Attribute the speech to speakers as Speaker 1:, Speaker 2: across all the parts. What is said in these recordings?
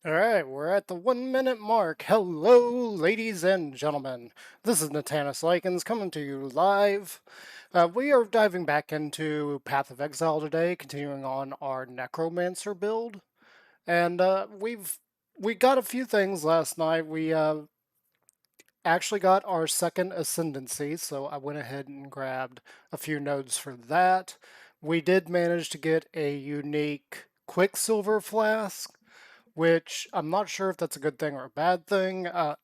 Speaker 1: Alright, we're at the 1 minute mark. Hello, ladies and gentlemen. This is Natanis Likens coming to you live. We are diving back into Path of Exile today, continuing on our Necromancer build. And we got a few things last night. We actually got our second Ascendancy, so I went ahead and grabbed a few nodes for that. We did manage to get a unique Quicksilver Flask, which I'm not sure if that's a good thing or a bad thing. I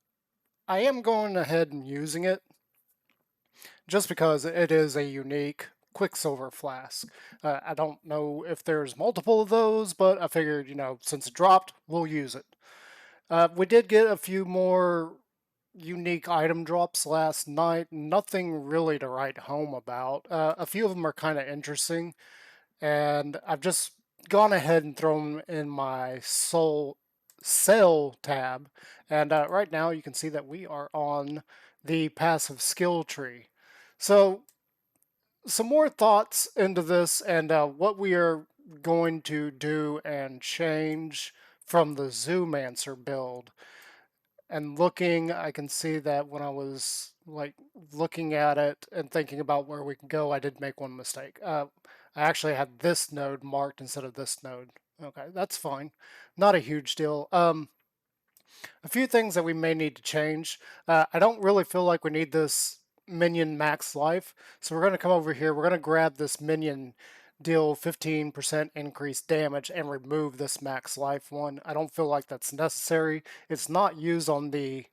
Speaker 1: am going ahead and using it just because it is a unique Quicksilver flask. I don't know if there's multiple of those, but I figured, since it dropped, we'll use it. We did get a few more unique item drops last night. Nothing really to write home about. A few of them are kind of interesting, and I've just gone ahead and thrown them in my soul sell tab, and right now you can see that we are on the passive skill tree. So some more thoughts into this and what we are going to do and change from the Zoomancer build. And looking, I can see that when I was like looking at it and thinking about where we can go, I did make one mistake. I actually had this node marked instead of this node. Okay, that's fine. Not a huge deal. A few things that we may need to change. I don't really feel like we need this minion max life, so we're going to come over here. We're going to grab this minion, deal 15% increased damage, and remove this max life one. I don't feel like that's necessary. It's not used on the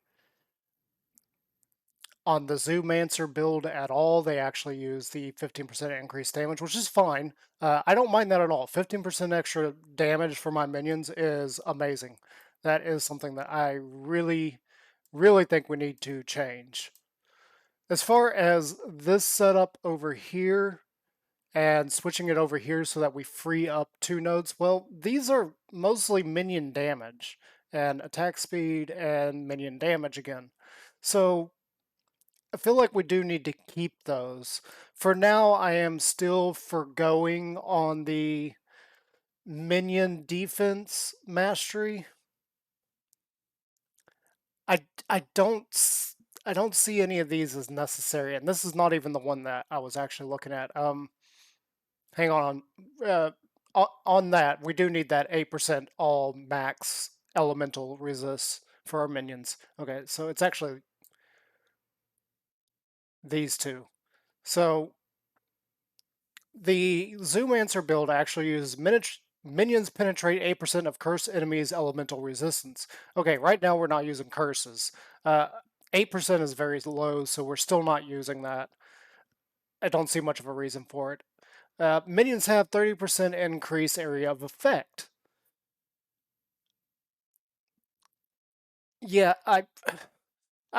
Speaker 1: Zoomancer build at all. They actually use the 15% increased damage, which is fine. I don't mind that at all. 15% extra damage for my minions is amazing. That is something that I really, really think we need to change. As far as this setup over here and switching it over here so that we free up 2 nodes, well, these are mostly minion damage and attack speed and minion damage again. So I feel like we do need to keep those. For now, I am still forgoing on the minion defense mastery. I, I don't I don't see any of these as necessary, and this is not even the one that I was actually looking at. Hang on. Uh, on that, we do need that 8% all max elemental resist for our minions. Okay, so it's actually these two. So the Zoomancer build actually uses minions penetrate 8% of cursed enemies' elemental resistance. Okay, right now we're not using curses. 8% is very low, so we're still not using that. I don't see much of a reason for it. Minions have 30% increase area of effect. Yeah, I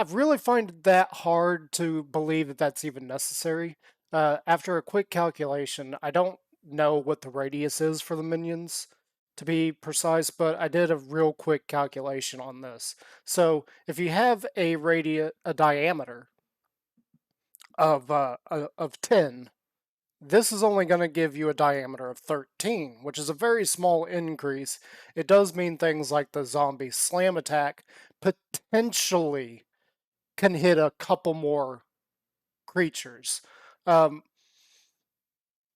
Speaker 1: really find that hard to believe that that's even necessary. After a quick calculation, I don't know what the radius is for the minions, to be precise, but I did a real quick calculation on this. So if you have a diameter of 10, this is only going to give you a diameter of 13, which is a very small increase. It does mean things like the zombie slam attack potentially can hit a couple more creatures. Um,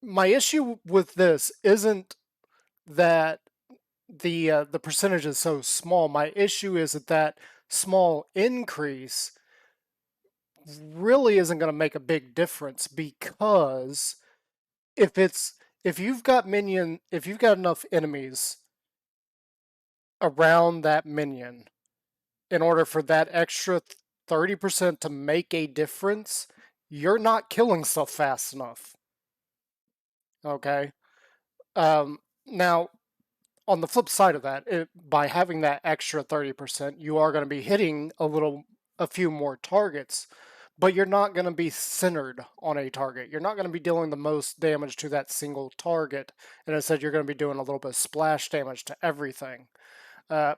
Speaker 1: my issue with this isn't that the percentage is so small. My issue is that small increase really isn't going to make a big difference because if it's if you've got enough enemies around that minion in order for that extra 30% to make a difference, you're not killing stuff fast enough. Okay. Now, on the flip side of that, by having that extra 30%, you are going to be hitting a few more targets, but you're not going to be centered on a target. You're not going to be dealing the most damage to that single target, and instead you're going to be doing a little bit of splash damage to everything. Uh,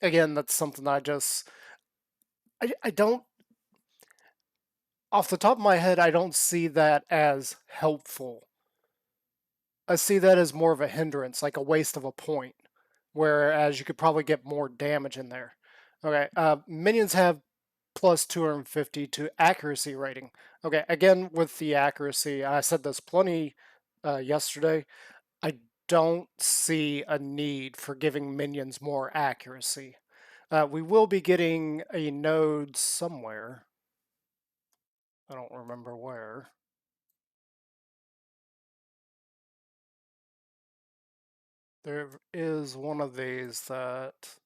Speaker 1: Again, that's something I don't, off the top of my head, I don't see that as helpful. I see that as more of a hindrance, like a waste of a point. whereas you could probably get more damage in there. Okay, minions have plus 250 to accuracy rating. Okay, again, with the accuracy, I said this plenty yesterday. I don't see a need for giving minions more accuracy. We will be getting a node somewhere. I don't remember where. There is one of these that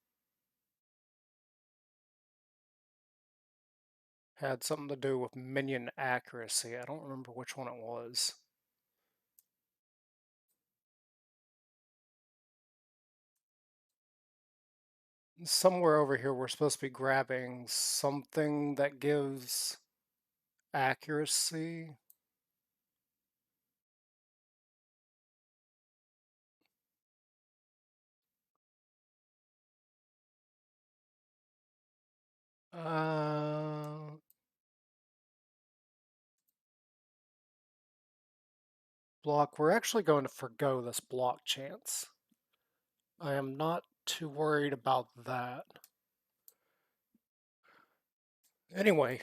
Speaker 1: had something to do with minion accuracy. I don't remember which one it was. Somewhere over here, we're supposed to be grabbing something that gives accuracy. Uh, block. We're actually going to forgo this block chance. I am not too worried about that. Anyway,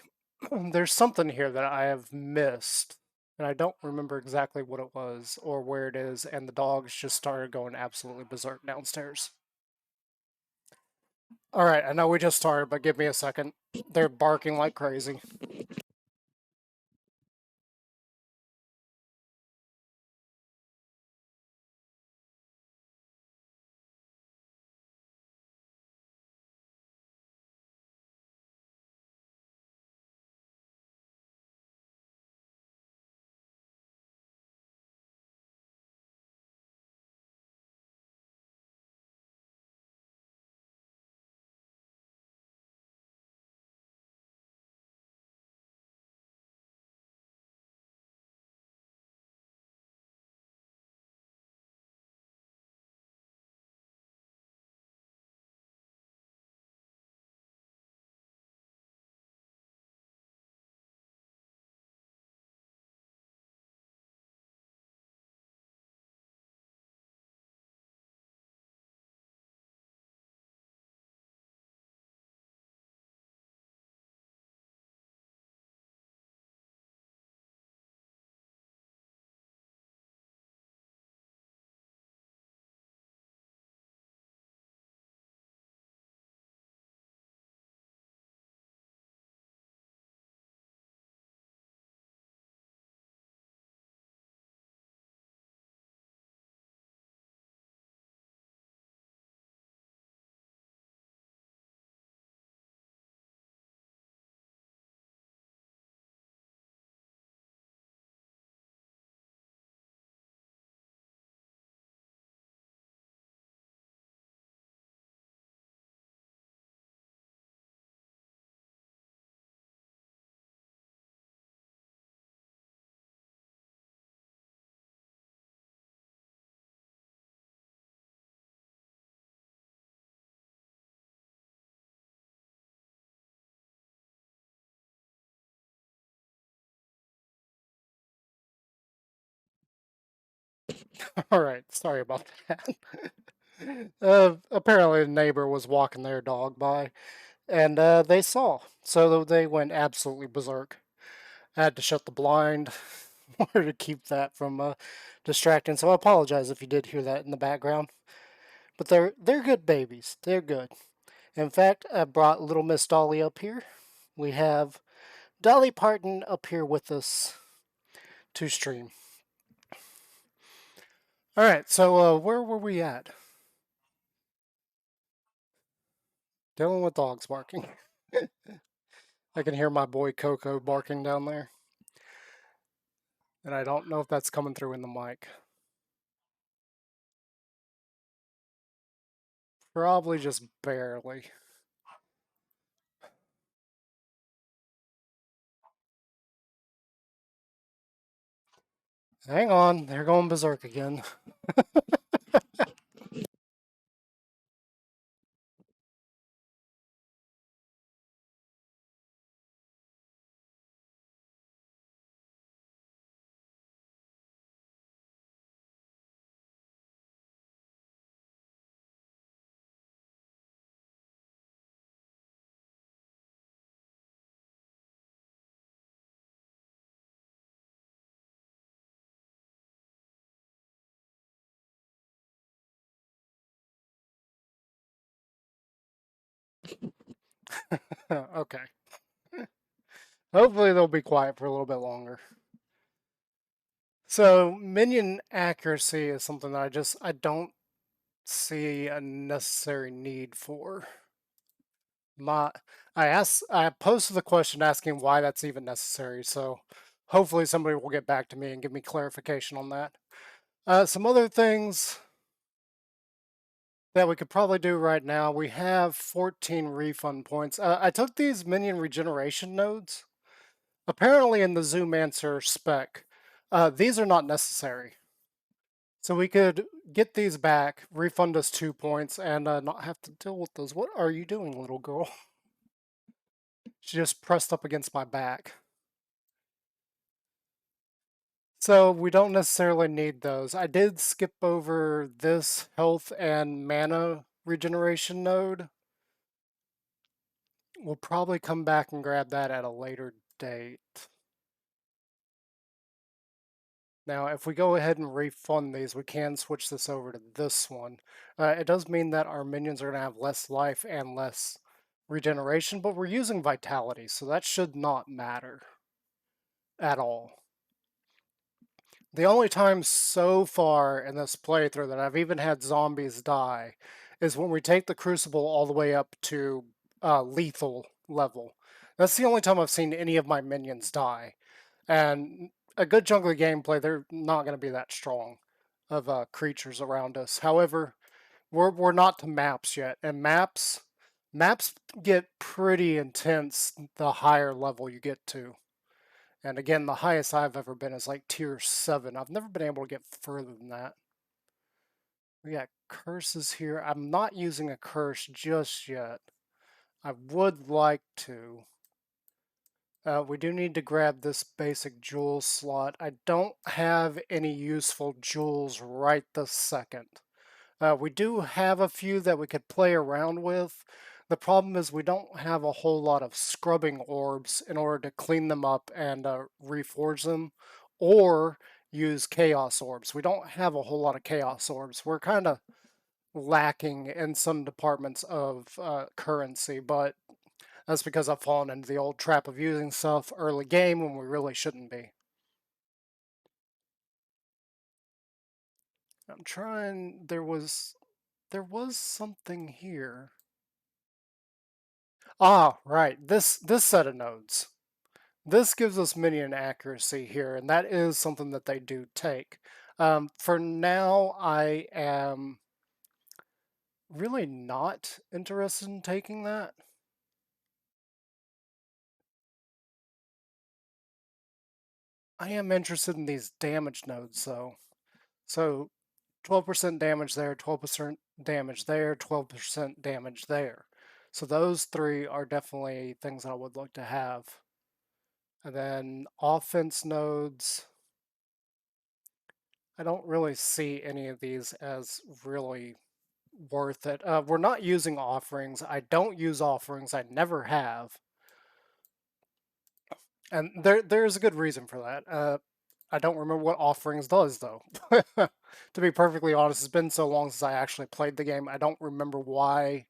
Speaker 1: there's something here that I have missed, and I don't remember exactly what it was or where it is, and the dogs just started going absolutely berserk downstairs. All right, I know we just started, but give me a second. They're barking like crazy. All right, sorry about that. Apparently, the neighbor was walking their dog by, and they saw, so they went absolutely berserk. I had to shut the blind in order to keep that from distracting. So I apologize if you did hear that in the background. But they're good babies. They're good. In fact, I brought little Miss Dolly up here. We have Dolly Parton up here with us to stream. All right, so where were we at? Dealing with dogs barking. I can hear my boy Coco barking down there, and I don't know if that's coming through in the mic. Probably just barely. Hang on, they're going berserk again. Okay. Hopefully they'll be quiet for a little bit longer. So minion accuracy is something that I don't see a necessary need for. My I posted the question asking why that's even necessary, so hopefully somebody will get back to me and give me clarification on that. Some other things that we could probably do right now. We have 14 refund points. I took these minion regeneration nodes. Apparently in the Zoomancer spec, these are not necessary. So we could get these back, refund us 2 points, and not have to deal with those. What are you doing, little girl? She just pressed up against my back. So we don't necessarily need those. I did skip over this health and mana regeneration node. We'll probably come back and grab that at a later date. Now, if we go ahead and refund these, we can switch this over to this one. It does mean that our minions are going to have less life and less regeneration, but we're using vitality, so that should not matter at all. The only time so far in this playthrough that I've even had zombies die is when we take the Crucible all the way up to lethal level. That's the only time I've seen any of my minions die. And a good chunk of the gameplay, they're not going to be that strong of creatures around us. However, we're not to maps yet, and maps get pretty intense the higher level you get to. And again, the highest I've ever been is like tier 7. I've never been able to get further than that. We got curses here. I'm not using a curse just yet. I would like to. We do need to grab this basic jewel slot. I don't have any useful jewels right this second. We do have a few that we could play around with. The problem is we don't have a whole lot of scrubbing orbs in order to clean them up and reforge them, or use chaos orbs. We don't have a whole lot of chaos orbs. We're kind of lacking in some departments of currency, but that's because I've fallen into the old trap of using stuff early game when we really shouldn't be. I'm trying. There was something here. Ah, right. This set of nodes. This gives us minion accuracy here, and that is something that they do take. For now, I am really not interested in taking that. I am interested in these damage nodes, though. So 12% damage there, 12% damage there, 12% damage there. So those three are definitely things I would like to have. And then offense nodes. I don't really see any of these as really worth it. We're not using offerings. I don't use offerings. I never have. And there's a good reason for that. I don't remember what offerings does though. To be perfectly honest, it's been so long since I actually played the game. I don't remember why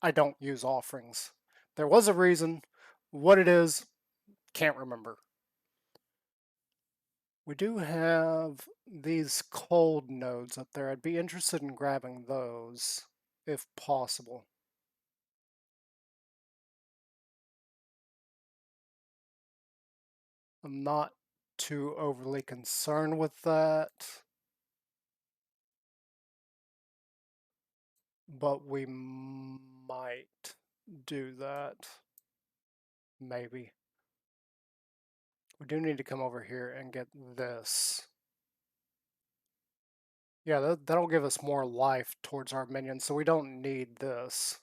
Speaker 1: I don't use offerings. There was a reason. What it is, can't remember. We do have these cold nodes up there. I'd be interested in grabbing those if possible. I'm not too overly concerned with that, but we might do that. Maybe. We do need to come over here and get this. Yeah, that'll give us more life towards our minions, so we don't need this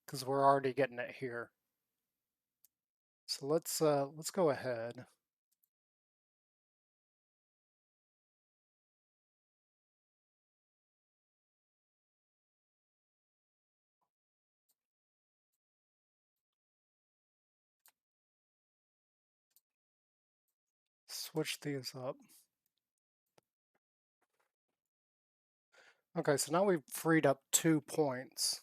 Speaker 1: because we're already getting it here. So let's go ahead. Switch these up. Okay, so now we've freed up 2 points.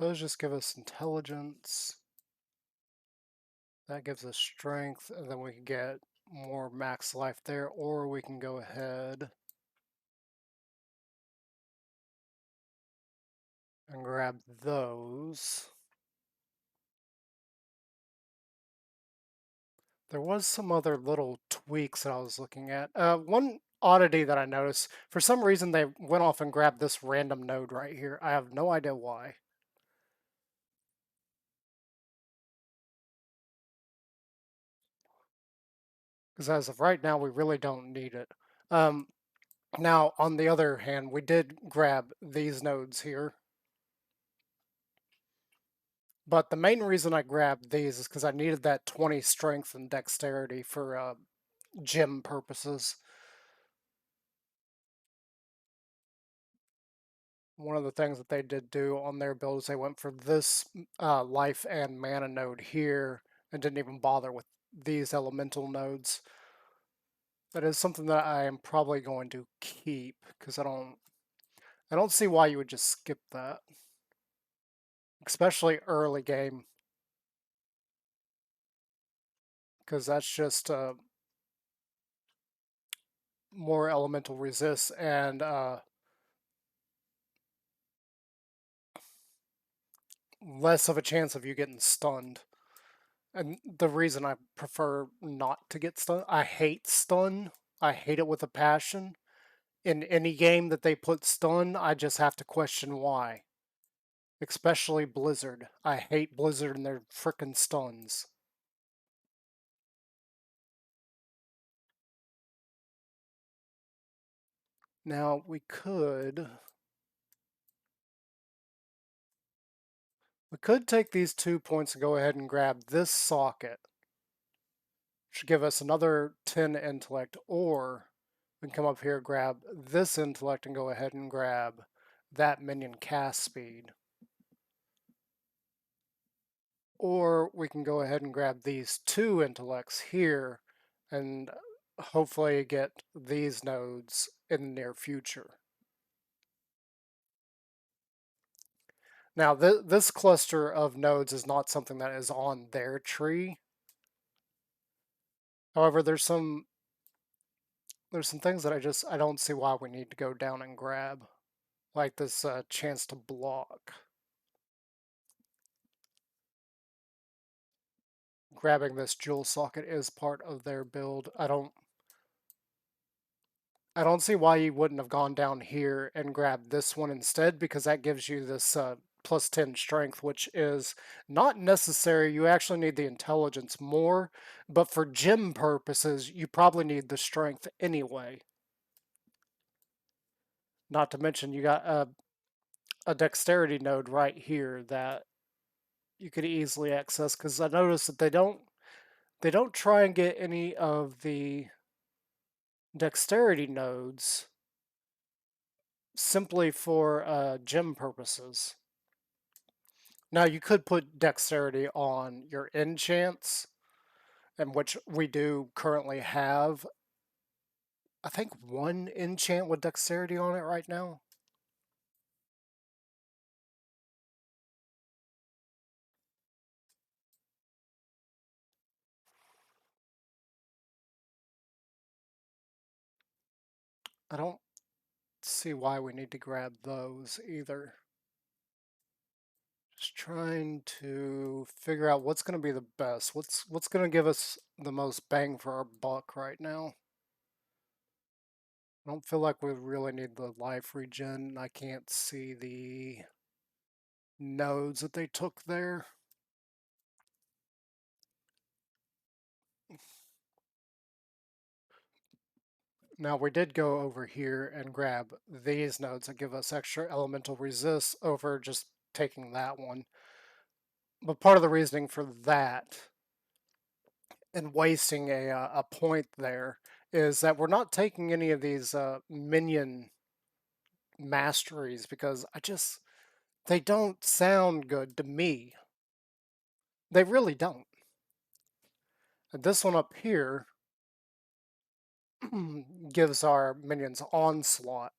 Speaker 1: Those just give us intelligence. That gives us strength, and then we can get more max life there, or we can go ahead and grab those. There was some other little tweaks that I was looking at. One oddity that I noticed, for some reason they went off and grabbed this random node right here. I have no idea why. Because as of right now, we really don't need it. Um, Now, on the other hand, we did grab these nodes here. But the main reason I grabbed these is because I needed that 20 strength and dexterity for gym purposes. One of the things that they did do on their build is they went for this life and mana node here and didn't even bother with these elemental nodes. That is something that I am probably going to keep because I don't see why you would just skip that, especially early game, because that's just more elemental resist and less of a chance of you getting stunned. And the reason I prefer not to get stunned, I hate stun. I hate it with a passion. In any game that they put stun, I just have to question why. Especially Blizzard. I hate Blizzard and their frickin' stuns. Now, we could take these 2 points and go ahead and grab this socket, which should give us another 10 intellect, or we can come up here, grab this intellect, and go ahead and grab that minion cast speed. Or we can go ahead and grab these two intellects here and hopefully get these nodes in the near future. Now, this cluster of nodes is not something that is on their tree. However, there's some things that I don't see why we need to go down and grab, like this chance to block. Grabbing this jewel socket is part of their build. I don't see why you wouldn't have gone down here and grabbed this one instead, because that gives you this plus 10 strength, which is not necessary. You actually need the intelligence more, but for gym purposes, you probably need the strength anyway. Not to mention, you got a dexterity node right here that you could easily access, because I noticed that they don't try and get any of the dexterity nodes simply for gym purposes. Now, you could put dexterity on your enchants, and which we do currently have. I think one enchant with dexterity on it right now. I don't see why we need to grab those either. Just trying to figure out what's going to be the best. What's going to give us the most bang for our buck right now. I don't feel like we really need the life regen. I can't see the nodes that they took there. Now, we did go over here and grab these nodes that give us extra elemental resist over just taking that one. But part of the reasoning for that and wasting a point there is that we're not taking any of these minion masteries, because they don't sound good to me. They really don't. And this one up here gives our minions onslaught.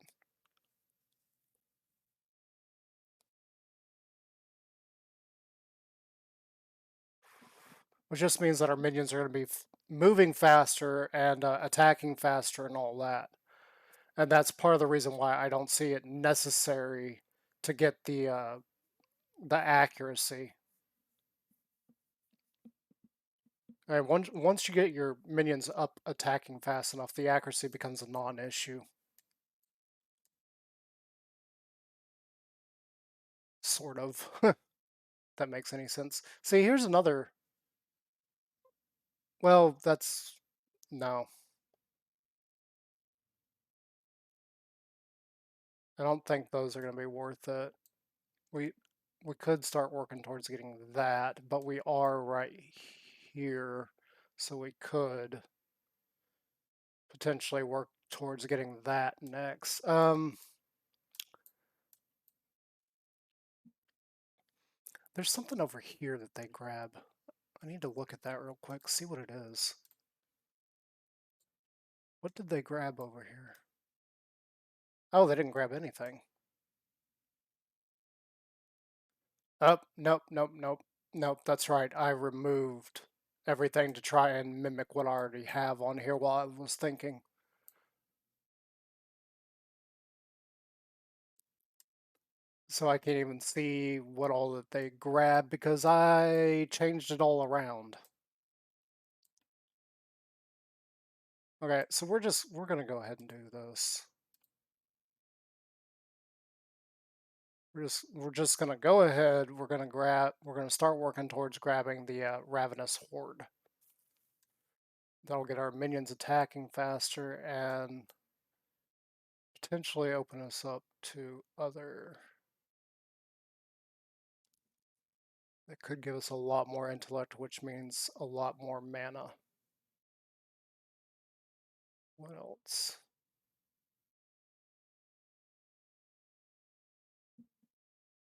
Speaker 1: which just means that our minions are going to be moving faster and attacking faster and all that. And that's part of the reason why I don't see it necessary to get the accuracy. And once you get your minions up attacking fast enough, the accuracy becomes a non-issue. Sort of. That makes any sense. See, here's another. Well, that's no. I don't think those are going to be worth it. We we could start working towards getting that, but we are right here, so we could potentially work towards getting that next. There's something over here that they grab. I need to look at that real quick, see what it is. What did they grab over here? Oh, they didn't grab anything. Oh, nope, nope, nope, nope, that's right. I removed everything to try and mimic what I already have on here while I was thinking. So I can't even see what all that they grabbed because I changed it all around. Okay, so we're gonna go ahead and do this. We're just gonna go ahead. We're gonna start working towards grabbing the ravenous horde. That'll get our minions attacking faster and potentially open us up to other. That could give us a lot more intellect, which means a lot more mana. What else?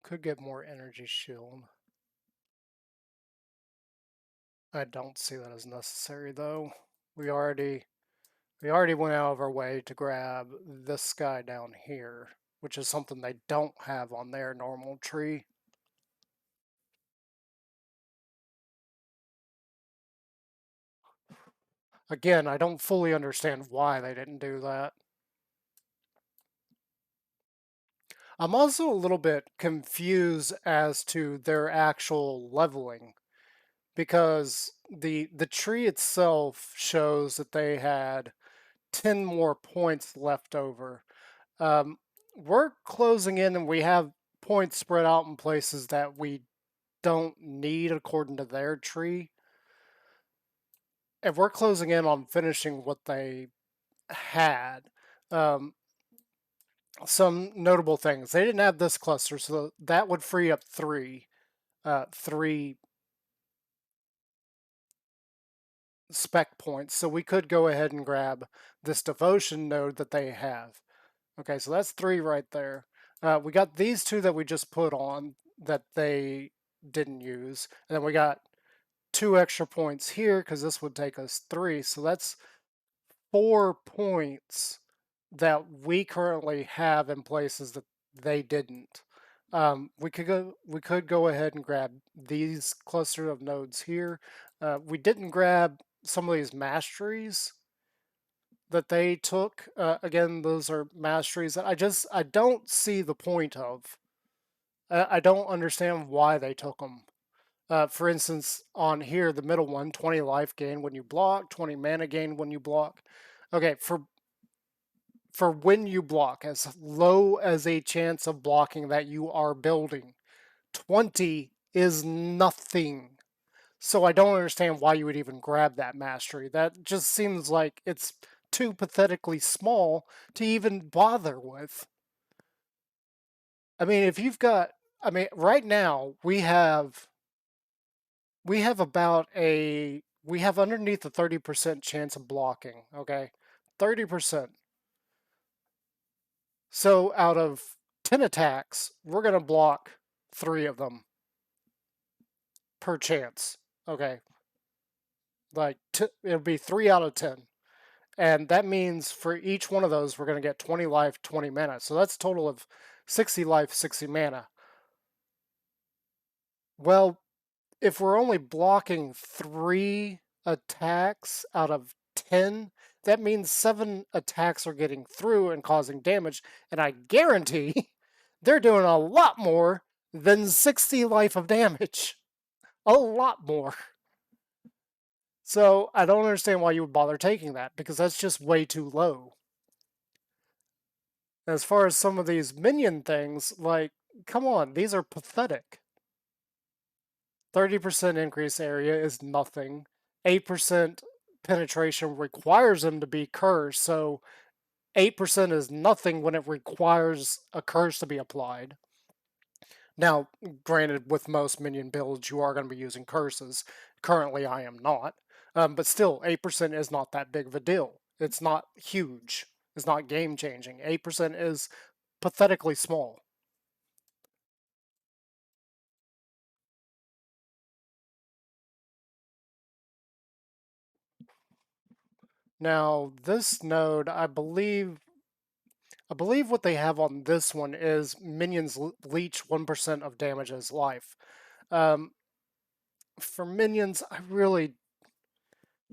Speaker 1: Could get more energy shield. I don't see that as necessary though. We already went out of our way to grab this guy down here, which is something they don't have on their normal tree. Again, I don't fully understand why they didn't do that. I'm also a little bit confused as to their actual leveling because the tree itself shows that they had 10 more points left over. Um, we're closing in and we have points spread out in places that we don't need according to their tree. If we're closing in on finishing what they had, um, some notable things. They didn't have this cluster, so that would free up three spec points. So we could go ahead and grab this devotion node that they have. Okay, so that's three right there. We got these two that we just put on that they didn't use. And then we got 2 extra points here because this would take us 3. So that's 4 points that we currently have in places that they didn't. We could go ahead and grab these cluster of nodes here. We didn't grab some of these masteries that they took. Again, those are masteries that I don't see the point of. I don't understand why they took them. For instance, on here, the middle one, 20 life gain when you block, 20 mana gain when you block. Okay, for when you block, as low as a chance of blocking that you are building, 20 is nothing. So I don't understand why you would even grab that mastery. That just seems like it's too pathetically small to even bother with. I mean, if you've got, I mean, right now we have about we have underneath a 30% chance of blocking, okay? 30%. So out of 10 attacks, we're going to block 3 of them per chance, okay? Like, it'll be 3 out of 10. And that means for each one of those, we're going to get 20 life, 20 mana. So that's a total of 60 life, 60 mana. Well, if we're only blocking 3 attacks out of 10, that means 7 attacks are getting through and causing damage. And I guarantee they're doing a lot more than 60 life of damage. A lot more. So I don't understand why you would bother taking that, because that's just way too low. As far as some of these minion things, like, come on, these are pathetic. 30% increase area is nothing. 8% penetration requires them to be cursed, so 8% is nothing when it requires a curse to be applied. Now, granted, with most minion builds, you are going to be using curses. Currently, I am not. But still, 8% is not that big of a deal. It's not huge. It's not game changing. 8% is pathetically small. Now, this node, I believe what they have on this one is minions leech 1% of damage as life. Um, for minions,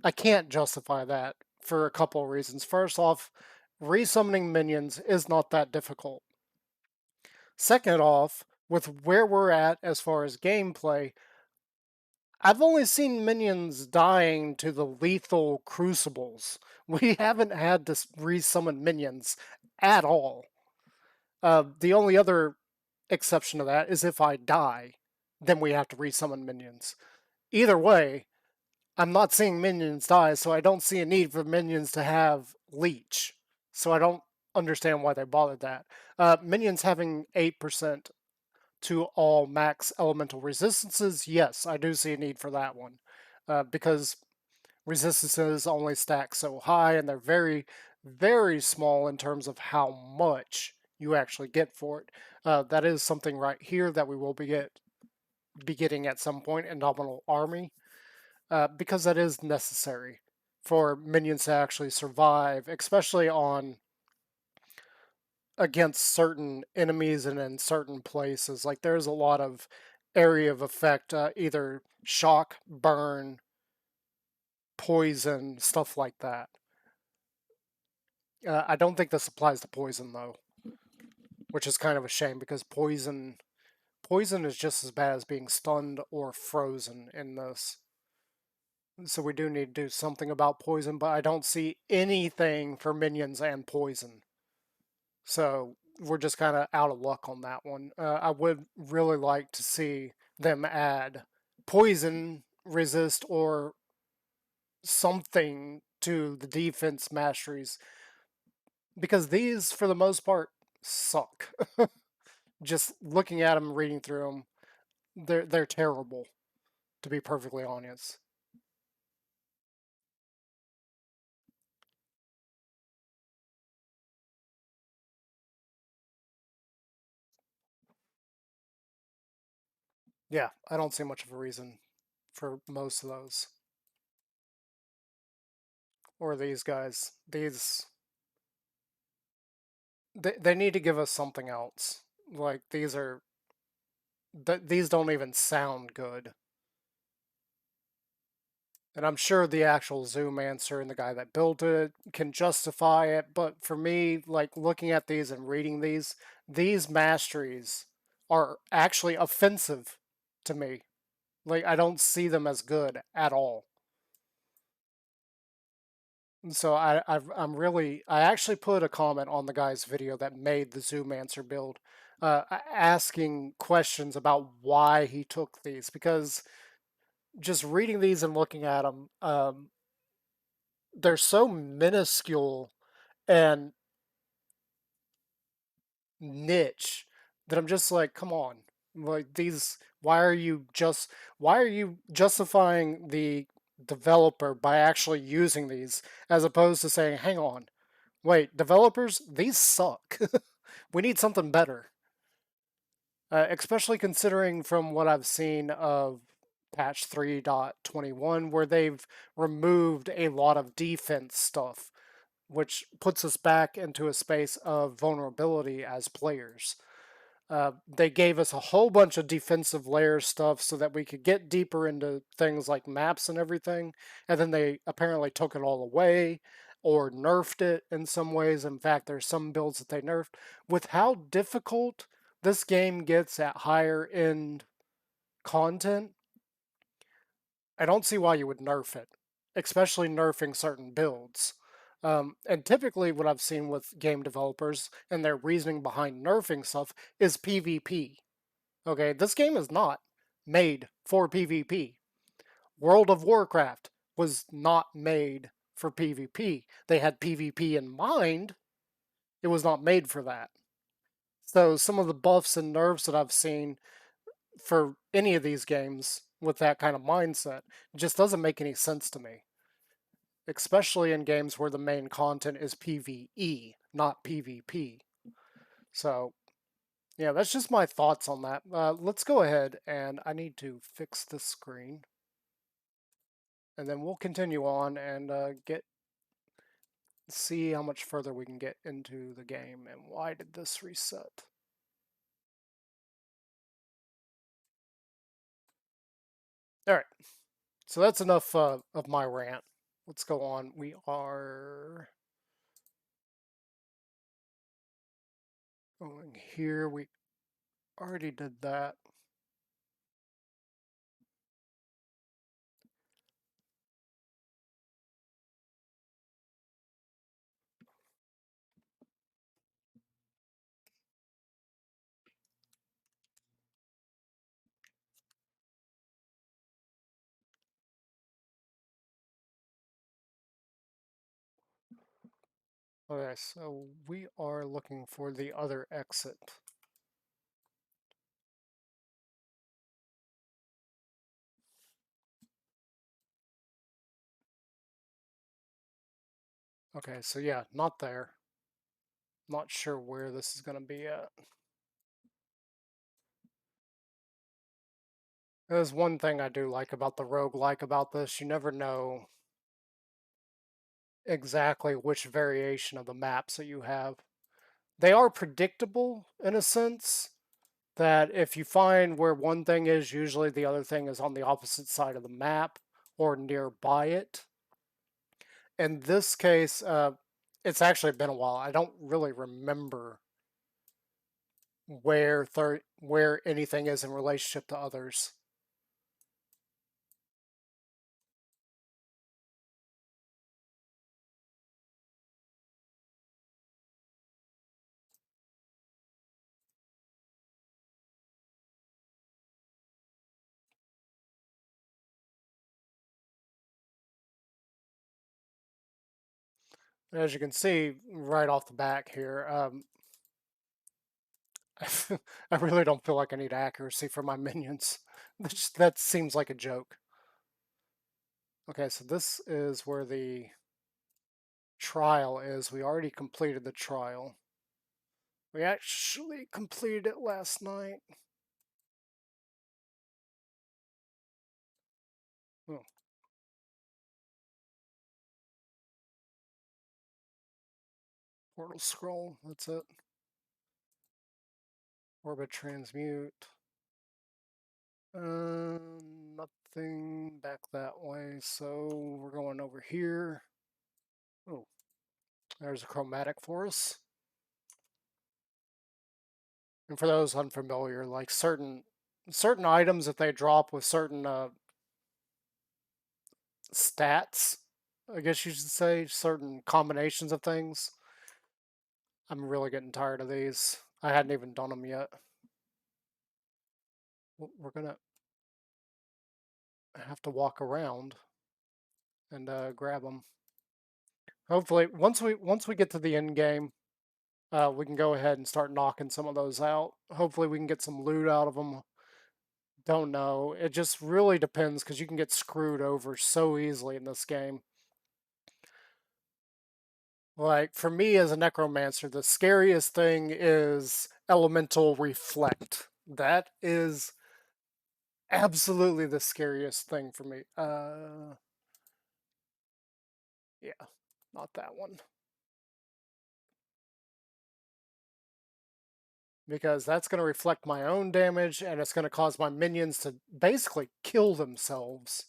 Speaker 1: I can't justify that for a couple of reasons. First off, resummoning minions is not that difficult. Second off, with where we're at as far as gameplay, I've only seen minions dying to the lethal crucibles. We haven't had to resummon minions at all. The only other exception to that is if I die, then we have to resummon minions. Either way, I'm not seeing minions die, so I don't see a need for minions to have leech. So I don't understand why they bothered that. Minions having 8% to all max elemental resistances, yes, I do see a need for that one. Because resistances only stack so high, and they're very, very small in terms of how much you actually get for it. That is something right here that we will be getting at some point in Nominal Army, because that is necessary for minions to actually survive, especially on against certain enemies and in certain places. Like there's a lot of area of effect, either shock, burn, poison, stuff like that. I don't think this applies to poison though, which is kind of a shame because poison is just as bad as being stunned or frozen in this. So we do need to do something about poison, but I don't see anything for minions and poison. So we're just kind of out of luck on that one. I would really like to see them add poison resist or something to the defense masteries, because these, for the most part, suck. Just looking at them, reading through them, they're terrible, to be perfectly honest. Yeah, I don't see much of a reason for most of those. Or these guys. They need to give us something else. Like these don't even sound good. And I'm sure the actual Zoomancer and the guy that built it can justify it, but for me, like looking at these and reading these masteries are actually offensive to me. Like I don't see them as good at all. So I actually put a comment on the guy's video that made the Zoomancer build, asking questions about why he took these, because just reading these and looking at them, they're so minuscule and niche that I'm just like, come on, like these. Why are you justifying the developer by actually using these as opposed to saying, hang on, wait, developers, these suck. We need something better. Especially considering from what I've seen of patch 3.21, where they've removed a lot of defense stuff, which puts us back into a space of vulnerability as players. They gave us a whole bunch of defensive layer stuff so that we could get deeper into things like maps and everything. And then they apparently took it all away or nerfed it in some ways. In fact, there's some builds that they nerfed. With how difficult this game gets at higher end content, I don't see why you would nerf it, especially nerfing certain builds. And typically, what I've seen with game developers and their reasoning behind nerfing stuff is PvP. Okay, this game is not made for PvP. World of Warcraft was not made for PvP. They had PvP in mind, it was not made for that. So, some of the buffs and nerfs that I've seen for any of these games with that kind of mindset just doesn't make any sense to me, especially in games where the main content is PvE, not PvP. So, yeah, that's just my thoughts on that. Let's go ahead and I need to fix this screen. And then we'll continue on and see how much further we can get into the game. And why did this reset? All right, so that's enough of my rant. Let's go on. We are going here. We already did that. Okay, so we are looking for the other exit. Okay, so yeah, not there. Not sure where this is going to be at. There's one thing I do like about the roguelike about this. You never know exactly which variation of the maps that you have. They are predictable in a sense that if you find where one thing is, usually the other thing is on the opposite side of the map or nearby it. In this case, it's actually been a while. I don't really remember where anything is in relationship to others. As you can see right off the back here, I really don't feel like I need accuracy for my minions. That seems like a joke. Okay, so this is where the trial is. We already completed the trial. We actually completed it last night. Oh, portal scroll, that's it. Orbit transmute. Nothing back that way, so we're going over here. Oh, there's a chromatic for us. And for those unfamiliar, like certain items that they drop with certain stats, I guess you should say, certain combinations of things. I'm really getting tired of these. I hadn't even done them yet. We're gonna have to walk around and grab them. Hopefully, once we get to the end game, we can go ahead and start knocking some of those out. Hopefully, we can get some loot out of them. Don't know. It just really depends because you can get screwed over so easily in this game. Like, for me as a necromancer, the scariest thing is elemental reflect. That is absolutely the scariest thing for me. Yeah, not that one. because that's going to reflect my own damage and it's going to cause my minions to basically kill themselves.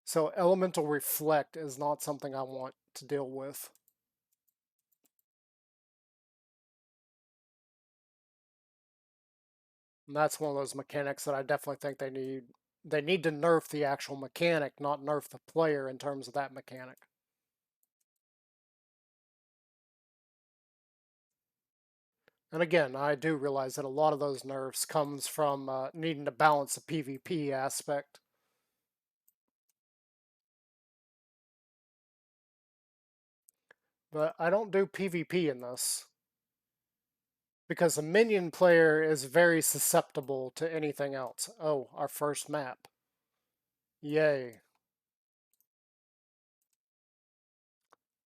Speaker 1: So elemental reflect is not something I want to deal with. And that's one of those mechanics that I definitely think they need. They need to nerf the actual mechanic, not nerf the player in terms of that mechanic. And again, I do realize that a lot of those nerfs comes from needing to balance the PvP aspect. But I don't do PvP in this because a minion player is very susceptible to anything else. Oh, our first map. Yay.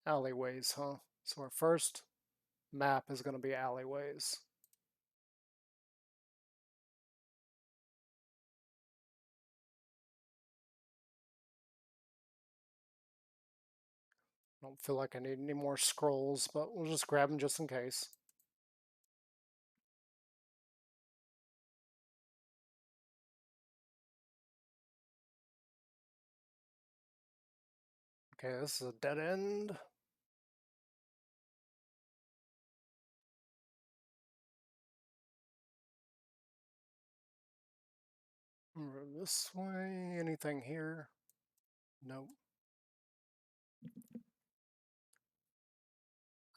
Speaker 1: Alleyways, huh? So our first map is going to be alleyways. I don't feel like I need any more scrolls, but we'll just grab them just in case. Okay, this is a dead end. Over this way. Anything here? Nope.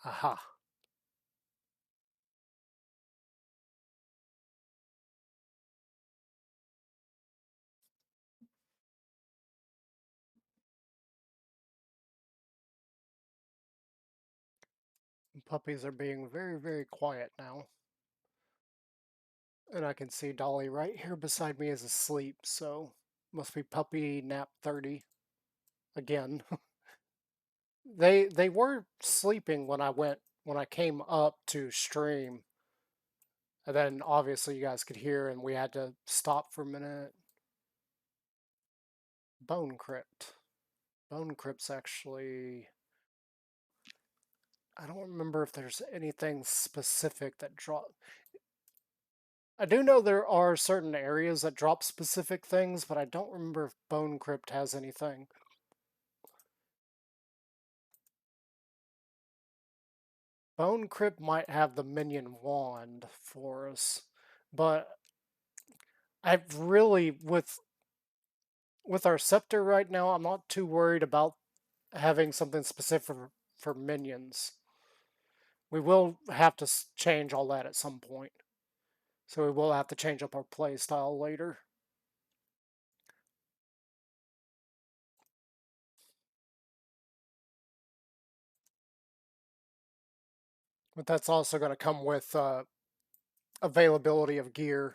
Speaker 1: Aha. Puppies are being very, very quiet now. And I can see Dolly right here beside me is asleep, so must be puppy nap 30 again. They were sleeping when I came up to stream. And then obviously you guys could hear and we had to stop for a minute. Bone Crypt. Bone Crypt's actually, I don't remember if there's anything specific that drop. I do know there are certain areas that drop specific things, but I don't remember if Bone Crypt has anything. Bone Crypt might have the minion wand for us, but I've really with our scepter right now, I'm not too worried about having something specific for minions. We will have to change all that at some point. So we will have to change up our play style later. But that's also going to come with availability of gear.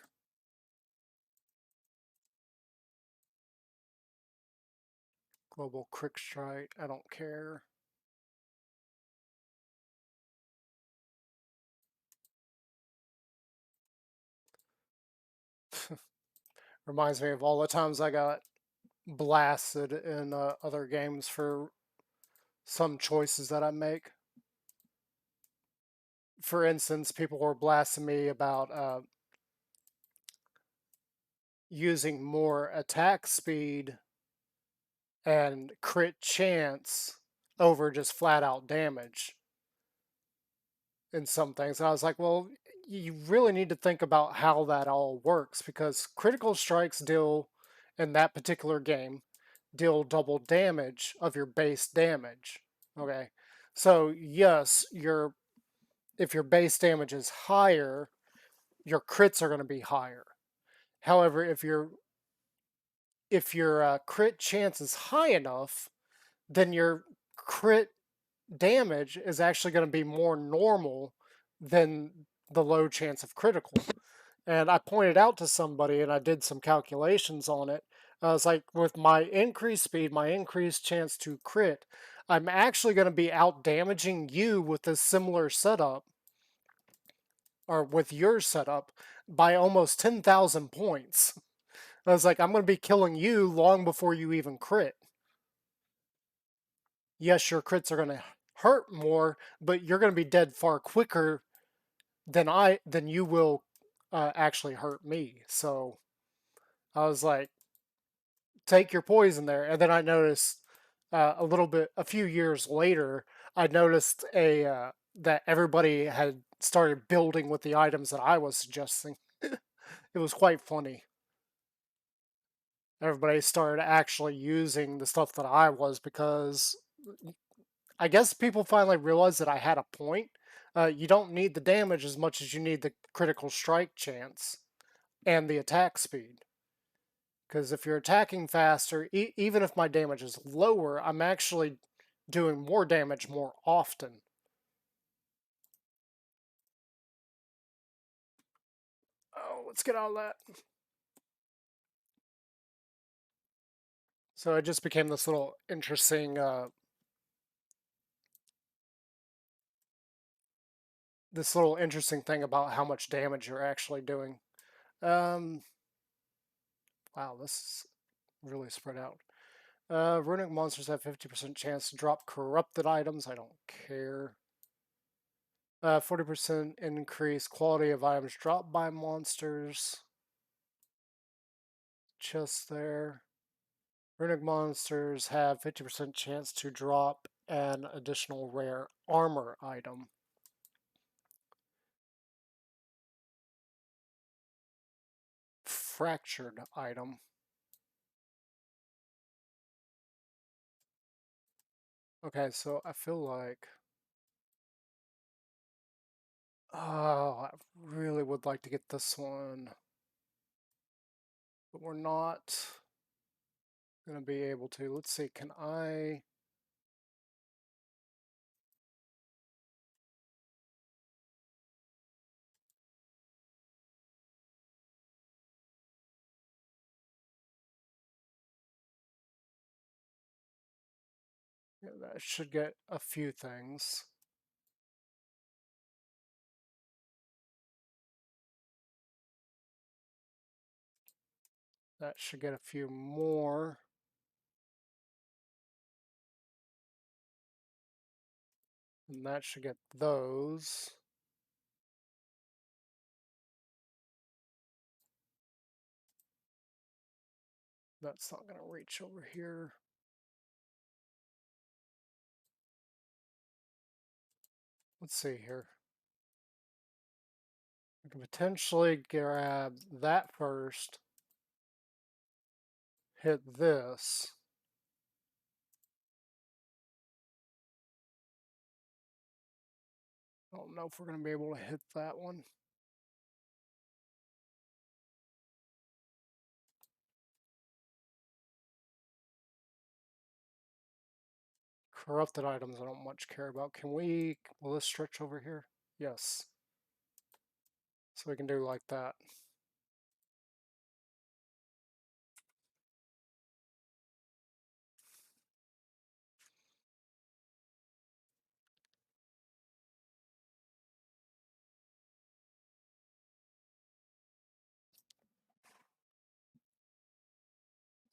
Speaker 1: Global Quick Strike, I don't care. Reminds me of all the times I got blasted in other games for some choices that I make. For instance, people were blasting me about using more attack speed and crit chance over just flat out damage in some things. And I was like, well, you really need to think about how that all works because critical strikes deal in that particular game deal double damage of your base damage. Okay. So yes, if your base damage is higher, your crits are going to be higher. However, if your crit chance is high enough, then your crit damage is actually going to be more normal than the low chance of critical. And I pointed out to somebody and I did some calculations on it. I was like, with my increased speed, my increased chance to crit, I'm actually going to be out damaging you with a similar setup or with your setup by almost 10,000 points. I was like, I'm going to be killing you long before you even crit. Yes, your crits are going to hurt more, but you're going to be dead far quicker then you will actually hurt me. So I was like, take your poison there. And then I noticed a few years later, I noticed a that everybody had started building with the items that I was suggesting. It was quite funny. Everybody started actually using the stuff that I was because I guess people finally realized that I had a point. You don't need the damage as much as you need the critical strike chance and the attack speed. Because if you're attacking faster, even if my damage is lower, I'm actually doing more damage more often. Oh, let's get out of that. So it just became this little interesting thing about how much damage you're actually doing. Um, wow, this is really spread out. Runic monsters have 50% chance to drop corrupted items. I don't care. 40% increase quality of items dropped by monsters. Just there. Runic monsters have 50% chance to drop an additional rare armor item. Fractured item. Okay, so I feel like... Oh, I really would like to get this one. But we're not going to be able to. Let's see, can I... Yeah, that should get a few things. That should get a few more. And that should get those. That's not going to reach over here. Let's see here. We can potentially grab that first. Hit this. I don't know if we're going to be able to hit that one. Corrupted items I don't much care about. Will this stretch over here? Yes. So we can do like that.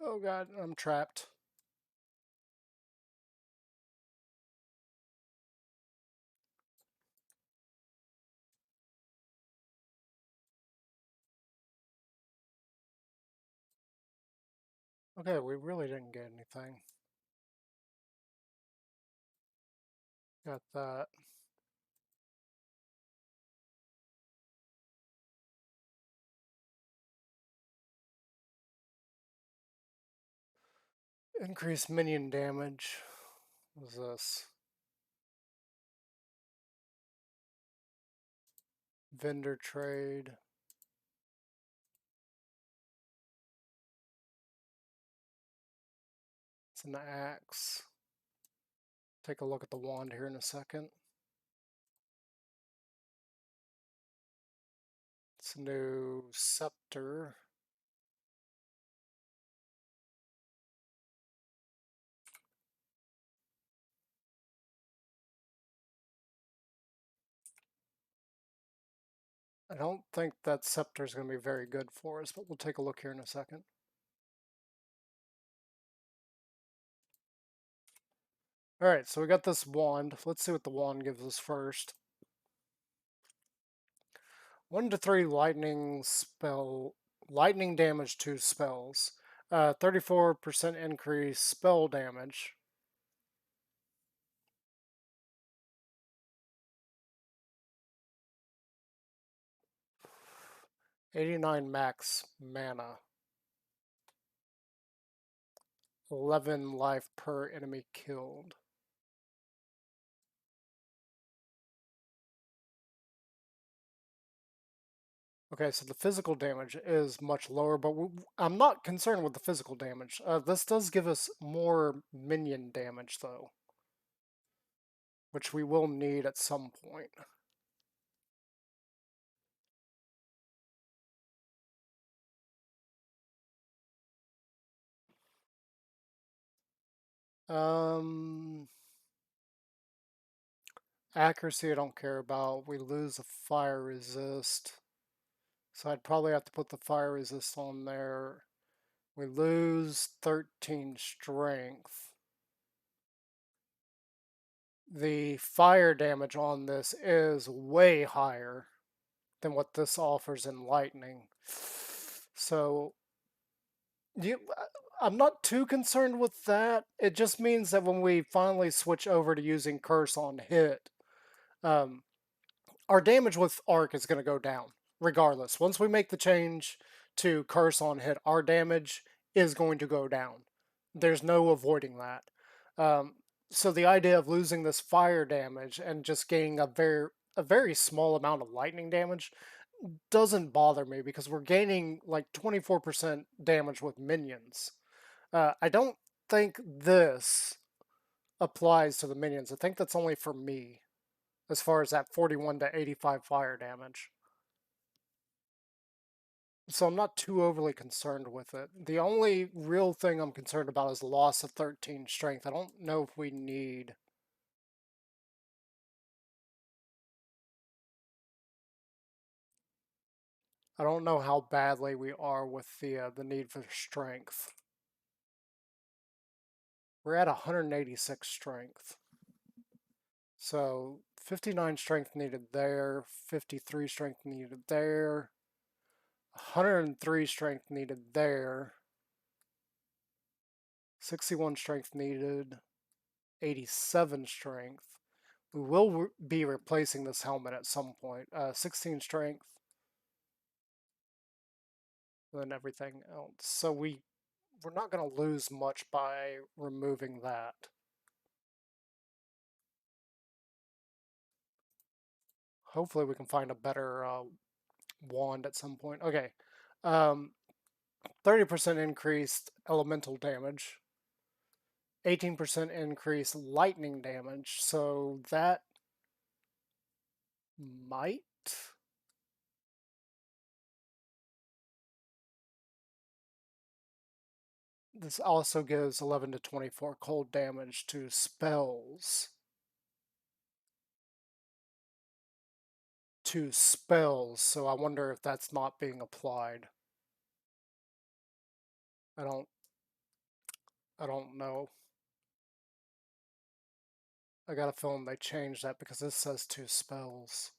Speaker 1: Oh god, I'm trapped. Okay, we really didn't get anything. Got that. Increased minion damage. What is this? Vendor trade. It's an axe. Take a look at the wand here in a second. It's a new scepter. I don't think that scepter is going to be very good for us, but we'll take a look here in a second. Alright, so we got this wand. Let's see what the wand gives us first. 1 to 3 lightning damage to spells. 34% increase spell damage. 89 max mana. 11 life per enemy killed. Okay, so the physical damage is much lower, but I'm not concerned with the physical damage. This does give us more minion damage, though, which we will need at some point. Um, Accuracy I don't care about. We lose a fire resist, so I'd probably have to put the fire resist on there. We lose 13 strength. The fire damage on this is way higher than what this offers in lightning. So you, I'm not too concerned with that. It just means that when we finally switch over to using curse on hit, um, our damage with arc is going to go down regardless. Once we make the change to curse on hit, our damage is going to go down. There's no avoiding that. Um, so the idea of losing this fire damage and just gaining a very small amount of lightning damage doesn't bother me because we're gaining like 24% damage with minions. I don't think this applies to the minions. I think that's only for me as far as that 41 to 85 fire damage. So I'm not too overly concerned with it. The only real thing I'm concerned about is the loss of 13 strength. I don't know if we need. I don't know how badly we are with the need for strength. We're at 186 strength. So 59 strength needed there, 53 strength needed there, 103 strength needed there, 61 strength needed, 87 strength. We will be replacing this helmet at some point. 16 strength, and then everything else. So we're not going to lose much by removing that. Hopefully we can find a better wand at some point. Okay. 30% increased elemental damage. 18% increase lightning damage, so that might. This also gives 11 to 24 cold damage to spells. So I wonder if that's not being applied. I don't I don't know. I got a feeling they changed that because this says to spells.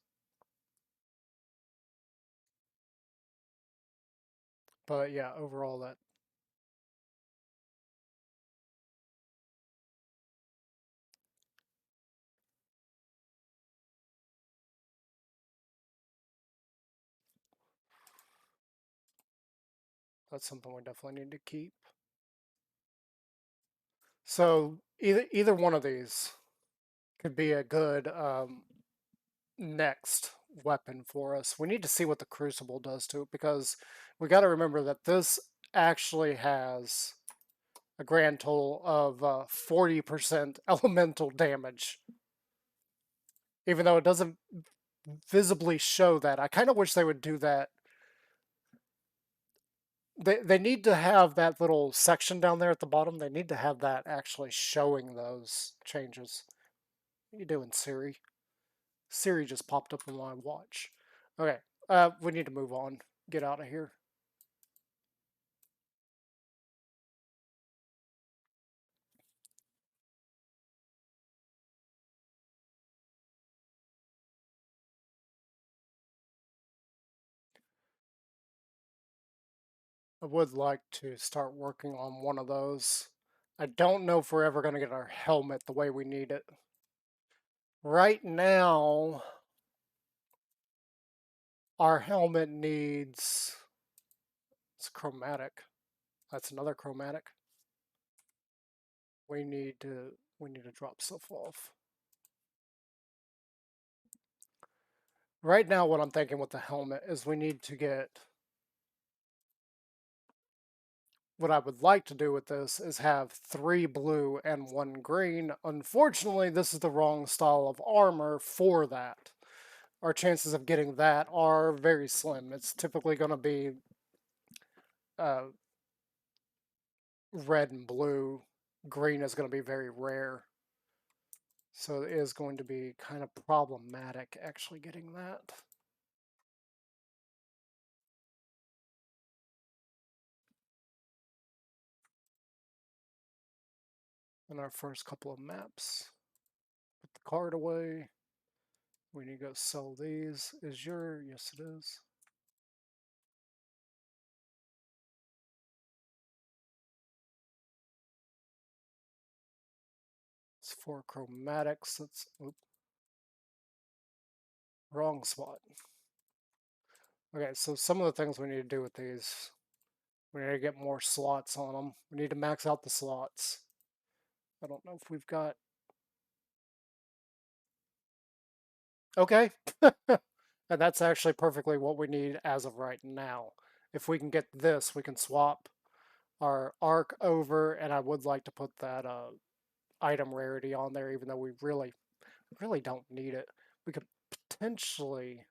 Speaker 1: But yeah, overall that's something we definitely need to keep. So either one of these could be a good next weapon for us. We need to see what the Crucible does to it because we got to remember that this actually has a grand total of 40% elemental damage. Even though it doesn't visibly show that. I kind of wish they would do that. They need to have that little section down there at the bottom. They need to have that actually showing those changes. What are you doing, Siri? Siri just popped up on my watch. Okay, we need to move on. Get out of here. I would like to start working on one of those. I don't know if we're ever going to get our helmet the way we need it. Right now, our helmet needs... It's chromatic. That's another chromatic. We need to drop stuff off. Right now, what I'm thinking with the helmet is we need to get... What I would like to do with this is have 3 blue and 1 green. Unfortunately, this is the wrong style of armor for that. Our chances of getting that are very slim. It's typically going to be uh, red and blue. Green is going to be very rare. So it is going to be kind of problematic actually getting that. In our first couple of maps, put the card away. We need to go sell these. Is your... Yes, it is. It's 4 chromatics. Let's... Oop, wrong spot. Okay, so some of the things we need to do with these, we need to get more slots on them. We need to max out the slots. I don't know if we've got... Okay. And that's actually perfectly what we need as of right now. If we can get this, we can swap our arc over, and I would like to put that item rarity on there, even though we really don't need it. We could potentially...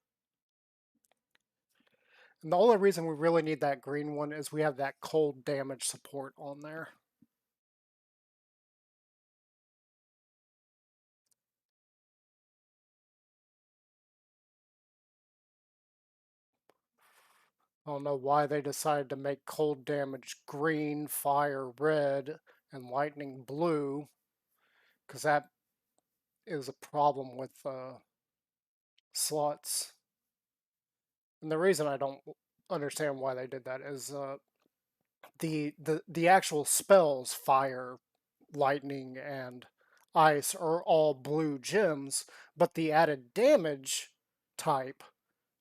Speaker 1: And the only reason we really need that green one is we have that cold damage support on there. I don't know why they decided to make cold damage green, fire red, and lightning blue, because that is a problem with slots. And the reason I don't understand why they did that is the actual spells, fire, lightning, and ice, are all blue gems, but the added damage type,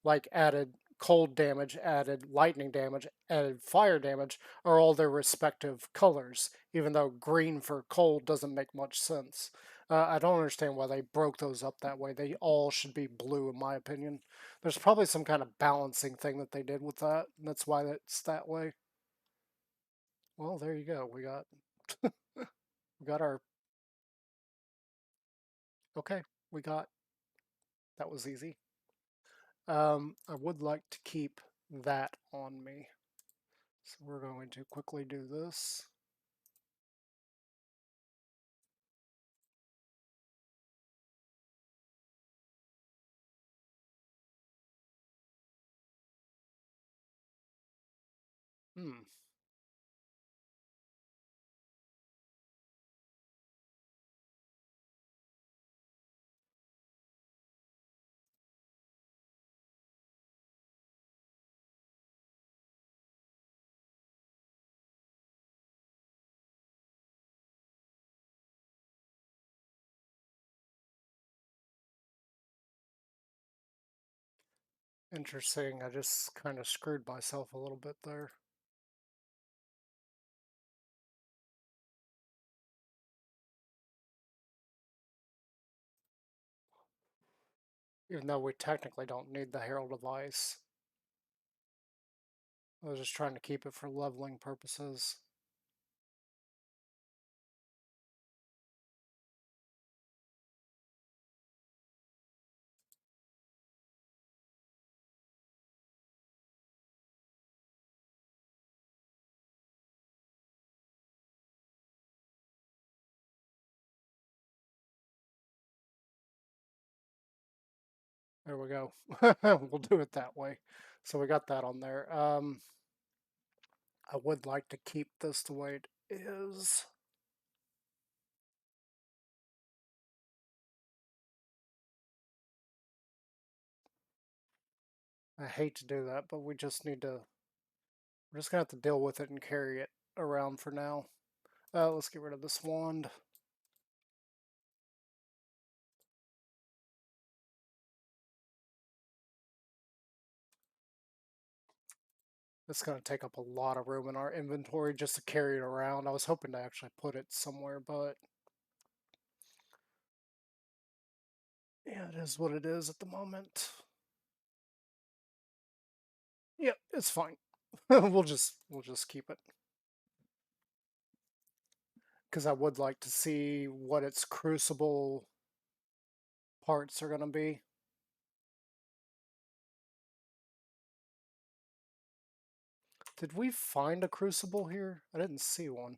Speaker 1: like added cold damage, added lightning damage, added fire damage, are all their respective colors, even though green for cold doesn't make much sense. I don't understand why they broke those up that way. They all should be blue, in my opinion. There's probably some kind of balancing thing that they did with that, and that's why it's that way. Well, there you go. We got our... Okay, we got... That was easy. I would like to keep that on me. So we're going to quickly do this. Hmm. Interesting. I just kind of screwed myself a little bit there. Even though we technically don't need the Herald of Ice. I was just trying to keep it for leveling purposes. There we go. We'll do it that way. So we got that on there. I would like to keep this the way it is. I hate to do that, but we just need to We're just gonna have to deal with it and carry it around for now. Let's get rid of this wand. It's going to take up a lot of room in our inventory just to carry it around. I was hoping to actually put it somewhere, but yeah, it is what it is at the moment. Yeah, it's fine. we'll just keep it because I would like to see what its crucible parts are going to be. Did we find a crucible here? I didn't see one.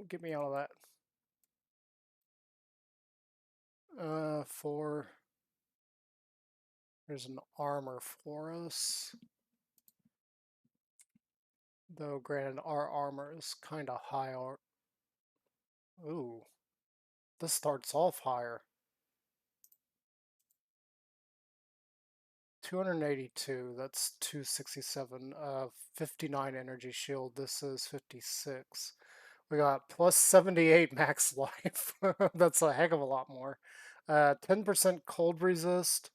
Speaker 1: Get me out of that. For there's an armor for us. Though granted, our armor is kind of high. Ooh, this starts off higher. 282, that's 267. 59 energy shield, this is 56. We got plus 78 max life. That's a heck of a lot more. 10% cold resist.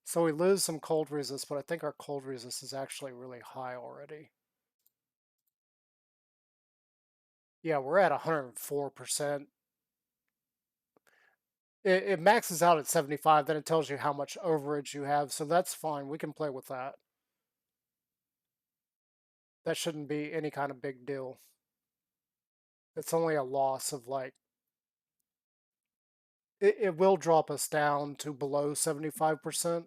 Speaker 1: So we lose some cold resist, but I think our cold resist is actually really high already. Yeah, we're at 104%. It maxes out at 75, then it tells you how much overage you have, so that's fine. We can play with that. That shouldn't be any kind of big deal. It's only a loss of like, it will drop us down to below 75%,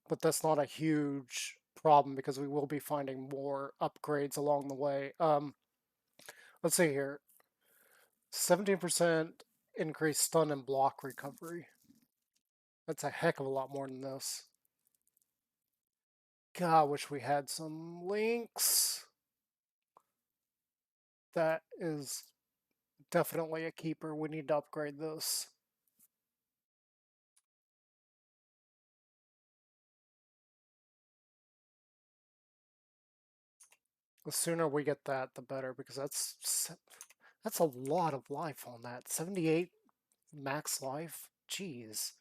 Speaker 1: but that's not a huge problem because we will be finding more upgrades along the way. Let's see here. 17% increased stun and block recovery. That's a heck of a lot more than this. God, I wish we had some links. That is definitely a keeper. We need to upgrade this. The sooner we get that, the better, because that's a lot of life on that. 78 max life. Jeez.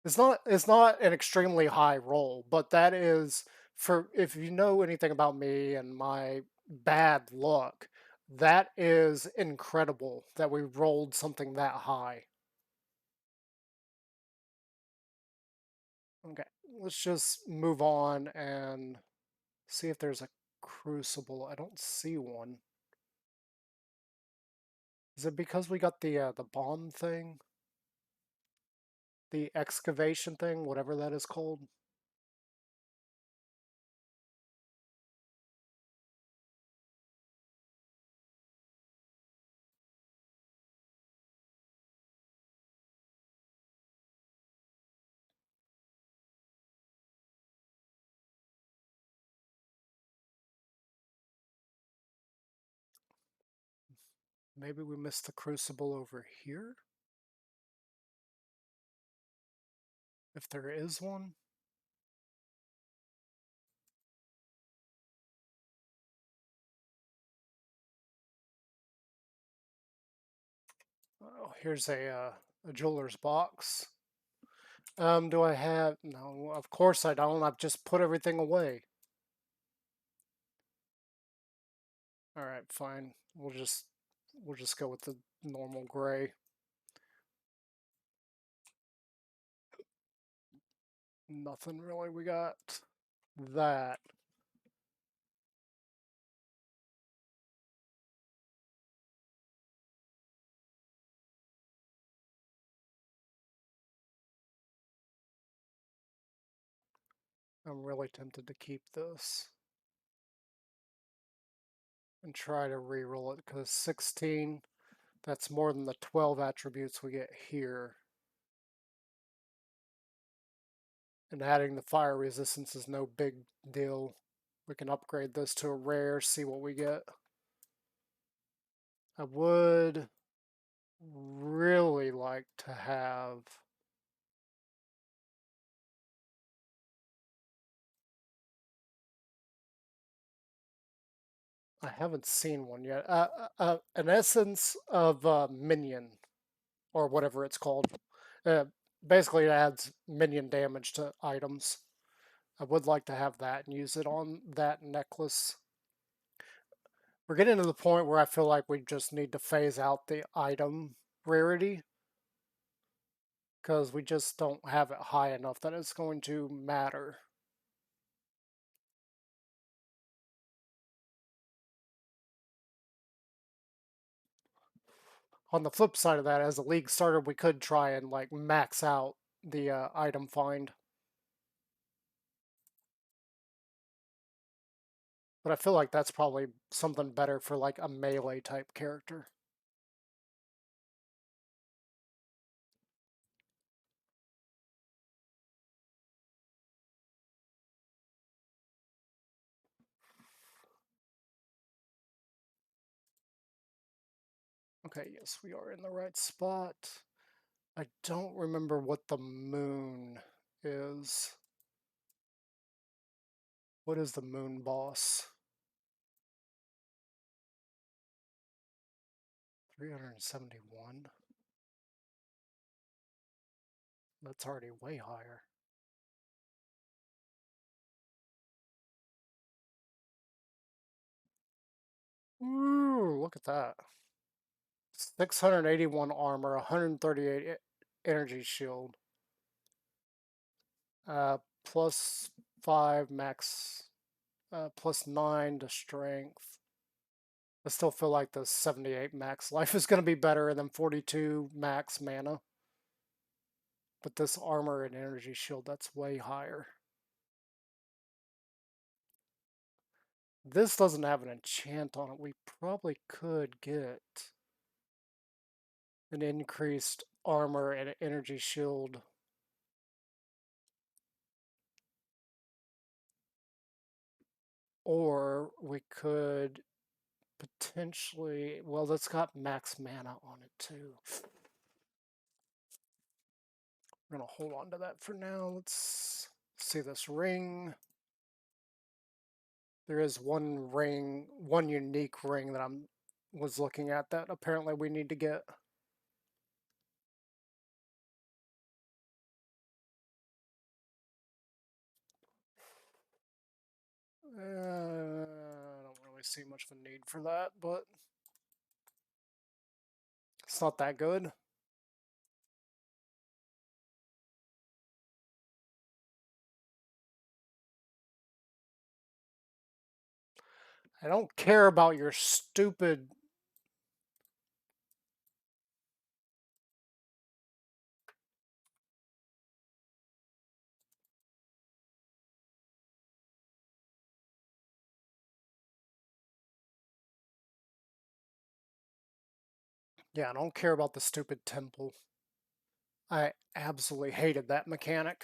Speaker 1: It's not an extremely high roll, but that is for if you know anything about me and my bad luck, that is incredible that we rolled something that high. Okay, let's just move on and see if there's a crucible. I don't see one. Is it because we got the bomb thing? The excavation thing, whatever that is called? Maybe we missed the crucible over here? If there is one? Oh, here's a jeweler's box. Do I have... No, of course I don't. I've just put everything away. Alright, fine. We'll just go with the normal gray. Nothing really. We got that. I'm really tempted to keep this and try to re-roll it because 16, that's more than the 12 attributes we get here. And adding the fire resistance is no big deal. We can upgrade this to a rare, see what we get. I would really like to have. I haven't seen one yet. An essence of minion, or whatever it's called. Uh, Basically, it adds minion damage to items. I would like to have that and use it on that necklace. We're getting to the point where I feel like we just need to phase out the item rarity because we just don't have it high enough that it's going to matter. On the flip side of that, as a league starter, we could try and like max out the item find. But I feel like that's probably something better for like a melee type character. Okay, yes, we are in the right spot. I don't remember what the moon is. What is the moon boss? 371? That's already way higher. Ooh, look at that. 681 armor, 138 energy shield. Plus 5 max, plus 9 to strength. I still feel like the 78 max life is going to be better than 42 max mana. But this armor and energy shield, that's way higher. This doesn't have an enchant on it. We probably could get an increased armor and energy shield. Or we could potentially, well, that's got max mana on it too. We're gonna hold on to that for now. Let's see this ring. There is one ring, one unique ring that I'm was looking at that apparently we need to get. I don't really see much of a need for that, but it's not that good. I don't care about your stupid. Yeah, I don't care about the stupid temple. I absolutely hated that mechanic.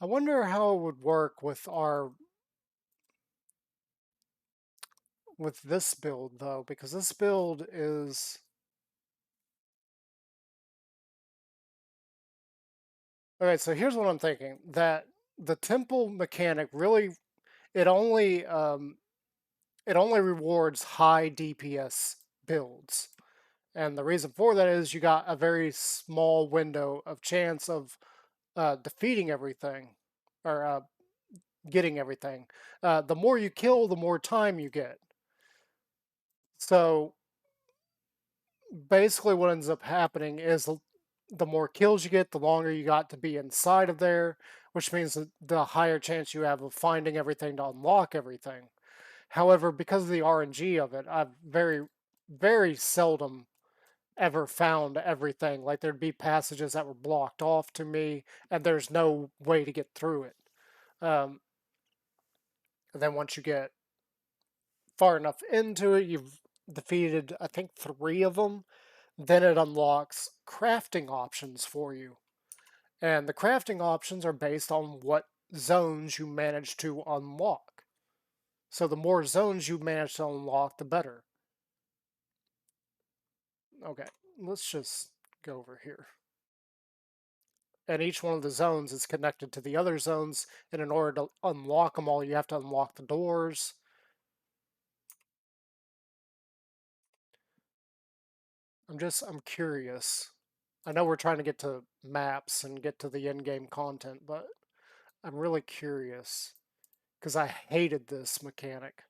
Speaker 1: I wonder how it would work with this build though, because this build is okay. So here's what I'm thinking: that the temple mechanic really it only um, it only rewards high DPS builds, and the reason for that is you got a very small window of chance of defeating everything or getting everything. The more you kill, the more time you get. So basically what ends up happening is the more kills you get, the longer you got to be inside of there, which means that the higher chance you have of finding everything to unlock everything. However, because of the RNG of it, I've very seldom ever found everything. Like there'd be passages that were blocked off to me, and there's no way to get through it. Um, and then once you get far enough into it, you've defeated, I think, 3 of them, then it unlocks crafting options for you. And the crafting options are based on what zones you manage to unlock. So the more zones you manage to unlock, the better. Okay, let's just go over here. And each one of the zones is connected to the other zones, and in order to unlock them all, you have to unlock the doors. I'm curious. I know we're trying to get to maps and get to the in-game content, but I'm really curious because I hated this mechanic.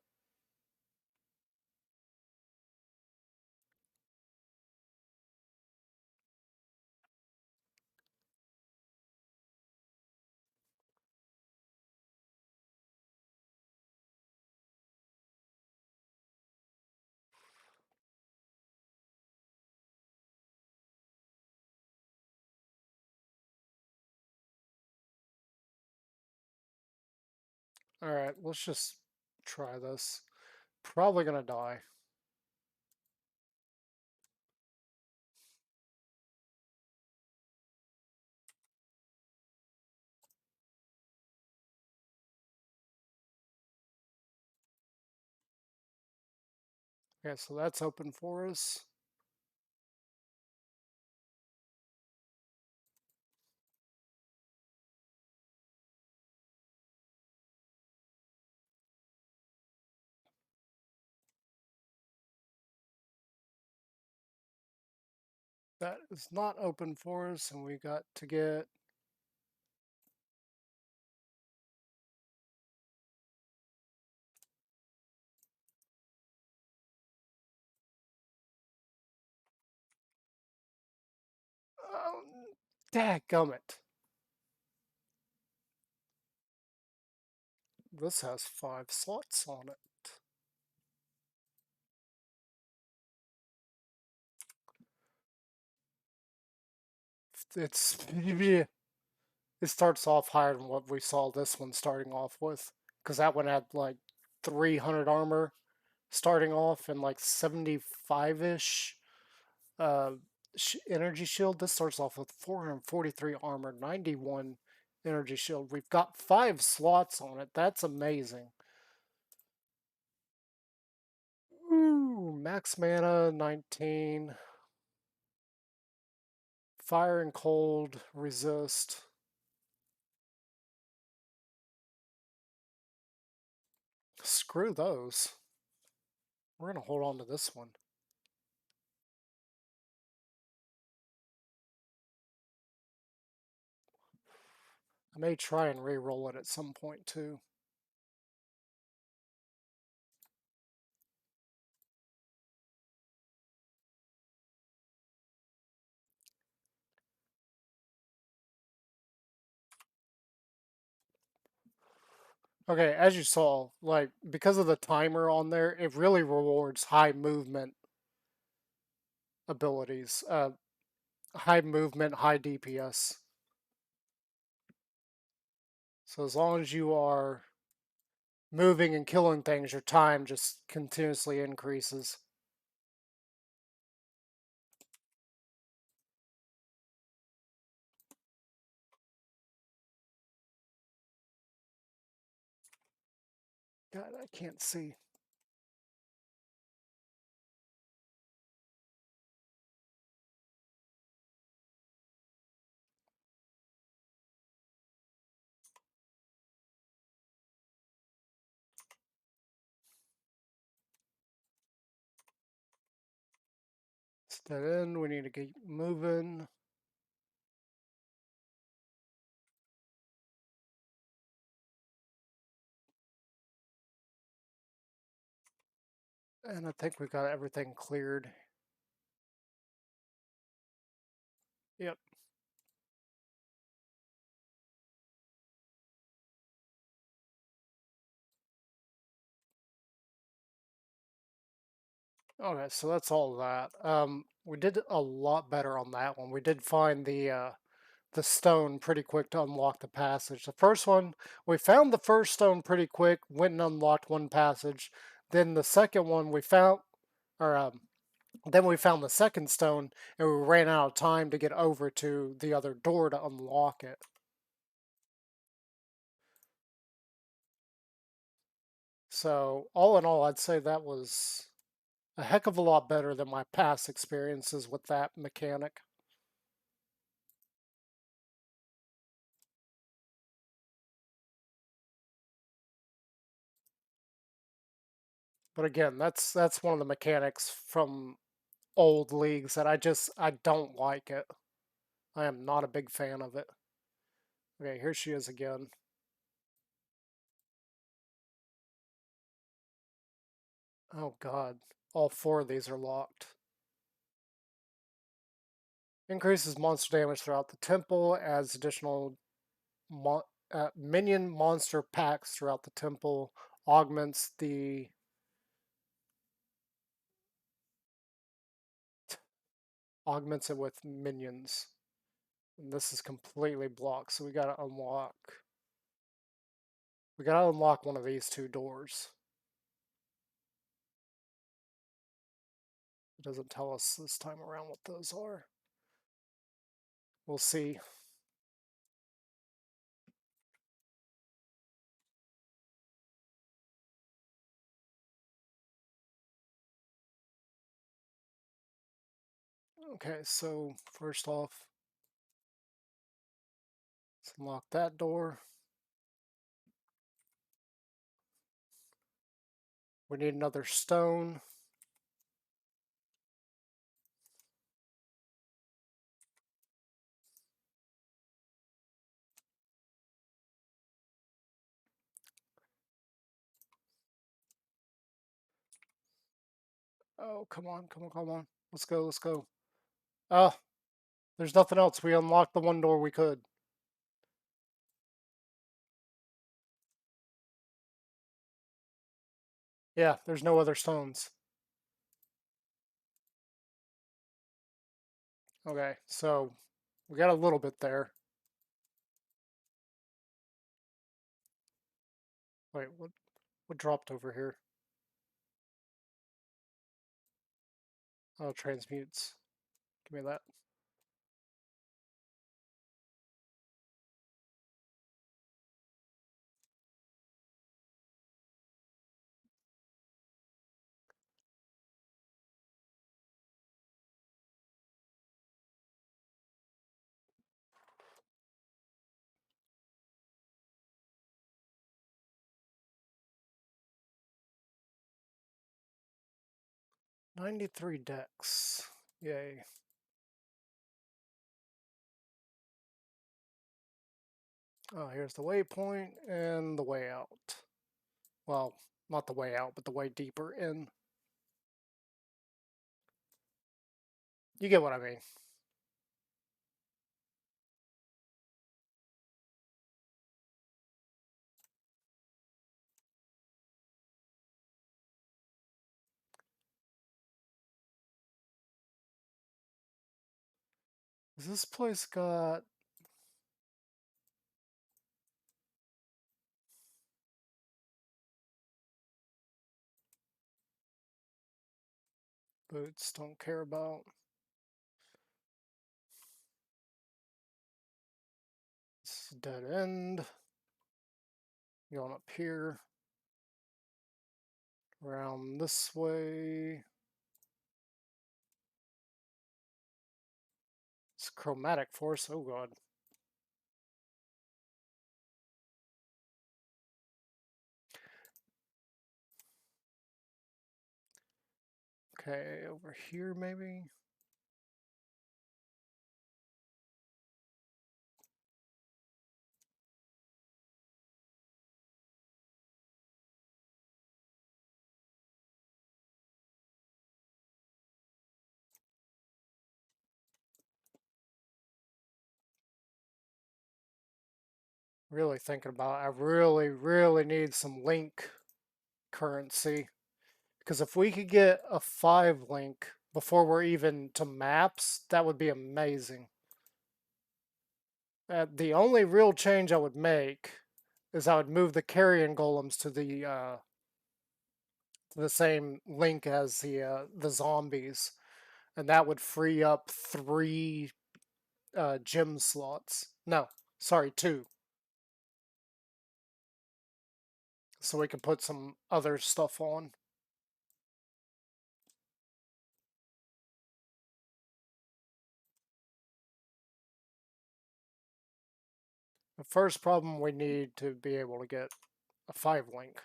Speaker 1: All right, let's just try this. Probably gonna die. Okay, so that's open for us. That is not open for us, and we got to get. Dadgummit. This has 5 slots on it. It's it starts off higher than what we saw this one starting off with, because that one had like 300 armor starting off and like 75-ish energy shield. This starts off with 443 armor, 91 energy shield. We've got 5 slots on it. That's amazing. Ooh, max mana 19. Fire and cold resist. Screw those. We're gonna hold on to this one. I may try and re-roll it at some point too. Okay, as you saw, like because of the timer on there, it really rewards high movement abilities. High movement, high DPS. So as long as you are moving and killing things, your time just continuously increases. God, I can't see. Step in, we need to get moving. And I think we got everything cleared. Yep. Okay, so that's all that. We did a lot better on that one. We did find the stone pretty quick to unlock the passage. The first one, we found the first stone pretty quick, went and unlocked one passage. Then the second one we found, or Then we found the second stone, and we ran out of time to get over to the other door to unlock it. So, all in all, I'd say that was a heck of a lot better than my past experiences with that mechanic. But again, that's one of the mechanics from old leagues that I don't like it. I am not a big fan of it. Okay, here she is again. Oh god. All four of these are locked. Increases monster damage throughout the temple, adds additional minion monster packs throughout the temple, augments the augments it with minions. And this is completely blocked, so we gotta unlock. We gotta unlock one of these two doors. It doesn't tell us this time around what those are. We'll see. Okay, so first off, let's unlock that door. We need another stone. Oh, come on, come on, come on. Let's go, let's go. Oh, there's nothing else. We unlocked the one door we could. Yeah, there's no other stones. Okay, so we got a little bit there. Wait, what dropped over here? Oh, transmutes. Give me that. $93 decks. Yay. Oh, here's the waypoint and the way out. Well, not the way out, but the way deeper in. You get what I mean. Has this place got... boots? Don't care about. It's dead end. Going up here. Around this way. It's chromatic force. Oh god. Okay, over here maybe. Really thinking about it. I really need some link currency. Because if we could get a 5 link before we're even to maps, that would be amazing. The only real change I would make is I would move the carrion golems to the same link as the zombies. and that would free up 3 gym slots. No, sorry, 2. So we can put some other stuff on. The first problem, we need to be able to get a 5 link.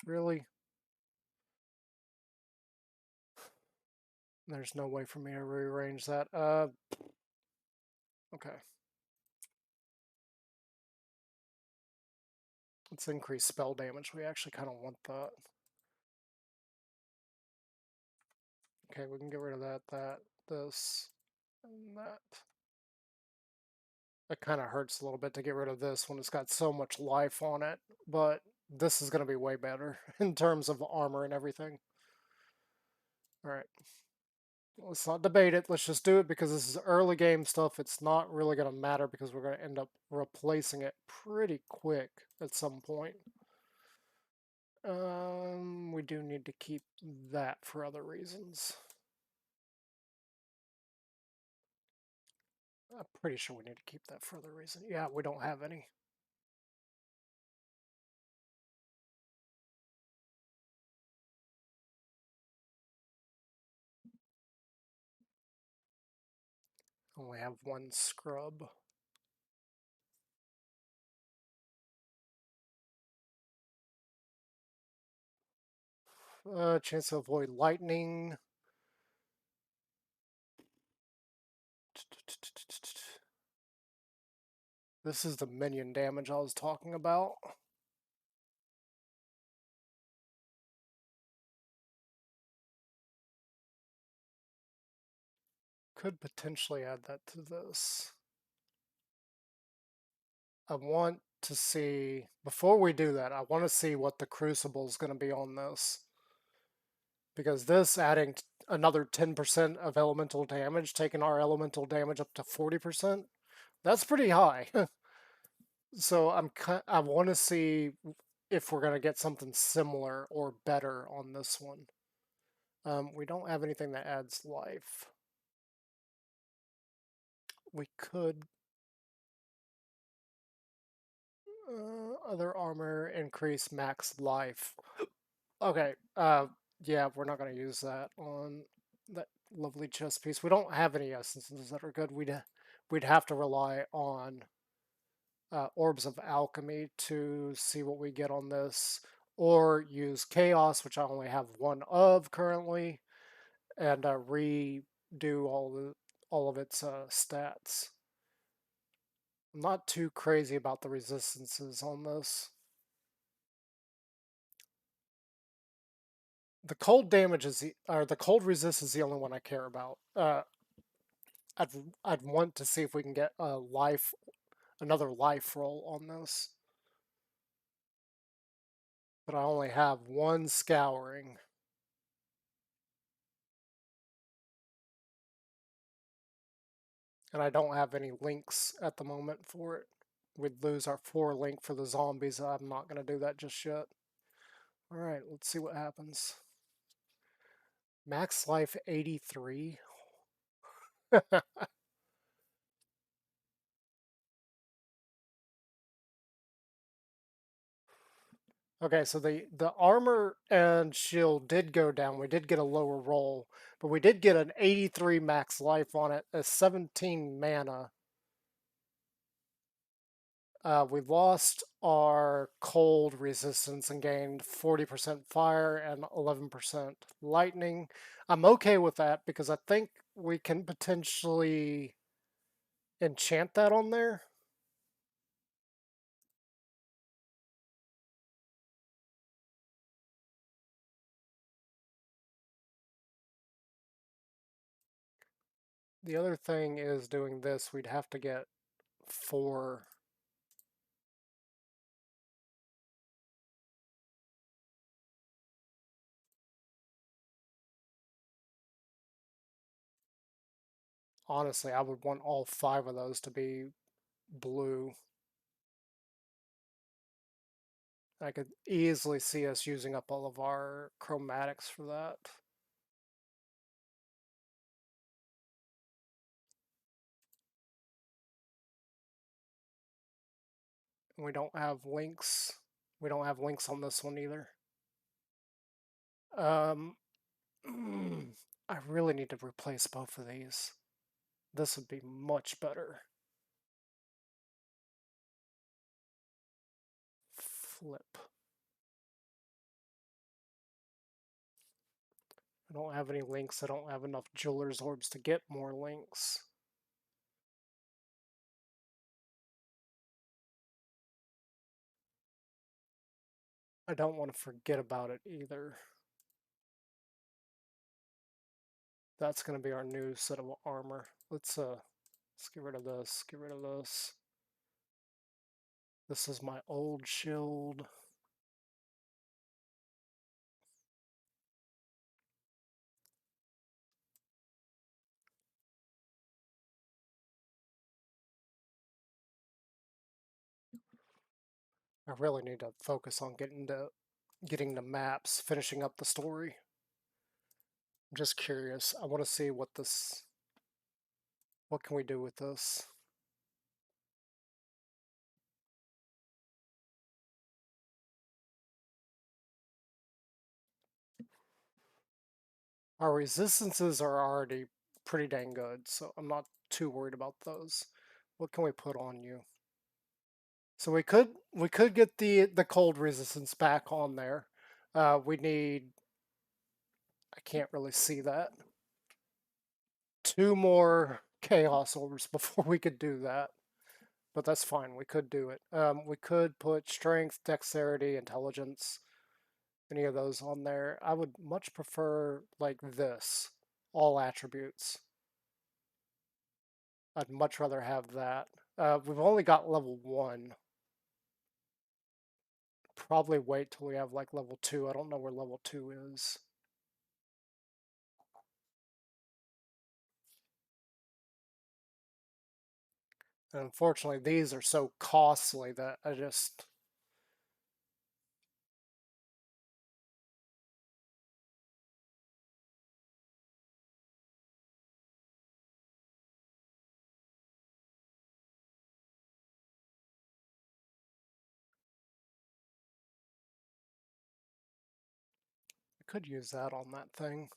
Speaker 1: Really? There's no way for me to rearrange that. Okay. Let's increase spell damage. We actually kind of want that. Okay, we can get rid of that, this, and that. It kind of hurts a little bit to get rid of this when it's got so much life on it, but this is going to be way better in terms of armor and everything. Alright. Let's not debate it. Let's just do it because this is early game stuff. It's not really going to matter because we're going to end up replacing it pretty quick at some point. We do need to keep that for other reasons. I'm pretty sure we need to keep that for other reason. Yeah, we don't have any. Only have 1 scrub. Chance to avoid lightning. This is the minion damage I was talking about. Could potentially add that to this. I want to see, before we do that, I want to see what the crucible is going to be on this. Because this adding another 10% of elemental damage, taking our elemental damage up to 40%, that's pretty high. So I want to see if we're going to get something similar or better on this one. We don't have anything that adds life. We could other armor, increase max life. Okay, yeah, we're not going to use that on that lovely chest piece. We don't have any essences that are good. We'd have to rely on orbs of alchemy to see what we get on this, or use chaos, which I only have 1 of currently, and redo all of its stats. I'm not too crazy about the resistances on this. The cold damage is the cold resist is the only one I care about. I'd I'd want to see if we can get another life roll on this, but I only have 1 scouring, and I don't have any links at the moment for it. We'd lose our 4 link for the zombies. I'm not going to do that just yet. All right, let's see what happens. Max life 83. Okay, so the armor and shield did go down. We did get a lower roll, but we did get an 83 max life on it, a 17 mana. We lost our cold resistance and gained 40% fire and 11% lightning. I'm okay with that because I think we can potentially enchant that on there. The other thing is doing this, we'd have to get 4. Honestly, I would want all 5 of those to be blue. I could easily see us using up all of our chromatics for that. And we don't have links. We don't have links on this one either. Um, I really need to replace both of these. This would be much better. Flip. I don't have any links. I don't have enough jeweler's orbs to get more links. I don't want to forget about it either. That's going to be our new set of armor. Let's get rid of this. Get rid of this. This is my old shield. I really need to focus on getting the maps, finishing up the story. I'm just curious. I want to see what can we do with this? Our resistances are already pretty dang good, so I'm not too worried about those. What can we put on you? So we could get the cold resistance back on there. We need, I can't really see that. 2 more chaos orbs before we could do that. But that's fine, we could do it. We could put strength, dexterity, intelligence, any of those on there. I would much prefer like this, all attributes. I'd much rather have that. We've only got level 1. Probably wait till we have like level 2. I don't know where level 2 is. And unfortunately, these are so costly that I just... I could use that on that thing.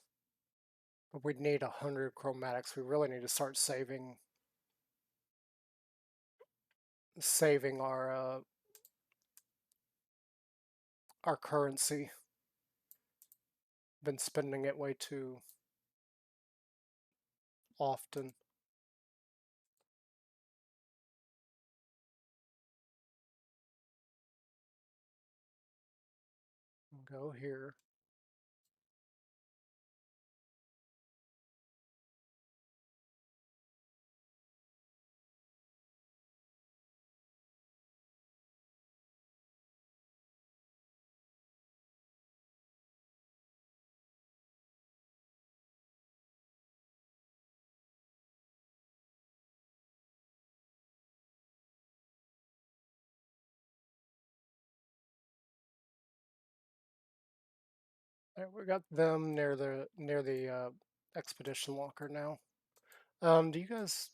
Speaker 1: But we'd need 100 chromatics. We really need to start saving our currency. Been spending it way too often. Go here. There, we got them near the expedition locker now. Do you guys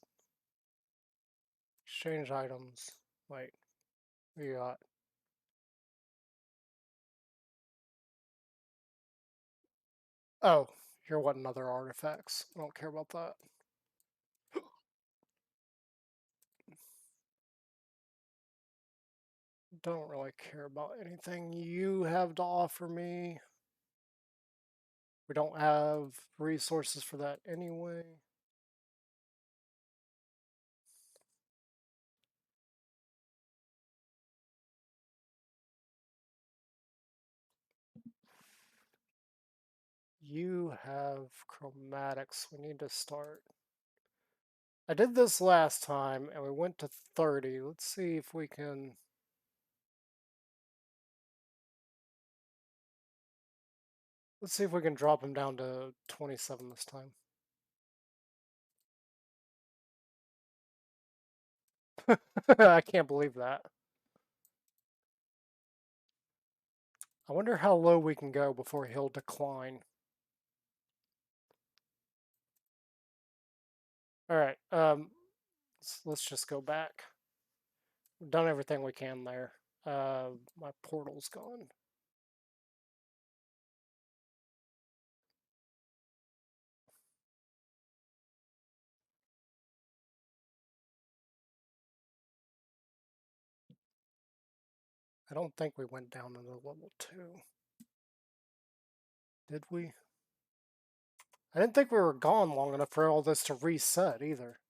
Speaker 1: exchange items? Wait, we got... Oh, you're wanting other artifacts. I don't care about that. Don't really care about anything you have to offer me. We don't have resources for that anyway. You have chromatics. We need to start. I did this last time and we went to 30. Let's see if we can... Let's see if we can drop him down to 27 this time. I can't believe that. I wonder how low we can go before he'll decline. Alright, let's just go back. We've done everything we can there. My portal's gone. I don't think we went down into level 2. Did we? I didn't think we were gone long enough for all this to reset either.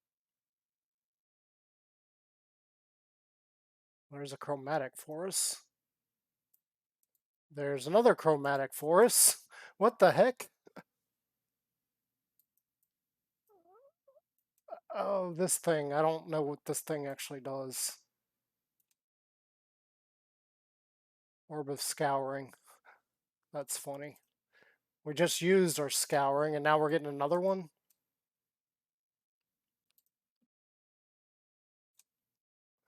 Speaker 1: There's a chromatic forest. There's another chromatic forest. What the heck? Oh, this thing. I don't know what this thing actually does. Orb of Scouring. That's funny. We just used our Scouring and now we're getting another one?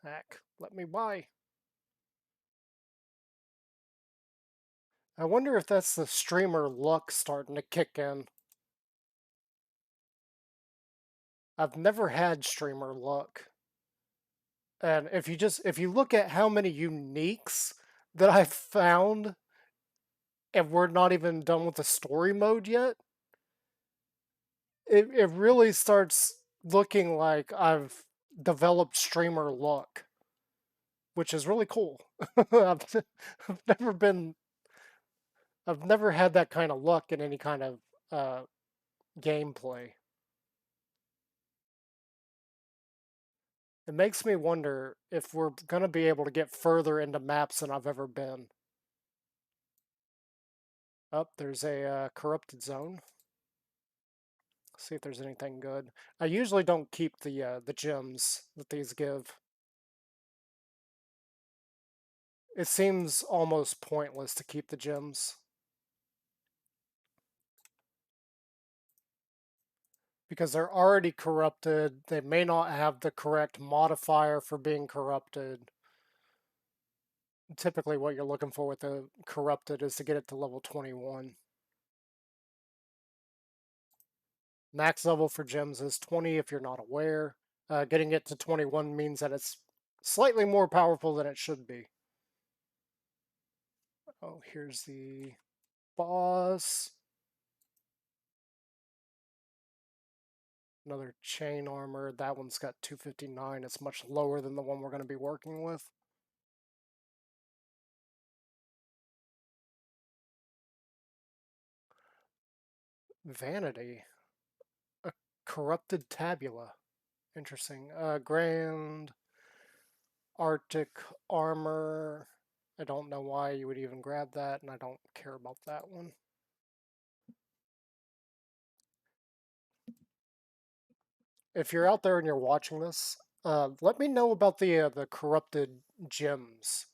Speaker 1: Heck, let me buy. I wonder if that's the streamer luck starting to kick in. I've never had streamer luck. And if you look at how many uniques that I've found, and we're not even done with the story mode yet, it really starts looking like I've developed streamer luck, which is really cool. I've never been I've never had that kind of luck in any kind of uh, gameplay. It makes me wonder if we're going to be able to get further into maps than I've ever been. Up, there's a corrupted zone. See if there's anything good. I usually don't keep the gems that these give. It seems almost pointless to keep the gems. Because they're already corrupted. They may not have the correct modifier for being corrupted. Typically what you're looking for with the corrupted is to get it to level 21. Max level for gems is 20 if you're not aware. Getting it to 21 means that it's slightly more powerful than it should be. Oh, here's the boss. Another chain armor. That one's got 259. It's much lower than the one we're going to be working with. Vanity. A corrupted tabula. Interesting. Grand Arctic armor. I don't know why you would even grab that, and I don't care about that one. If you're out there and you're watching this, let me know about the corrupted gems.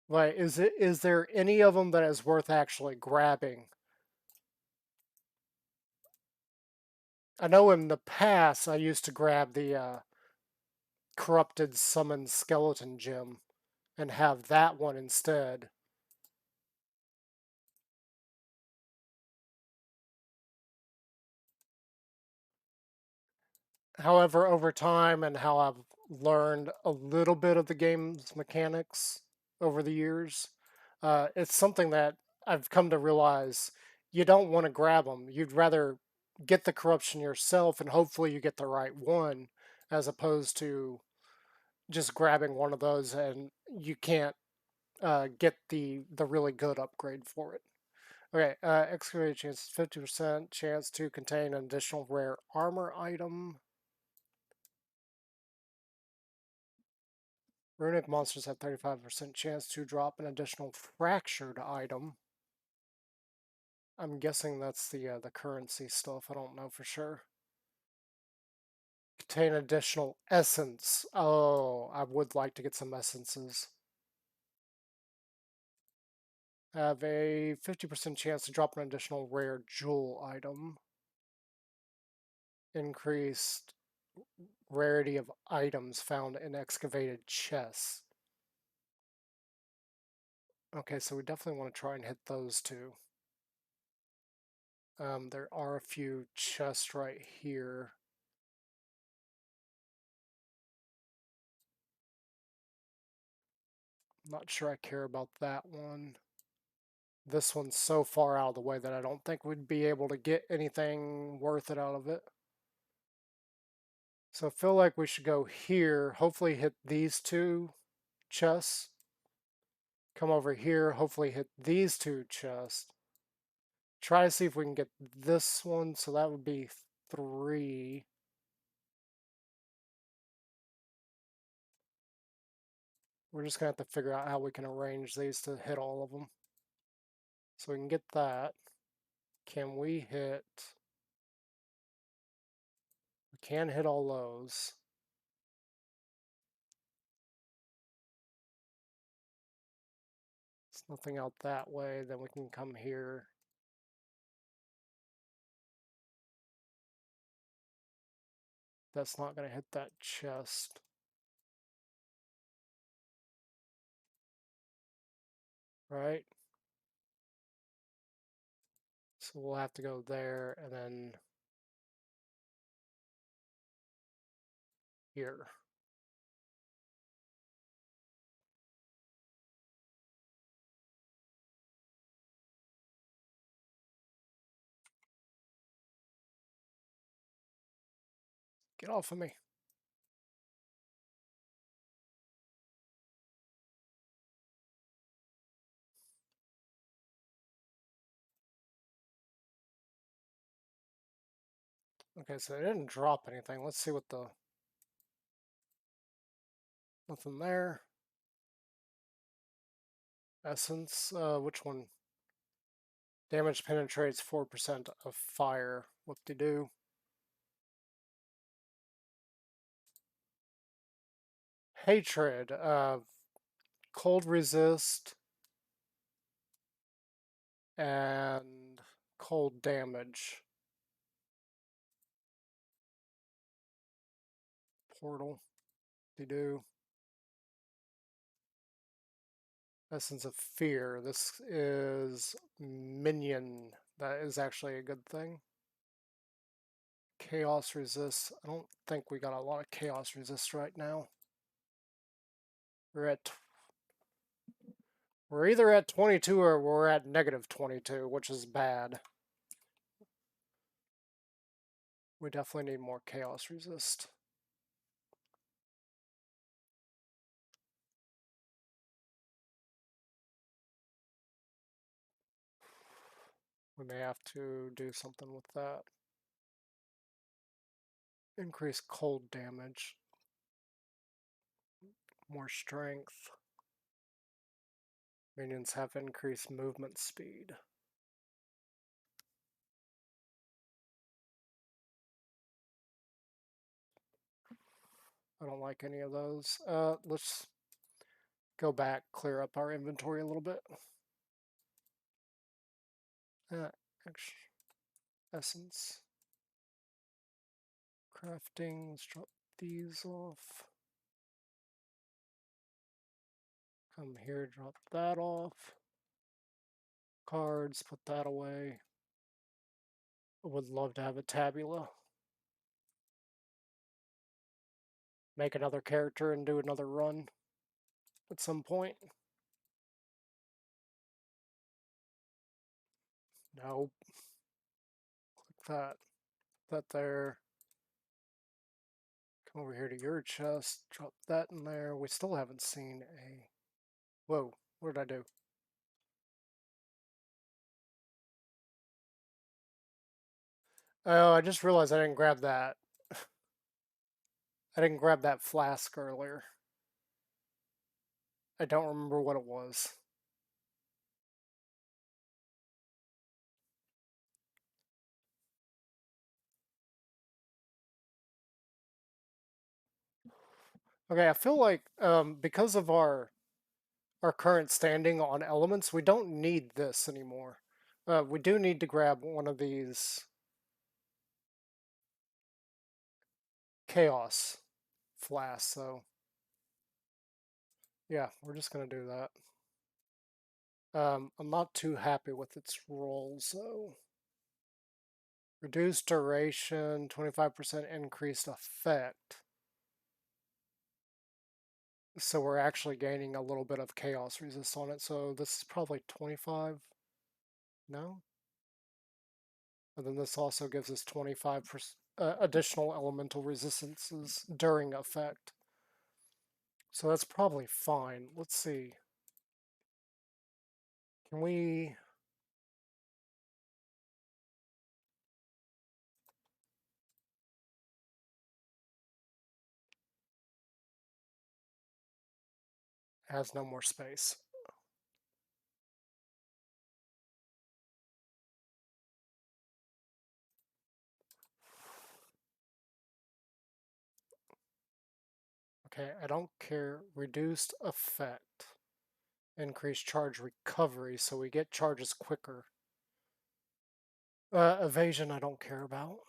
Speaker 1: Like, is there any of them that is worth actually grabbing? I know in the past I used to grab the corrupted summon skeleton gem and have that one instead. However, over time and how I've learned a little bit of the game's mechanics over the years, it's something that I've come to realize you don't want to grab them. You'd rather get the corruption yourself and hopefully you get the right one as opposed to just grabbing one of those and you can't get the really good upgrade for it. Okay, excavated chance 50% chance to contain an additional rare armor item. Runic monsters have 35% chance to drop an additional fractured item. I'm guessing that's the currency stuff. I don't know for sure. Contain additional essence. Oh, I would like to get some essences. Have a 50% chance to drop an additional rare jewel item. Increased rarity of items found in excavated chests. Okay, so we definitely want to try and hit those two. There are a few chests right here. Not sure I care about that one. This one's so far out of the way that I don't think we'd be able to get anything worth it out of it. So I feel like we should go here, hopefully hit these two chests. Come over here, hopefully hit these two chests. Try to see if we can get this one, so that would be 3. We're just going to have to figure out how we can arrange these to hit all of them. So we can get that. Can we hit... We can hit all those. There's nothing out that way, then we can come here. That's not going to hit that chest. Right? So we'll have to go there and then here. Get off of me. Okay, so it didn't drop anything. Let's see what the... Nothing there. Essence, which one? Damage penetrates 4% of fire. Whoop-de-doo. Hatred, cold resist, and cold damage. Portal, de-do. Essence of fear. This is minion. That is actually a good thing. Chaos resist. I don't think we got a lot of chaos resist right now. We're at... We're either at 22 or we're at negative 22, which is bad. We definitely need more chaos resist. We may have to do something with that. Increase cold damage. More strength. Minions have increased movement speed. I don't like any of those. Let's go back, clear up our inventory a little bit. Essence. Crafting, let's drop these off. Come here, drop that off. Cards, put that away. I would love to have a tabula. Make another character and do another run at some point. Nope. Click that. That there. Come over here to your chest. Drop that in there. We still haven't seen a... Whoa. What did I do? Oh, I just realized I didn't grab that. I didn't grab that flask earlier. I don't remember what it was. Okay, I feel like because of our current standing on elements, we don't need this anymore. We do need to grab one of these chaos flasks, so yeah, we're just gonna do that. I'm not too happy with its rules, though. Reduced duration, 25% increased effect. So we're actually gaining a little bit of chaos resist on it. So this is probably 25. No? And then this also gives us 25% additional elemental resistances during effect. So that's probably fine. Let's see. Can we... Has no more space. Okay, I don't care. Reduced effect. Increased charge recovery, so we get charges quicker. Evasion I don't care about.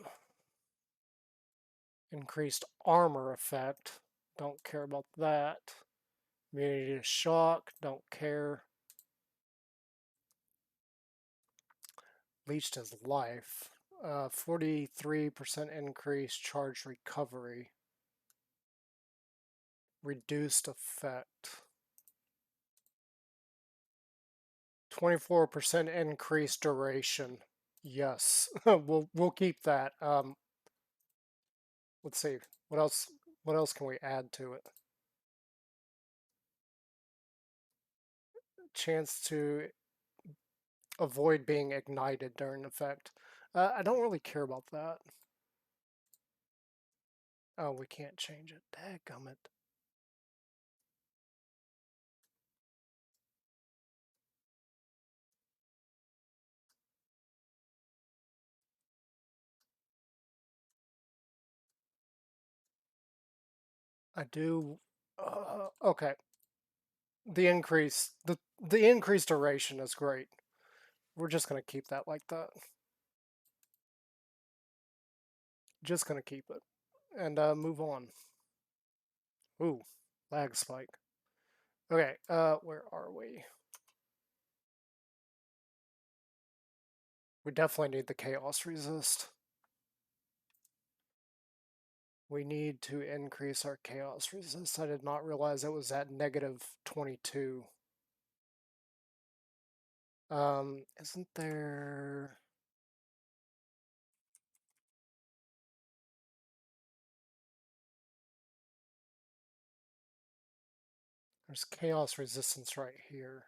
Speaker 1: Increased armor effect. Don't care about that. Immunity to shock. Don't care. Leached his life. 43% increase charge recovery. Reduced effect. 24% increased duration. Yes, we'll keep that. Let's see. What else? What else can we add to it? Chance to avoid being ignited during effect. I don't really care about that. Oh, we can't change it. Dadgummit. I do. Okay. The increased duration is great. We're just gonna keep that like that. Just gonna keep it and move on. Ooh, lag spike. Okay. Where are we? We definitely need the chaos resist. We need to increase our chaos resist. I did not realize it was at negative 22. Isn't there... There's chaos resistance right here.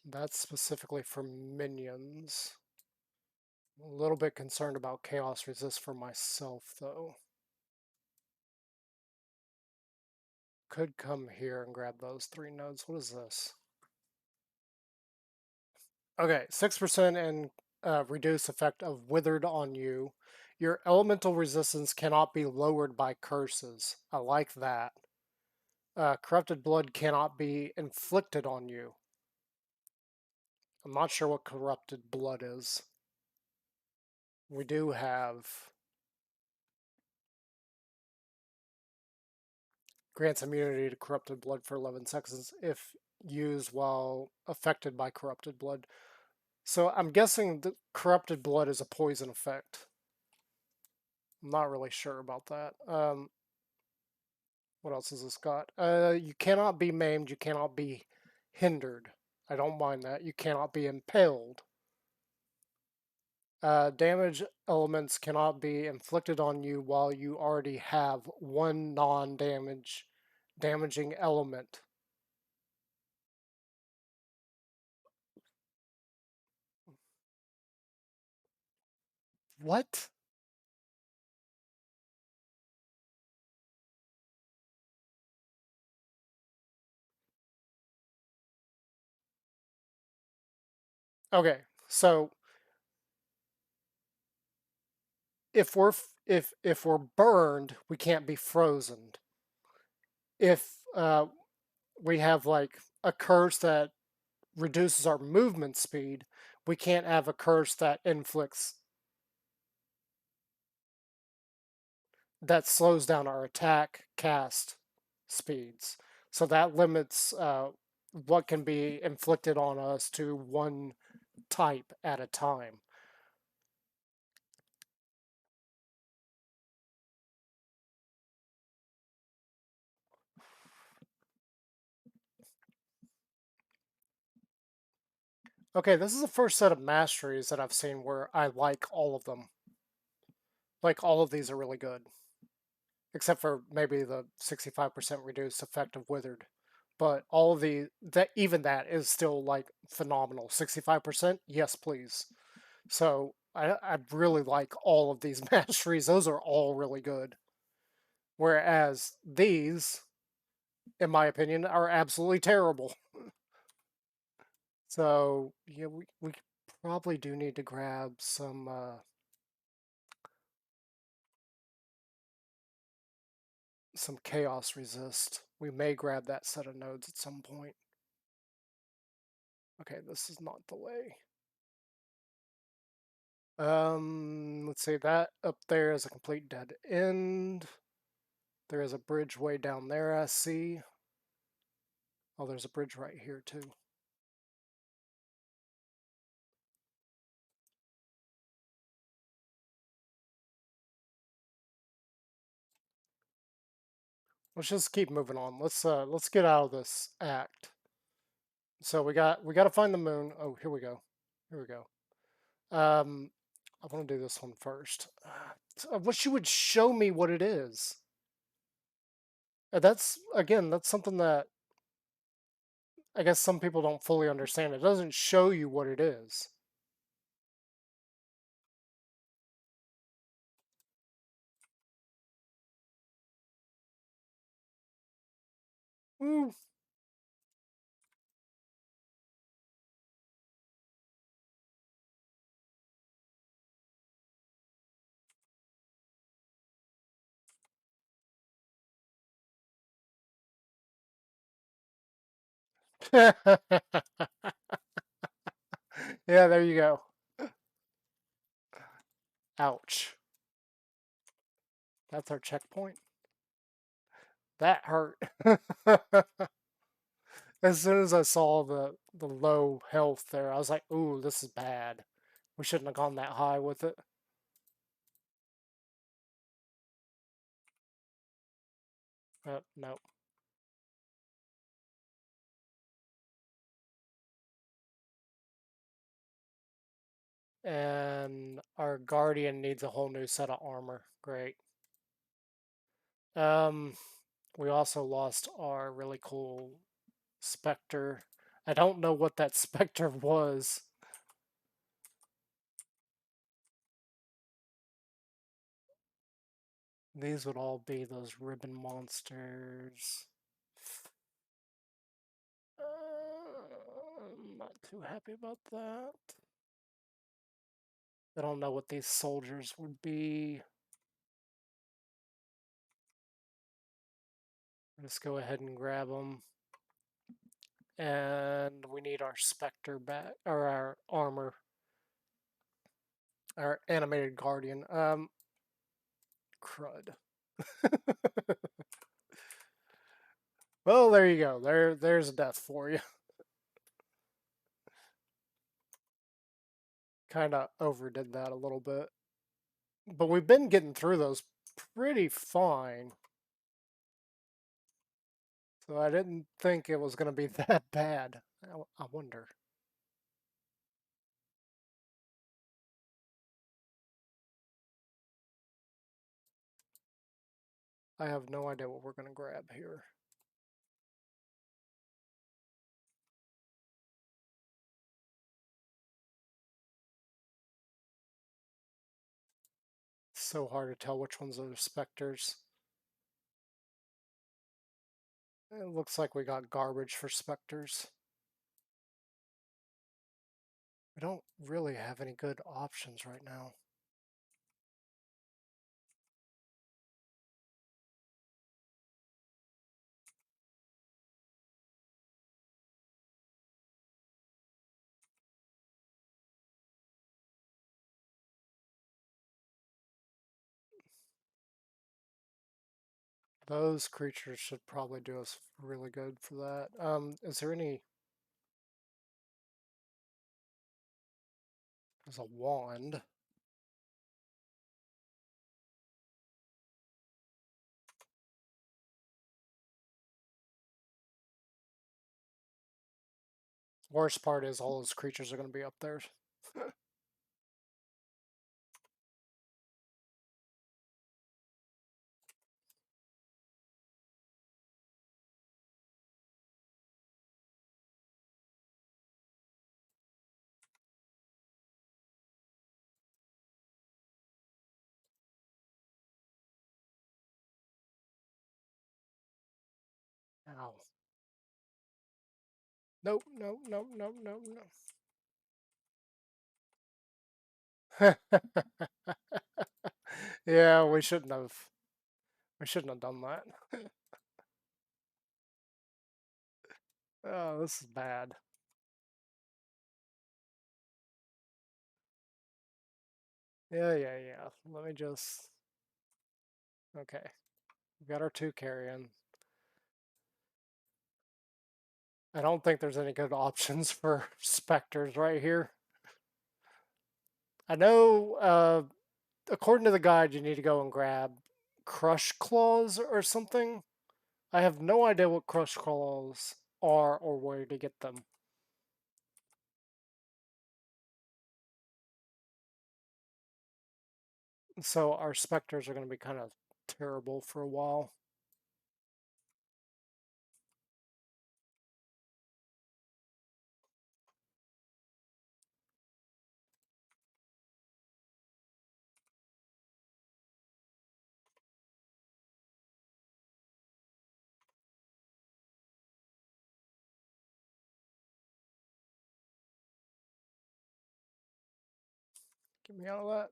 Speaker 1: That's specifically for minions. I'm a little bit concerned about chaos resist for myself, though. Could come here and grab those 3 nodes. What is this? Okay, 6% and reduce effect of withered on you. Your elemental resistance cannot be lowered by curses. I like that. Corrupted blood cannot be inflicted on you. I'm not sure what corrupted blood is. We do have grants immunity to corrupted blood for 11 seconds if used while affected by corrupted blood. So I'm guessing the corrupted blood is a poison effect. I'm not really sure about that. What else has this got? You cannot be maimed. You cannot be hindered. I don't mind that. You cannot be impaled. Damage elements cannot be inflicted on you while you already have one damaging element. What? Okay, so if we're burned, we can't be frozen. if we have like a curse that reduces our movement speed, we can't have a curse that inflicts that slows down our attack cast speeds. So that limits what can be inflicted on us to one type at a time. Okay, this is the first set of masteries that I've seen where I like all of them. Like, all of these are really good. Except for maybe the 65% reduced effect of Withered. But all of that even that is still like phenomenal. 65%, yes, please. So I really like all of these masteries. Those are all really good. Whereas these, in my opinion, are absolutely terrible. So yeah, we probably do need to grab some chaos resist. We may grab that set of nodes at some point. Okay, this is not the way. Let's see, that up there is a complete dead end. There is a bridge way down there, I see. Oh, there's a bridge right here, too. Let's just keep moving on. Let's get out of this act. So we got to find the moon. Oh, here we go. Here we go. Um, I want to do this one first. I wish you would show me what it is. That's again, that's something that I guess some people don't fully understand. It doesn't show you what it is. Ooh. Yeah, there you go. Ouch. That's our checkpoint. That hurt. As soon as I saw the low health there, I was like, "Ooh, this is bad. We shouldn't have gone that high with it." No. And our guardian needs a whole new set of armor. Great. Um, we also lost our really cool Spectre. I don't know what that Spectre was. These would all be those ribbon monsters. I'm not too happy about that. I don't know what these soldiers would be. Let's go ahead and grab them. And we need our Spectre back, or our armor, our animated guardian. Crud. Well, there you go. There's a death for you. Kind of overdid that a little bit. But we've been getting through those pretty fine. So I didn't think it was going to be that bad. I wonder. I have no idea what we're going to grab here. It's so hard to tell which ones are the specters. It looks like we got garbage for specters. We don't really have any good options right now. Those creatures should probably do us really good for that. Is there any... There's a wand. Worst part is all those creatures are going to be up there. Ow. Nope, nope, nope, nope, nope, nope. Yeah, we shouldn't have. We shouldn't have done that. Oh, this is bad. Yeah, yeah, yeah. Let me just... Okay. We got our 2 carrion. I don't think there's any good options for specters right here. I know, according to the guide, you need to go and grab crush claws or something. I have no idea what crush claws are or where to get them. So our specters are going to be kind of terrible for a while. Get me out of that.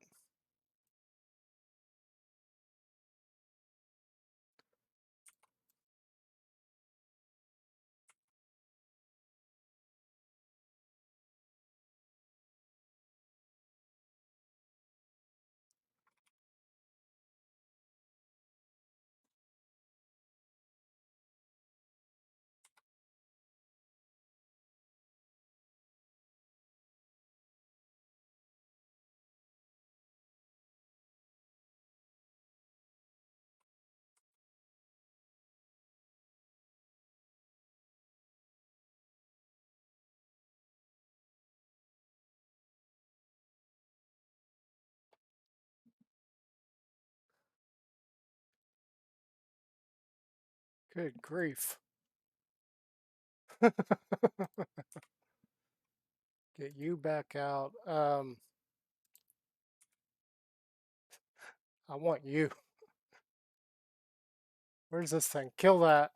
Speaker 1: Good grief. Get you back out. I want you. Where's this thing? Kill that.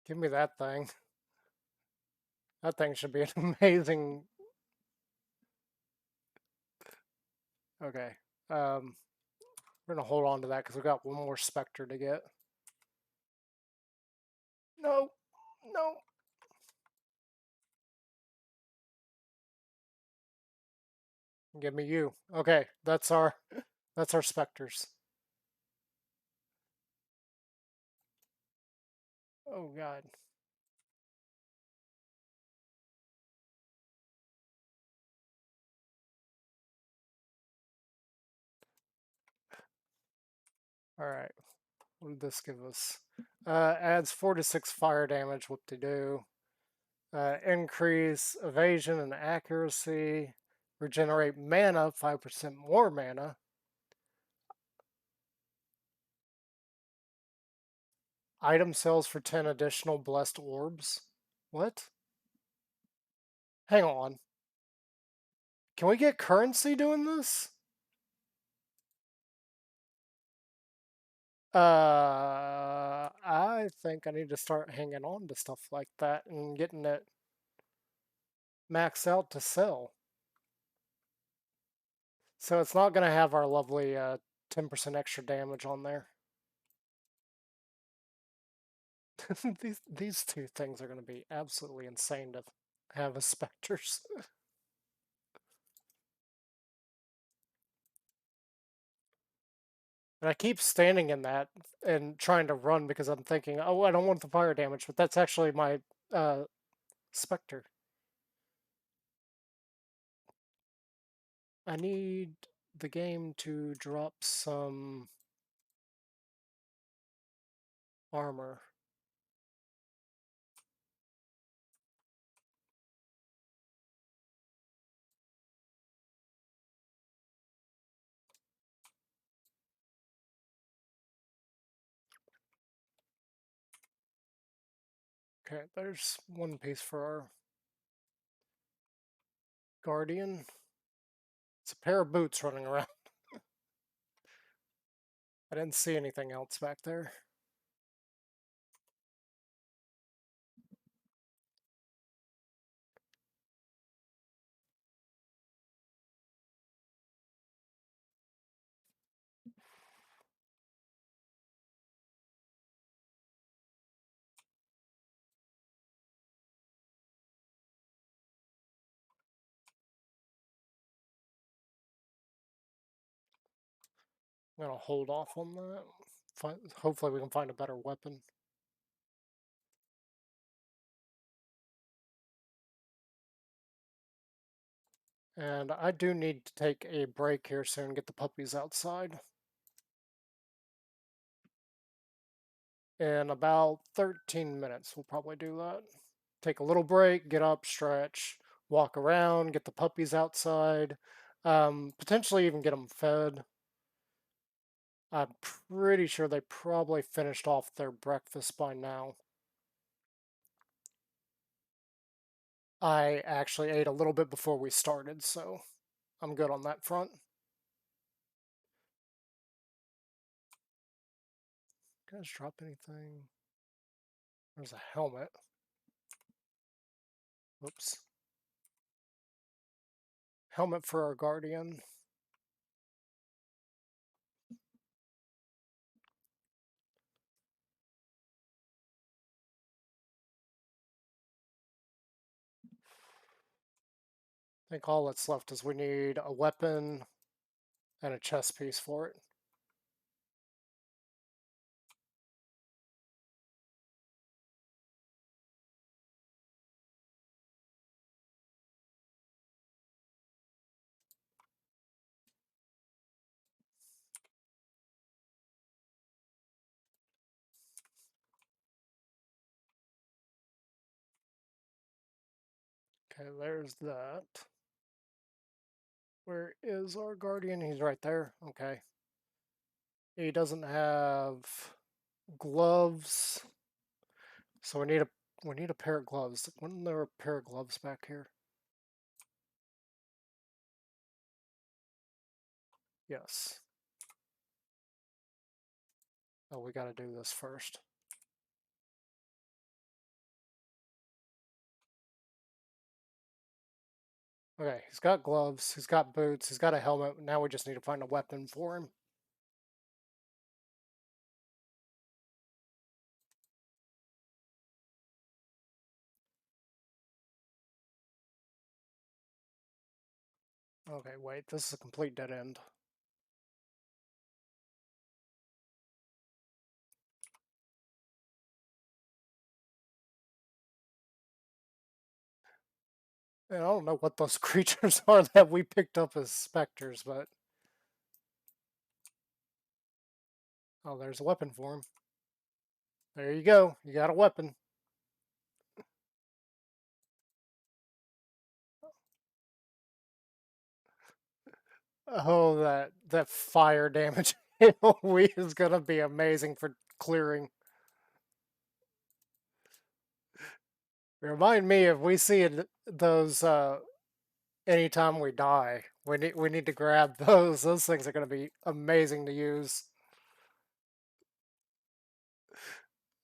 Speaker 1: Give me that thing. That thing should be an amazing... Okay. We're going to hold on to that because we've got one more specter to get. No. No. Give me you. Okay. That's our specters. Oh, God. All right. What did this give us? Adds 4 to 6 fire damage. What to do? Increase evasion and accuracy. Regenerate mana, 5% more mana. Item sells for 10 additional blessed orbs. What? Hang on. Can we get currency doing this? I think I need to start hanging on to stuff like that and getting it maxed out to sell. So it's not going to have our lovely 10% extra damage on there. These 2 things are going to be absolutely insane to have as specters. And I keep standing in that and trying to run because I'm thinking, oh, I don't want the fire damage, but that's actually my uh, Spectre. I need the game to drop some armor. Okay, there's one piece for our Guardian. It's a pair of boots running around. I didn't see anything else back there. I'm gonna hold off on that. Hopefully we can find a better weapon. And I do need to take a break here soon, get the puppies outside. In about 13 minutes, we'll probably do that. Take a little break, get up, stretch, walk around, get the puppies outside, potentially even get them fed. I'm pretty sure they probably finished off their breakfast by now. I actually ate a little bit before we started, so I'm good on that front. Guys, drop anything? There's a helmet. Oops. Helmet for our Guardian. I think all that's left is we need a weapon and a chest piece for it. Okay, there's that. Where is our Guardian? He's right there. Okay. He doesn't have gloves, so we need a pair of gloves. Wasn't there a pair of gloves back here? Yes. Oh, we got to do this first. Okay, he's got gloves, he's got boots, he's got a helmet. Now we just need to find a weapon for him. Okay, wait, this is a complete dead end. And I don't know what those creatures are that we picked up as specters, but... Oh, there's a weapon for him. There you go, you got a weapon. Oh, that fire damage is gonna be amazing for clearing. Remind me if we see those anytime we die, we need to grab those. Those things are gonna be amazing to use.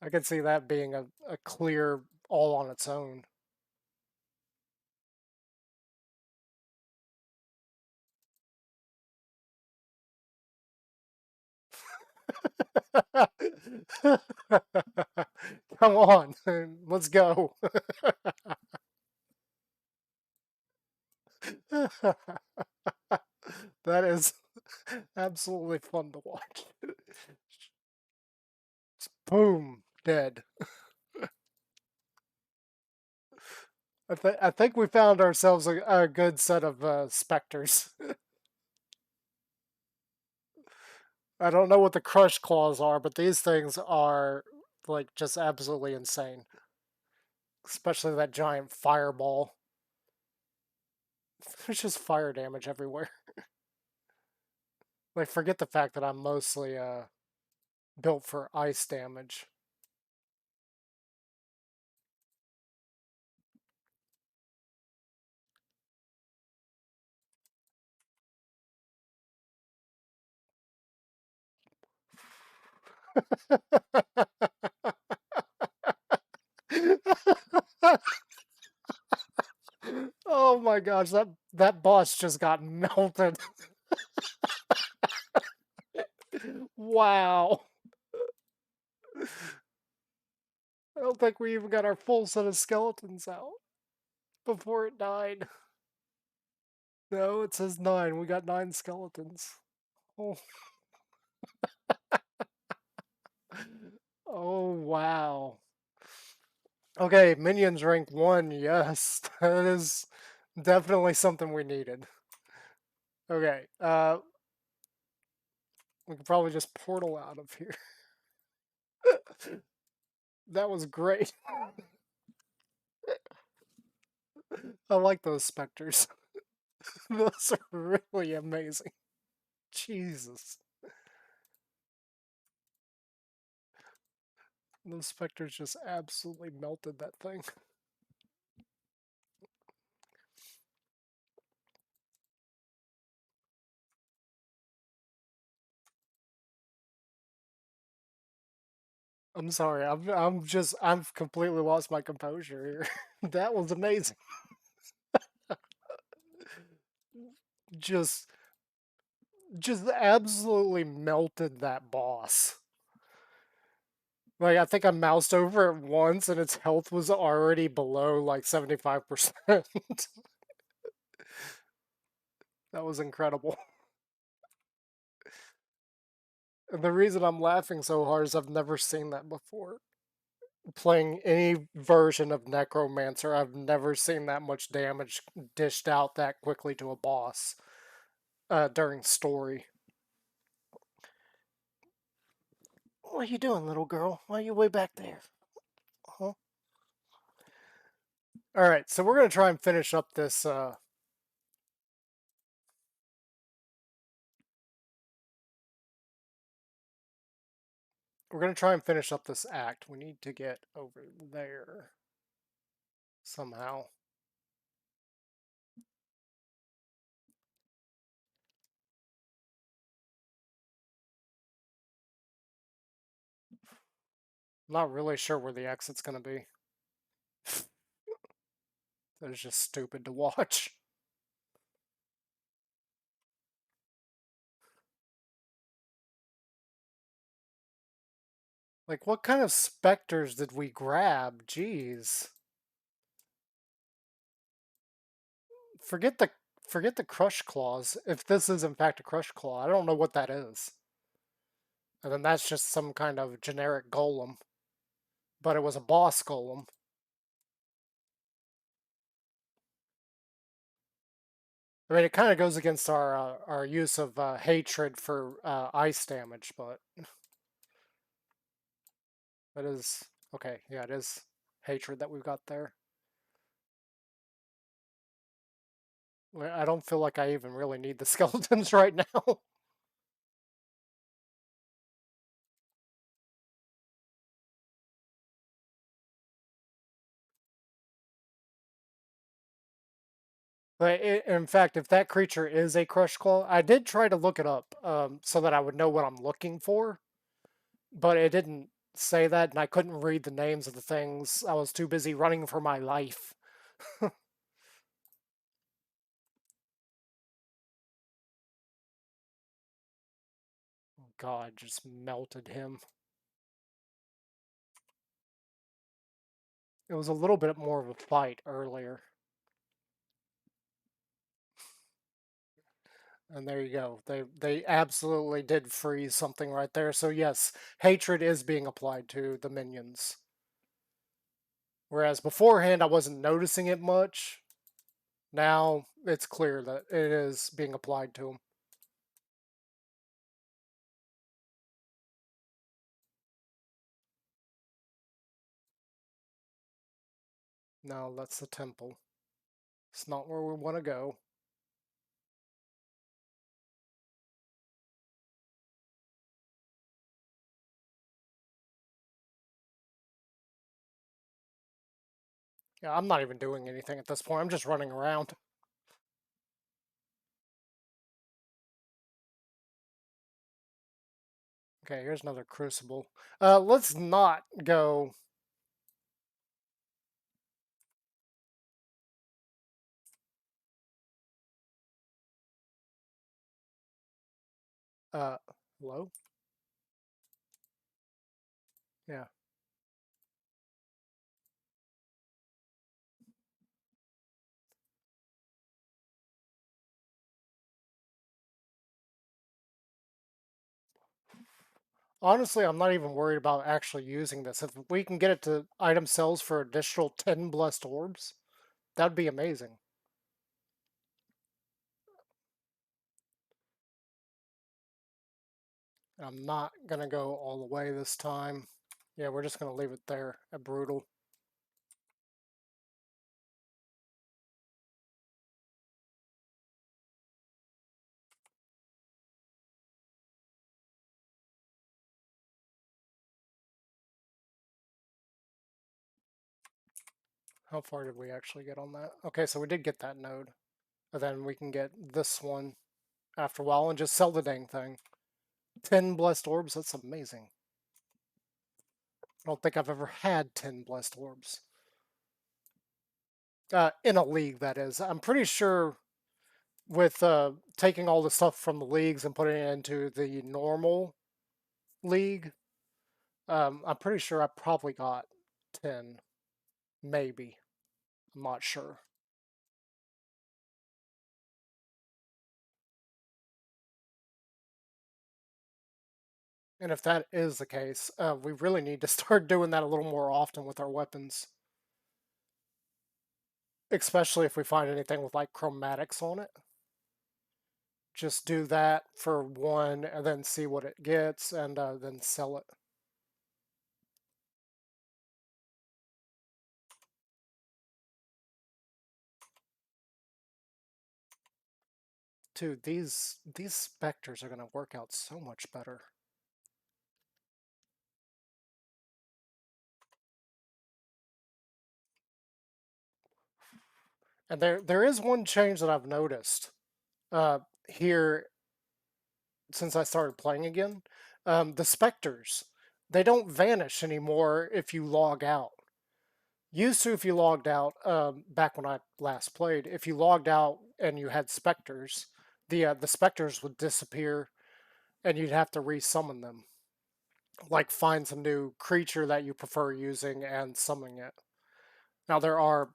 Speaker 1: I could see that being a clear all on its own. Come on, let's go. That is Absolutely fun to watch. Boom, dead. I think we found ourselves a good set of specters. I don't know what the crush claws are, but these things are like just absolutely insane. Especially that giant fireball. There's just fire damage everywhere. Like forget the fact that I'm mostly built for ice damage. Oh my gosh, that boss just got melted. Wow. I don't think we even got our full set of skeletons out before it died. No, it says 9. We got 9 skeletons. Oh, oh wow. Okay, minions rank 1. Yes, that is definitely something we needed. Okay, we could probably just portal out of here. That was great. I like those specters. Those are really amazing. Jesus. Those specters just absolutely melted that thing. I'm sorry. I've completely lost my composure here. That was amazing. Just just absolutely melted that boss. Like I think I moused over it once and its health was already below like 75%. That was incredible. And the reason I'm laughing so hard is I've never seen that before. Playing any version of Necromancer, I've never seen that much damage dished out that quickly to a boss during story. What are you doing, little girl? Why are you way back there? Huh? All right, so we're gonna try and finish up this. We're gonna try and finish up this act. We need to get over there somehow. I'm not really sure where the exit's gonna be. That is just stupid to watch. Like, what kind of specters did we grab? Jeez. Forget the forget the crush claws. If this is in fact a crush claw, I don't know what that is. And then that's just some kind of generic golem. But it was a boss golem. I mean, it kind of goes against our use of hatred for ice damage, but that is okay. Yeah, it is hatred that we've got there. I don't feel like I even really need the skeletons right now. But in fact, if that creature is a crush claw, I did try to look it up so that I would know what I'm looking for, but it didn't say that, and I couldn't read the names of the things. I was too busy running for my life. God, just melted him. It was a little bit more of a fight earlier. And there you go. They absolutely did freeze something right there. So yes, hatred is being applied to the minions. Whereas beforehand I wasn't noticing it much. Now it's clear that it is being applied to them. No, that's the temple. It's not where we want to go. Yeah, I'm not even doing anything at this point. I'm just running around. Okay, here's another crucible. Let's not go. Uh, Hello? Yeah. Honestly, I'm not even worried about actually using this. If we can get it to item cells for additional 10 blessed orbs, that'd be amazing. I'm not gonna go all the way this time. Yeah, we're just gonna leave it there at brutal. How far did we actually get on that? Okay, so we did get that node. And then we can get this one after a while and just sell the dang thing. 10 blessed orbs, that's amazing. I don't think I've ever had 10 blessed orbs. In a league, that is. I'm pretty sure with taking all the stuff from the leagues and putting it into the normal league, I'm pretty sure I probably got 10. Maybe. I'm not sure. And if that is the case, we really need to start doing that a little more often with our weapons. Especially if we find anything with like chromatics on it. Just do that for one and then see what it gets and then sell it. Dude, these specters are gonna work out so much better. And there is one change that I've noticed uh, here since I started playing again. The specters, they don't vanish anymore if you log out. Used to, if you logged out, back when I last played, if you logged out and you had specters, the specters would disappear and you'd have to resummon them. Like find some new creature that you prefer using and summoning it. Now there are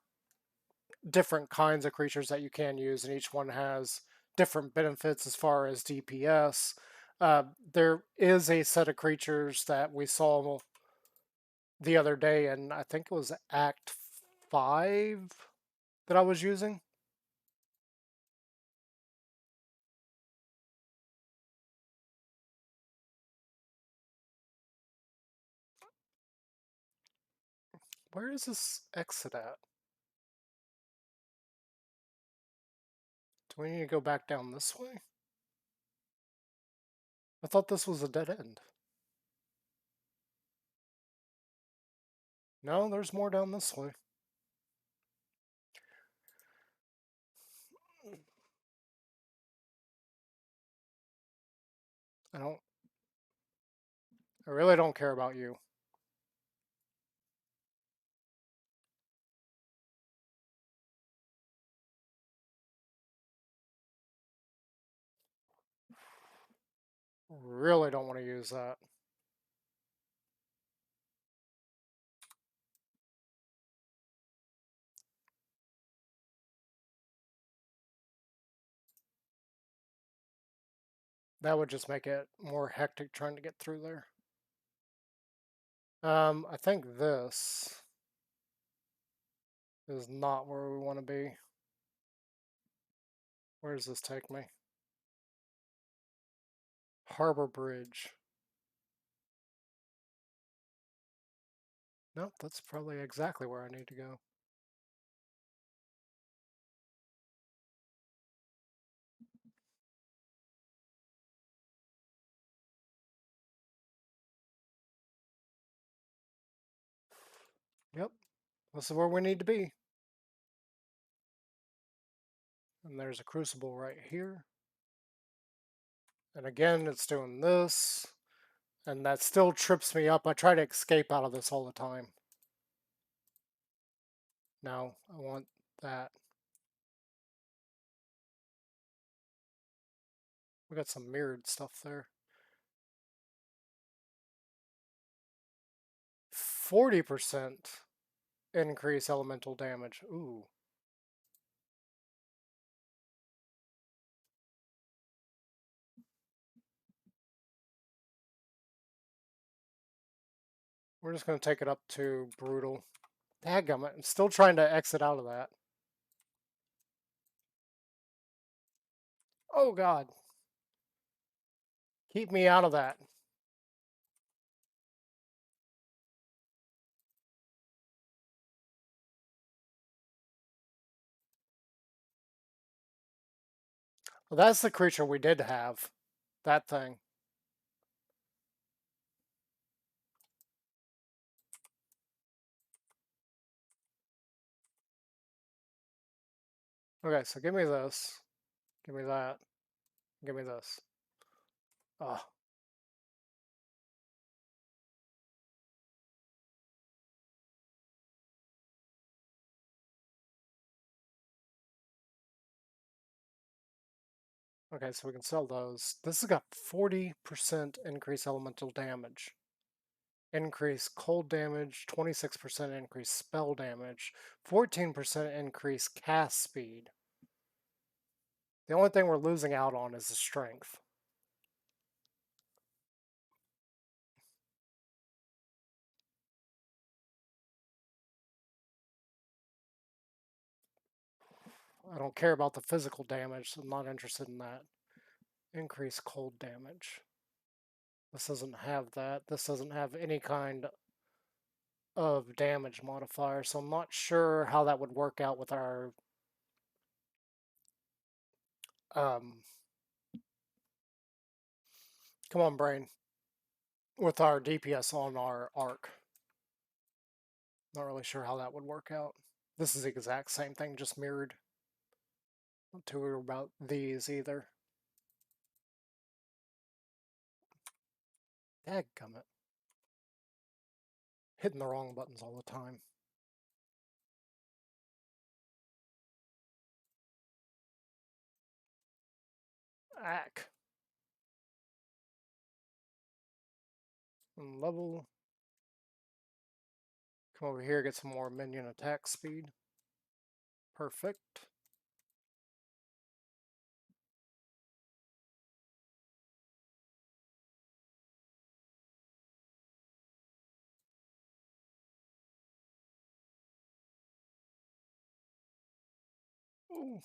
Speaker 1: different kinds of creatures that you can use, and each one has different benefits as far as DPS. There is a set of creatures that we saw the other day, and I think it was Act 5 that I was using. Where is this exit at? Do we need to go back down this way? I thought this was a dead end. No, there's more down this way. I don't. I really don't care about you. Really don't want to use that. That would just make it more hectic trying to get through there. I think this is not where we want to be. Where does this take me? Harbor Bridge. Nope, that's probably exactly where I need to go. Yep, this is where we need to be. And there's a crucible right here. And again, it's doing this. And that still trips me up. I try to escape out of this all the time. No, I want that. We got some mirrored stuff there. 40% increase elemental damage. Ooh. We're just going to take it up to brutal. Dadgummit, I'm still trying to exit out of that. Oh god. Keep me out of that. Well, that's the creature we did have. That thing. Okay, so give me this. Give me that. Give me this. Oh. Okay, so we can sell those. This has got 40% increase elemental damage. Increase cold damage, 26% increase spell damage, 14% increase cast speed. The only thing we're losing out on is the strength. I don't care about the physical damage, so I'm not interested in that. Increase cold damage. This doesn't have that. This doesn't have any kind of damage modifier, so I'm not sure how that would work out with our come on brain, with our DPS on our arc. Not really sure how that would work out. This is the exact same thing, just mirrored. Not too worried about these either. Dadgummit. Hitting the wrong buttons all the time. Ack. And level. Come over here, get some more minion attack speed. Perfect. Ooh.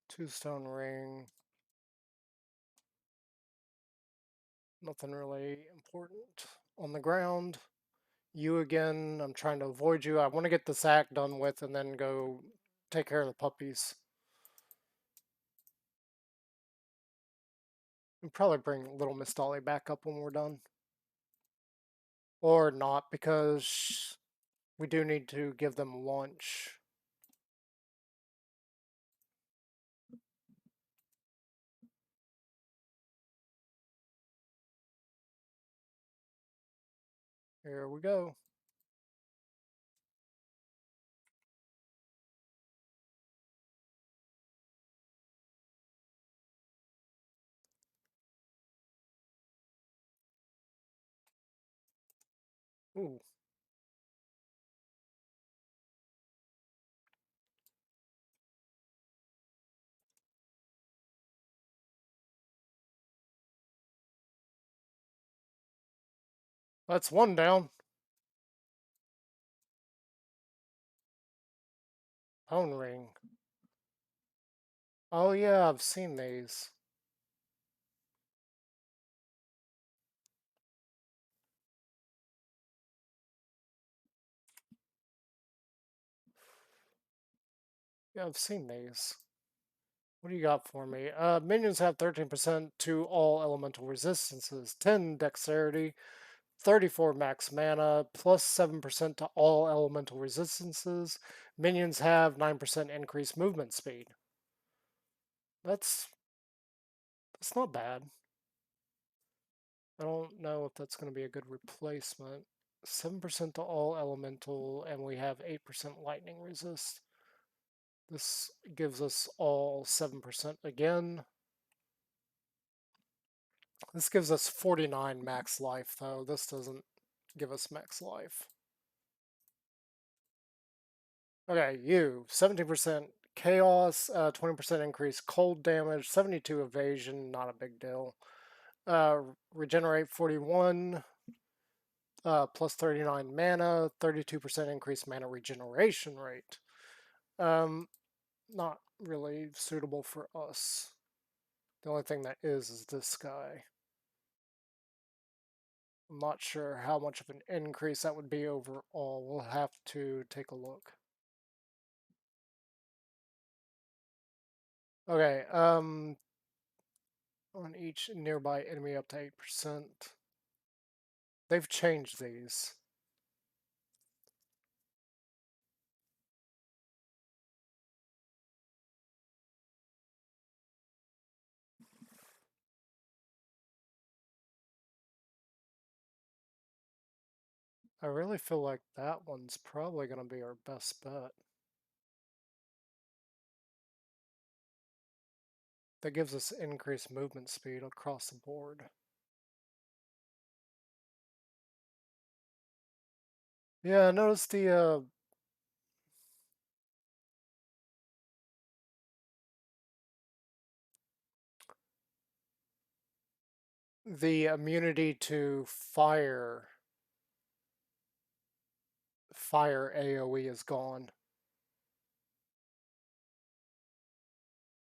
Speaker 1: Two stone ring. Nothing really important. On the ground. You again. I'm trying to avoid you. I want to get this act done with and then go take care of the puppies. And probably bring little Miss Dolly back up when we're done. Or not, because we do need to give them lunch. Here we go. Ooh. That's one down. Phone ring. Oh yeah, I've seen these. Yeah, I've seen these. What do you got for me? Minions have 13% to all elemental resistances, 10 dexterity, 34 max mana, plus 7% to all elemental resistances. Minions have 9% increased movement speed. That's that's not bad. I don't know if that's going to be a good replacement. 7% to all elemental, and we have 8% lightning resist. This gives us all 7% again. This gives us 49 max life, though. This doesn't give us max life. Okay, you. 17% chaos, 20% increase cold damage, 72 evasion, not a big deal. Regenerate 41, plus 39 mana, 32% increased mana regeneration rate. Not really suitable for us. The only thing that is this guy. I'm not sure how much of an increase that would be overall. We'll have to take a look. Okay, on each nearby enemy up to 8%. They've changed these. I really feel like that one's probably going to be our best bet. That gives us increased movement speed across the board. Yeah, notice the immunity to fire AoE is gone.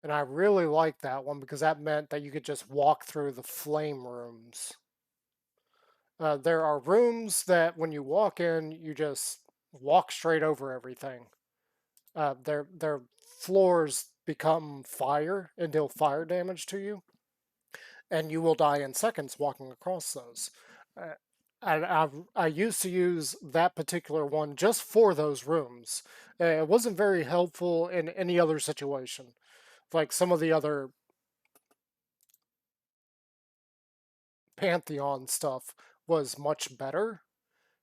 Speaker 1: And I really like that one because that meant that you could just walk through the flame rooms. There are rooms that when you walk in, you just walk straight over everything. Their floors become fire and deal fire damage to you, and you will die in seconds walking across those. Uh, I used to use that particular one just for those rooms. It wasn't very helpful in any other situation. Like some of the other Pantheon stuff was much better.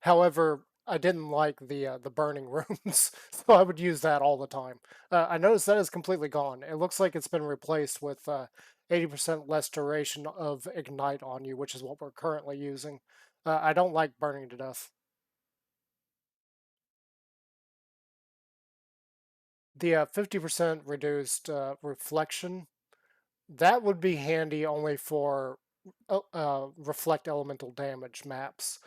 Speaker 1: However, I didn't like the burning rooms, so I would use that all the time. I noticed that is completely gone. It looks like it's been replaced with 80% less duration of ignite on you, which is what we're currently using. I don't like burning to death. The 50% reduced reflection, that would be handy only for reflect elemental damage maps.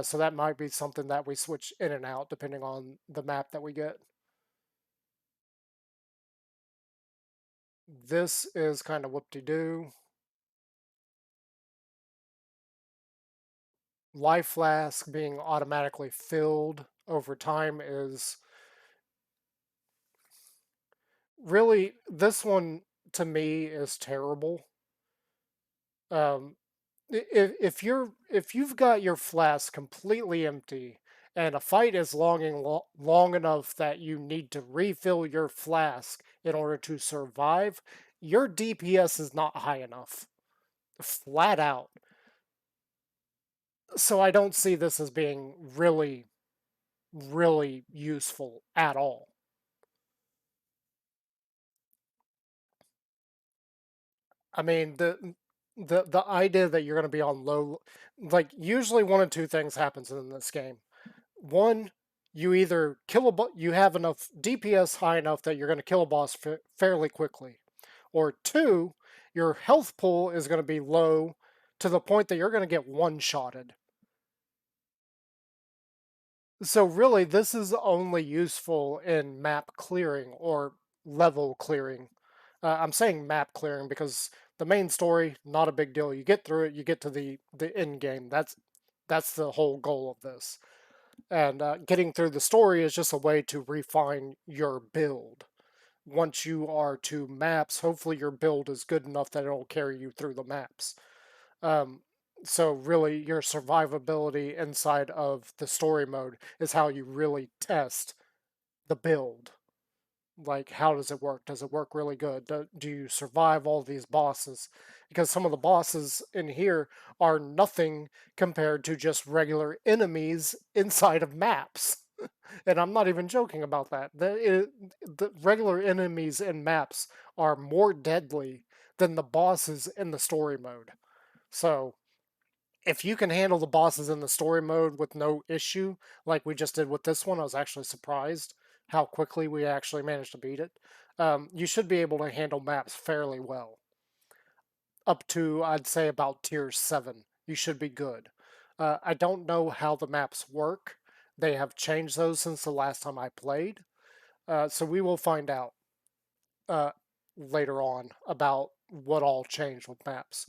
Speaker 1: So that might be something that we switch in and out depending on the map that we get. This is kind of whoop-de-doo. Life flask being automatically filled over time is really, this one to me is terrible. Um, if you've got your flask completely empty and a fight is long enough that you need to refill your flask in order to survive, your DPS is not high enough, flat out. So I don't see this as being really useful at all. I mean, the idea that you're going to be on low, like usually one of two things happens in this game. One, you either kill you have enough DPS high enough that you're going to kill a boss fairly quickly, or two, your health pool is going to be low to the point that you're going to get one shotted. So really, this is only useful in map clearing or level clearing. I'm saying map clearing because the main story, not a big deal. You get through it, you get to the end game. That's the whole goal of this. And getting through the story is just a way to refine your build. Once you are to maps, hopefully your build is good enough that it'll carry you through the maps. Um, so really, your survivability inside of the story mode is how you really test the build. Like, how does it work? Does it work really good? Do you survive all these bosses? Because some of the bosses in here are nothing compared to just regular enemies inside of maps. And I'm not even joking about that. The regular enemies in maps are more deadly than the bosses in the story mode. So if you can handle the bosses in the story mode with no issue, like we just did with this one, I was actually surprised how quickly we actually managed to beat it. You should be able to handle maps fairly well. Up to, I'd say, about tier 7. You should be good. I don't know how the maps work. They have changed those since the last time I played. So we will find out uh, later on about what all changed with maps.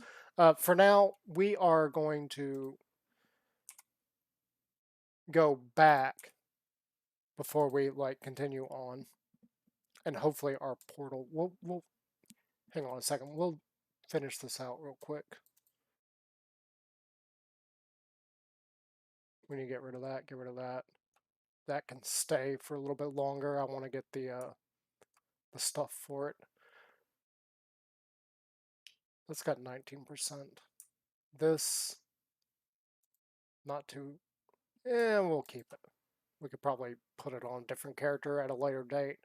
Speaker 1: For now, we are going to go back before we like continue on, and hopefully our portal. We'll hang on a second. We'll finish this out real quick. We need to get rid of that. Get rid of that. That can stay for a little bit longer. I want to get the stuff for it. That's got 19%. This not too. We'll keep it. We could probably put it on a different character at a later date.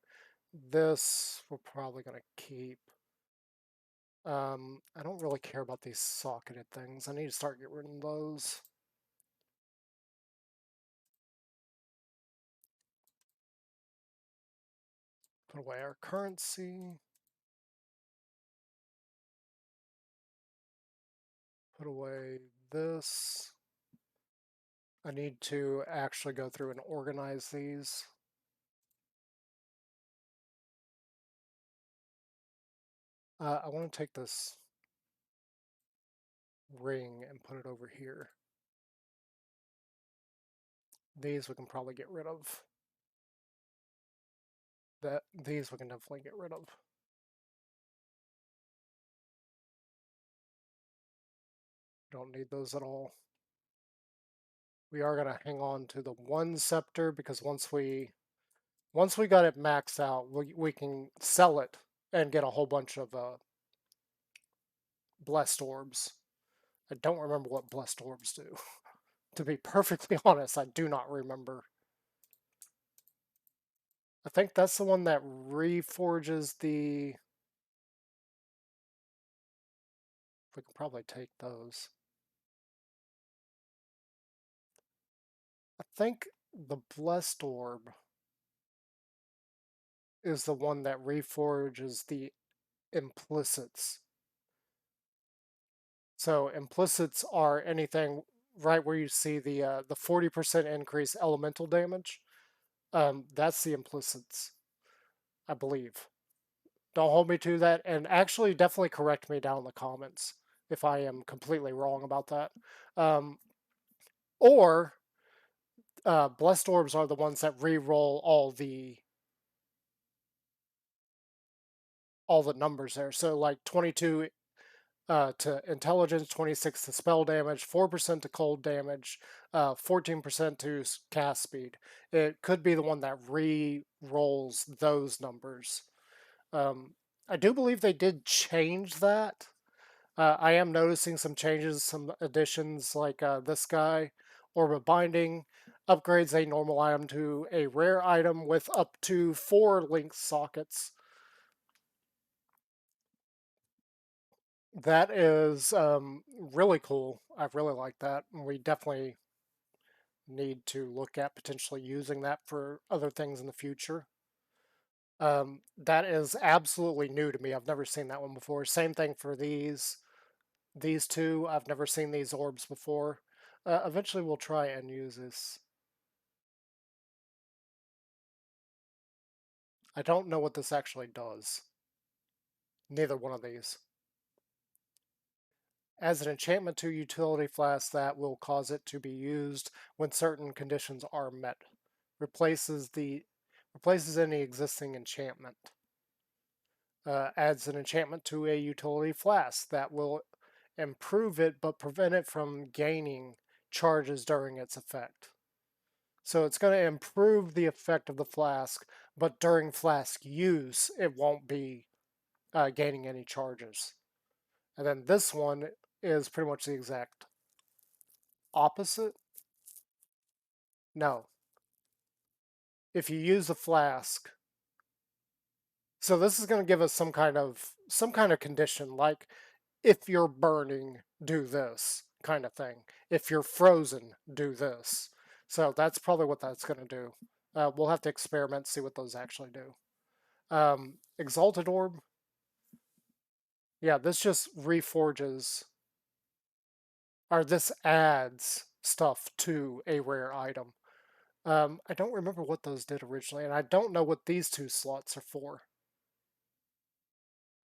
Speaker 1: This we're probably gonna keep. I don't really care about these socketed things. I need to start getting rid of those. Put away our currency. Put away this. I need to actually go through and organize these. I want to take this ring and put it over here. These we can probably get rid of. These we can definitely get rid of. Don't need those at all. We are gonna hang on to the one scepter because once we got it maxed out, we can sell it and get a whole bunch of blessed orbs. I don't remember what blessed orbs do. To be perfectly honest, I do not remember. I think that's the one that reforges the. We can probably take those. I think the blessed orb is the one that reforges the implicits. So implicits are anything right where you see the 40% increase elemental damage. That's the implicits, I believe. Don't hold me to that, and actually definitely correct me down in the comments if I am completely wrong about that. Um, or blessed orbs are the ones that re-roll all the numbers there. So like 22 to intelligence, 26 to spell damage, 4% to cold damage, 14% to cast speed. It could be the one that re-rolls those numbers. I do believe they did change that. I am noticing some changes, some additions like this guy, Orb of Binding, upgrades a normal item to a rare item with up to 4 link sockets. That is really cool. I really like that. We definitely need to look at potentially using that for other things in the future. That is absolutely new to me. I've never seen that one before. Same thing for these two. I've never seen these orbs before. Eventually, we'll try and use this I don't know what this actually does. Neither one of these. As an enchantment to utility flask that will cause it to be used when certain conditions are met. Replaces any existing enchantment. Adds an enchantment to a utility flask that will improve it but prevent it from gaining charges during its effect. So it's going to improve the effect of the flask, but during flask use, it won't be gaining any charges. And then this one is pretty much the exact opposite. No. If you use a flask, so this is going to give us some kind of condition, like if you're burning, do this kind of thing. If you're frozen, do this. So that's probably what that's going to do. We'll have to experiment, see what those actually do. Exalted Orb. Yeah, this just reforges, or this adds stuff to a rare item. I don't remember what those did originally, and I don't know what these two slots are for.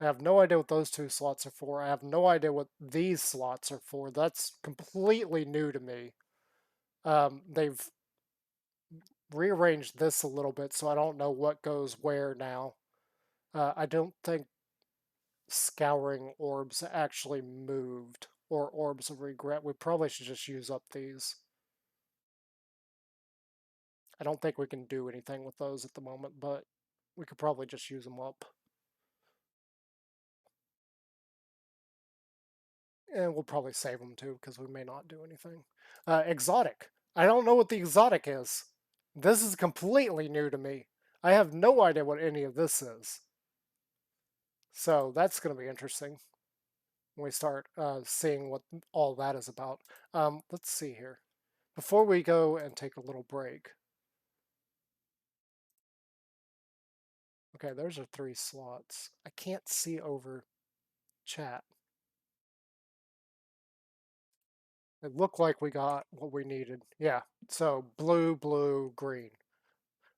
Speaker 1: I have no idea what those two slots are for. I have no idea what these slots are for. That's completely new to me. They've rearranged this a little bit, so I don't know what goes where now. I don't think Scouring Orbs actually moved, or Orbs of Regret. We probably should just use up these. I don't think we can do anything with those at the moment, but we could probably just use them up. And we'll probably save them too, because we may not do anything. Exotic. I don't know what the exotic is. This is completely new to me. I have no idea what any of this is. So that's going to be interesting when we start seeing what all that is about. Let's see here. Before we go and take a little break. Okay, those are 3 slots. I can't see over chat. It looked like we got what we needed. Yeah, so blue, blue, green.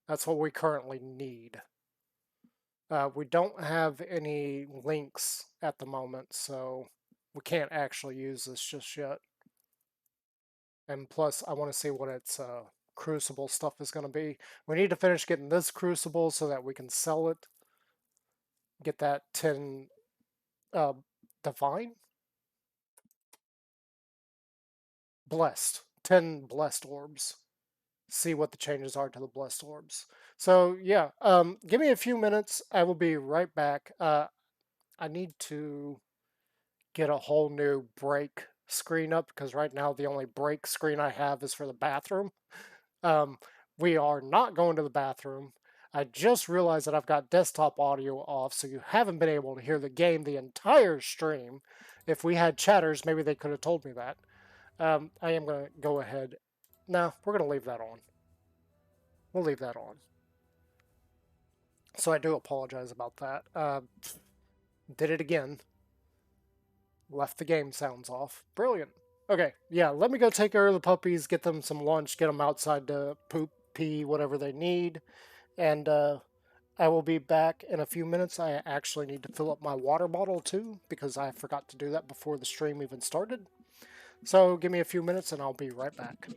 Speaker 1: That's what we currently need. We don't have any links at the moment, so we can't actually use this just yet. And plus, I want to see what its Crucible stuff is going to be. We need to finish getting this Crucible so that we can sell it. Get that 10 Divine? Blessed. 10 Blessed Orbs. See what the changes are to the Blessed Orbs. So, yeah, give me a few minutes. I will be right back. I need to get a whole new break screen up because right now the only break screen I have is for the bathroom. Um, we are not going to the bathroom. I just realized that I've got desktop audio off, so you haven't been able to hear the game the entire stream. If we had chatters, maybe they could have told me that. I am going to go ahead. No, we're going to leave that on. We'll leave that on. So I do apologize about that. Did it again. Left the game sounds off. Brilliant. Okay, yeah, let me go take care of the puppies, get them some lunch, get them outside to poop, pee, whatever they need, and I will be back in a few minutes. I actually need to fill up my water bottle too, because I forgot to do that before the stream even started. So give me a few minutes and I'll be right back.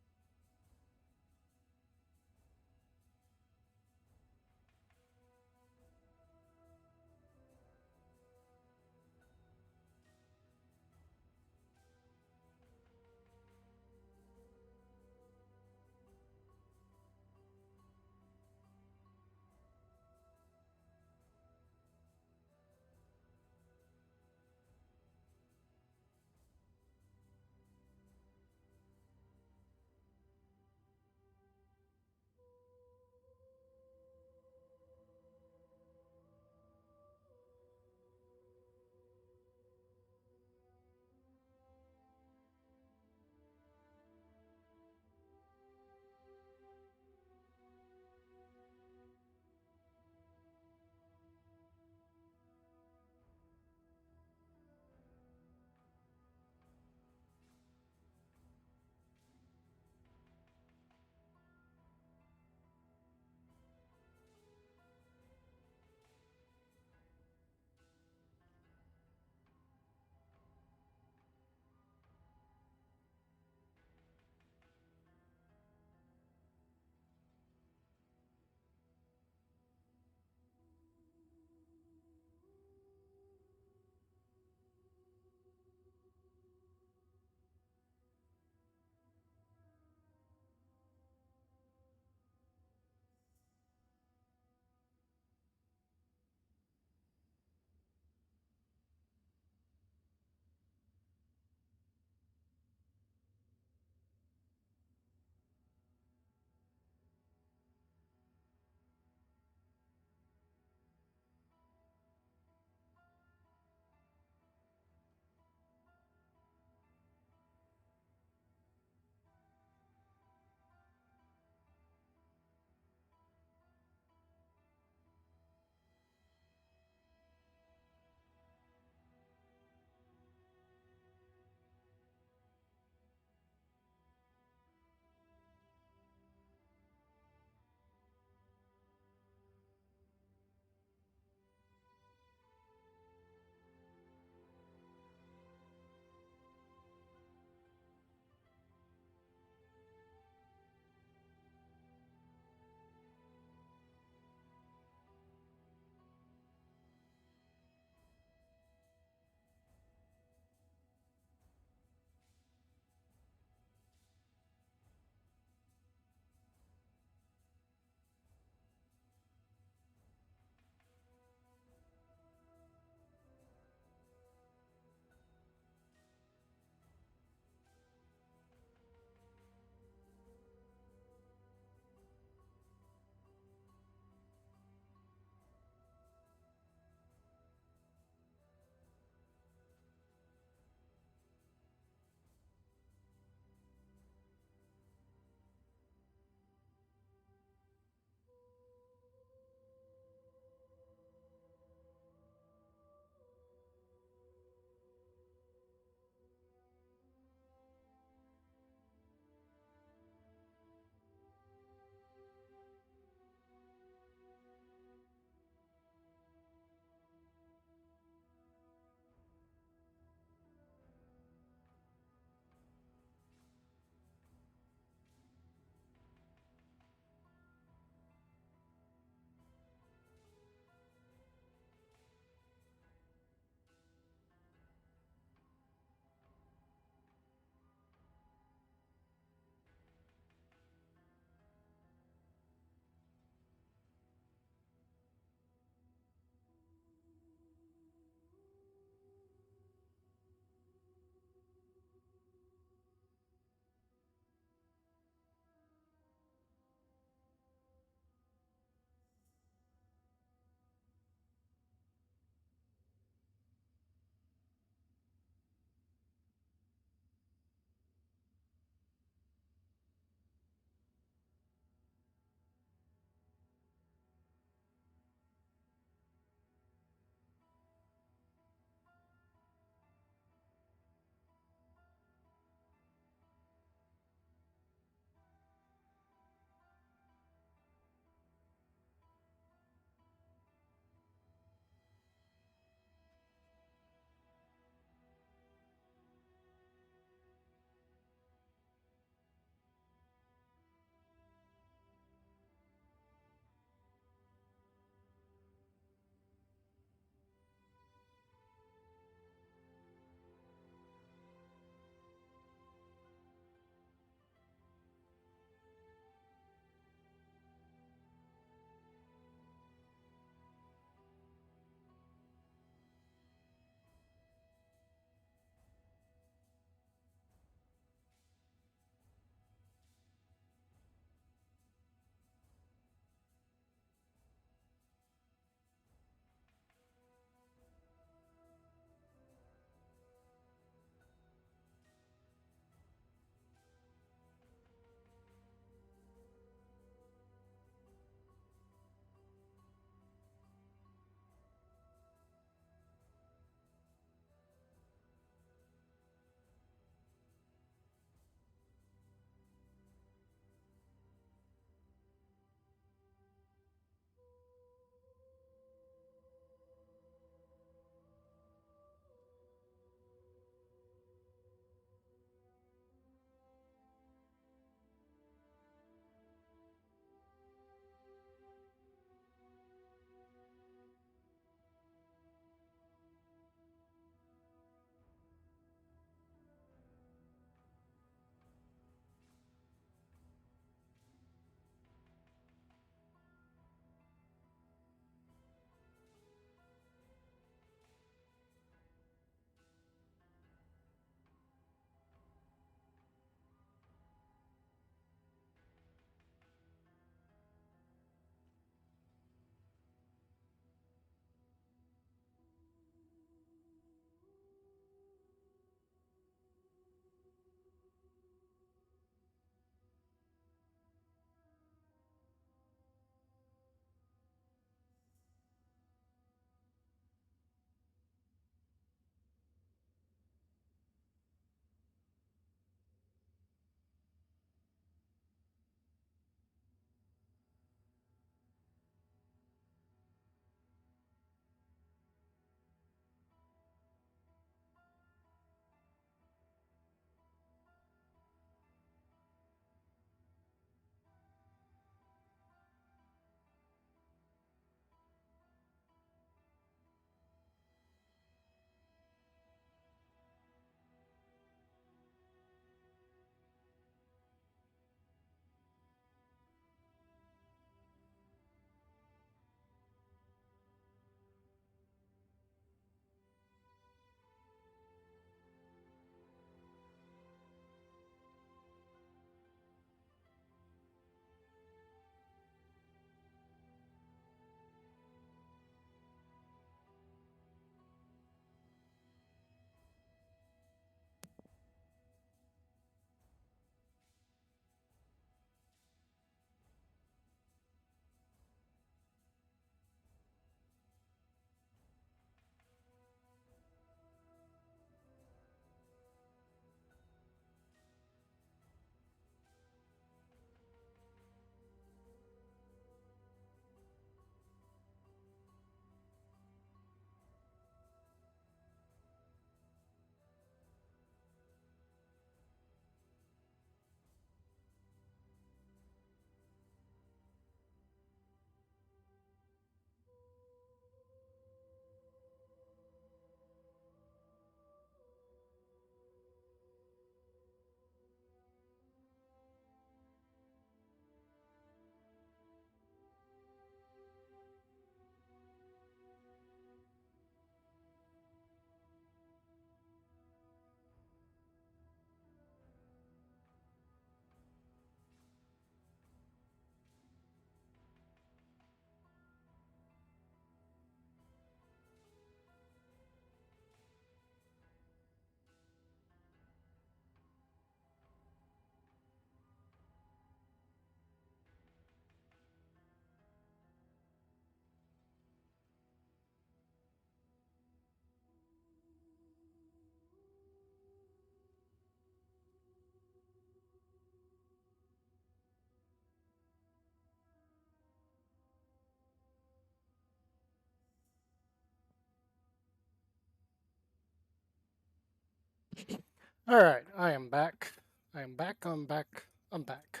Speaker 1: Alright, I am back. I am back, I'm back, I'm back.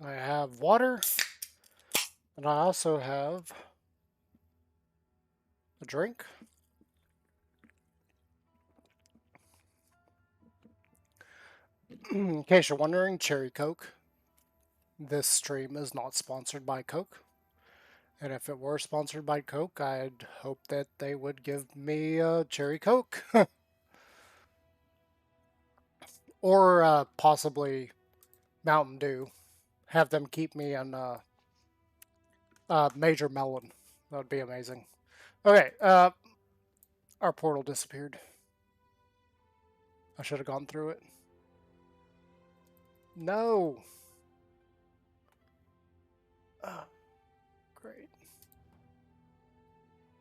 Speaker 1: I have water, and I also have a drink. In case you're wondering, Cherry Coke. This stream is not sponsored by Coke. And if it were sponsored by Coke, I'd hope that they would give me a Cherry Coke. Or possibly Mountain Dew. Have them keep me on Major Melon. That would be amazing. Okay, our portal disappeared. I should have gone through it. No! Great.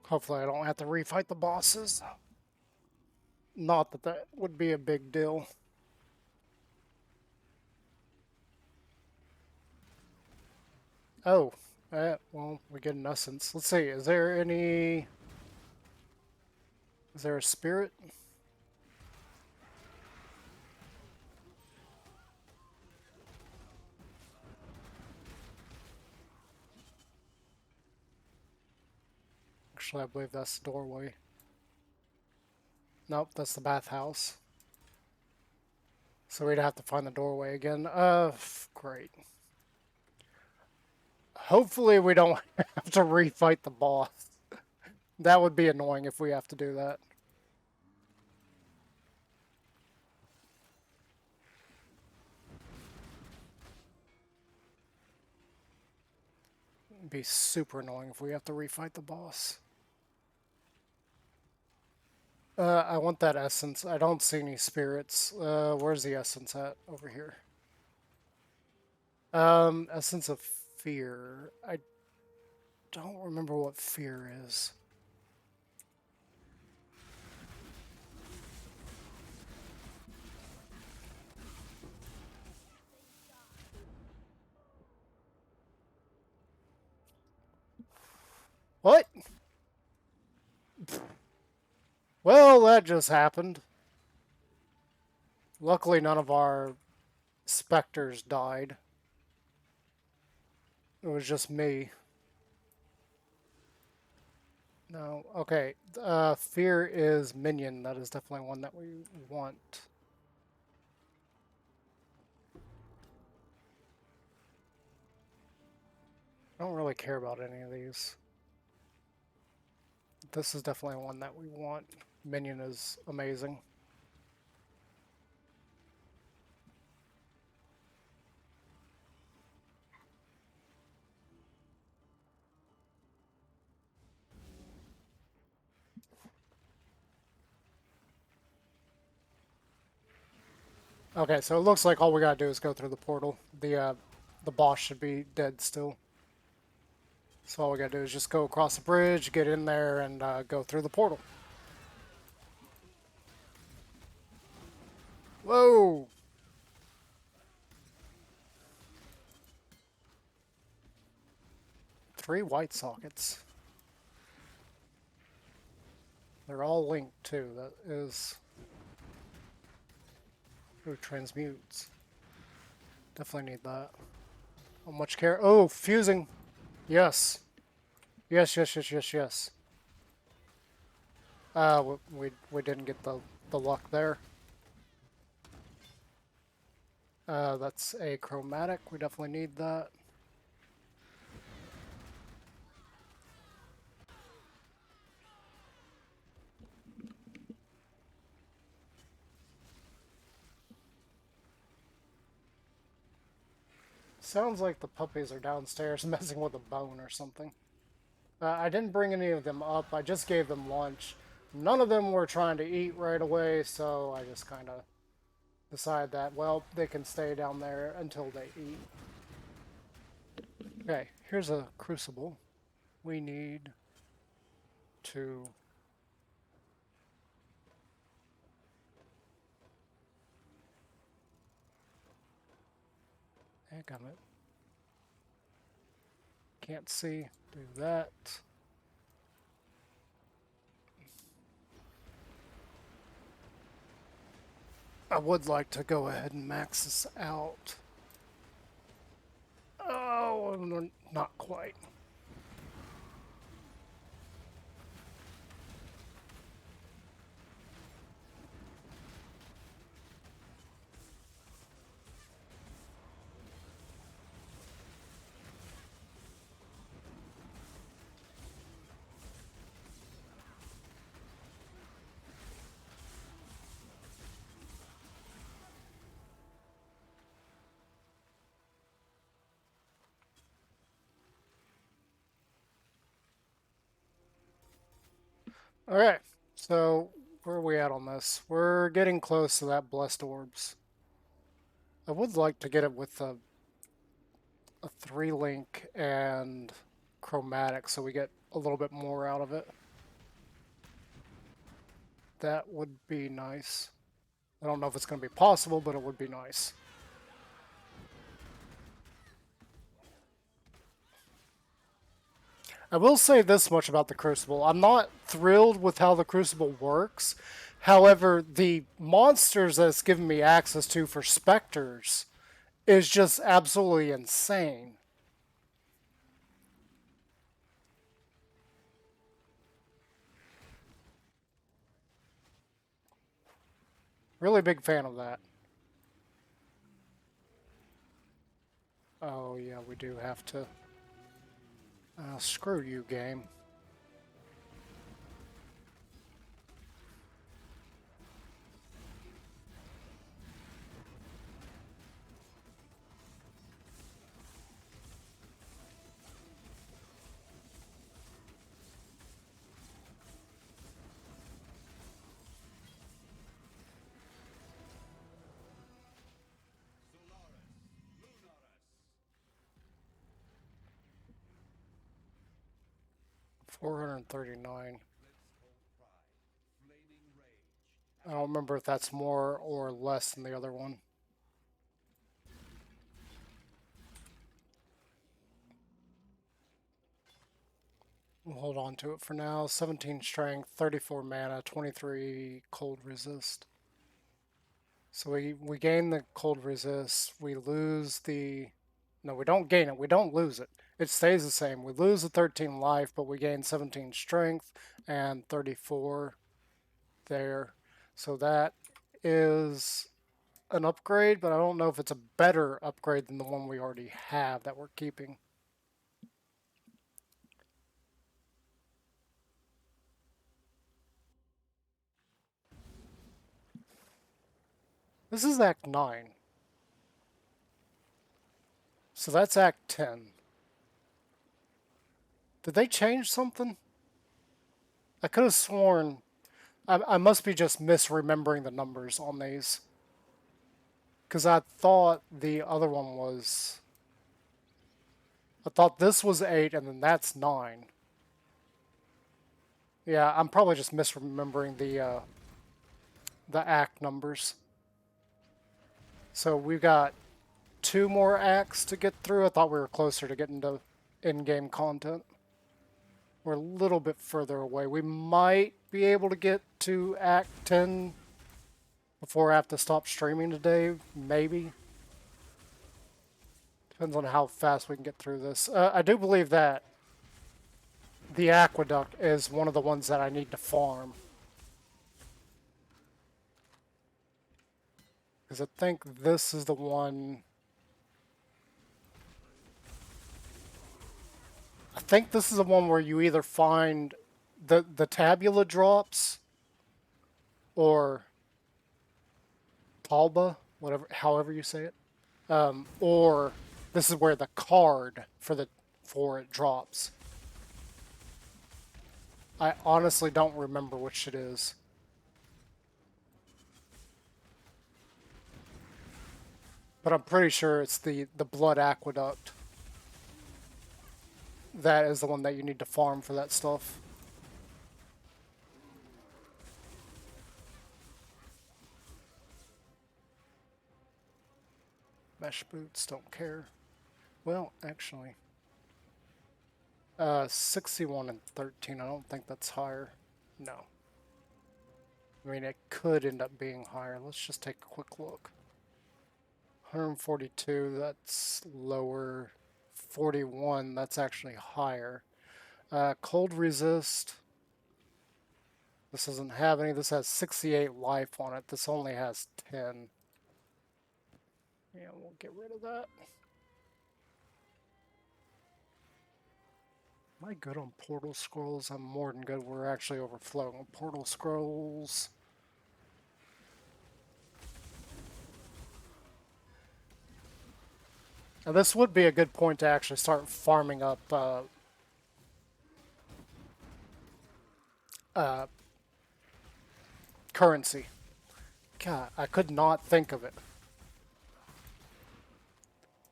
Speaker 1: Hopefully I don't have to refight the bosses. Not that that would be a big deal. Oh, well, we get an essence. Let's see, is there any... Is there a spirit? Actually, I believe that's the doorway. Nope, that's the bathhouse. So we'd have to find the doorway again. Great. Hopefully we don't have to refight the boss. That would be annoying if we have to do that. It'd be super annoying if we have to refight the boss. I want that essence. I don't see any spirits. Where's the essence at? Over here. Essence of fear. I don't remember what fear is. What? Well, that just happened. Luckily, none of our specters died. It was just me. No, okay. Fear is minion. That is definitely one that we want. I don't really care about any of these. This is definitely one that we want. Minion is amazing. Okay, so it looks like all we gotta do is go through the portal. The boss should be dead still. So all we gotta do is just go across the bridge, get in there, and go through the portal. Whoa! Three white sockets. They're all linked too. That is... Ooh, transmutes. Definitely need that. How much care? Oh, fusing! Yes. Yes, yes, yes, yes, yes. We didn't get the luck there. That's a chromatic. We definitely need that. Sounds like the puppies are downstairs messing with a bone or something. I didn't bring any of them up. I just gave them lunch. None of them were trying to eat right away, so I just kind of decided that, well, they can stay down there until they eat. Okay, here's a crucible. We need to... Heck, I'm it. Can't see. Do that. I would like to go ahead and max this out. Oh, not quite. Okay, so where are we at on this? We're getting close to that blessed orbs. I would like to get it with a 3-link and chromatic so we get a little bit more out of it. That would be nice. I don't know if it's going to be possible, but it would be nice. I will say this much about the Crucible. I'm not thrilled with how the Crucible works. However, the monsters that it's given me access to for Spectres is just absolutely insane. Really big fan of that. Oh, yeah, we do have to. Screw you, game. 439. I don't remember if that's more or less than the other one. We'll hold on to it for now. 17 strength, 34 mana, 23 cold resist. So we gain the cold resist. We lose the... No, we don't gain it. We don't lose it. It stays the same. We lose the 13 life, but we gain 17 strength and 34 there. So that is an upgrade, but I don't know if it's a better upgrade than the one we already have that we're keeping. This is Act 9. So that's Act 10. Did they change something? I could have sworn... I must be just misremembering the numbers on these. Because I thought the other one was... I thought this was 8 and then that's 9. Yeah, I'm probably just misremembering the act numbers. So we've got 2 more acts to get through. I thought we were closer to getting to in-game content. We're a little bit further away. We might be able to get to Act 10 before I have to stop streaming today. Maybe. Depends on how fast we can get through this. I do believe that the aqueduct is one of the ones that I need to farm. Because I think this is the one... I think this is the one where you either find the tabula drops or talba, whatever, however you say it, or this is where the card for it drops. I honestly don't remember which it is. But I'm pretty sure it's the blood aqueduct. That is the one that you need to farm for that stuff. Mesh boots, don't care. Well, actually. 61 and 13, I don't think that's higher. No. I mean, it could end up being higher. Let's just take a quick look. 142, that's lower. 41, that's actually higher. Cold resist. This doesn't have any. This has 68 life on it. This only has 10. Yeah, we'll get rid of that. Am I good on portal scrolls? I'm more than good. We're actually overflowing with portal scrolls. Now, this would be a good point to actually start farming up currency. God, I could not think of it.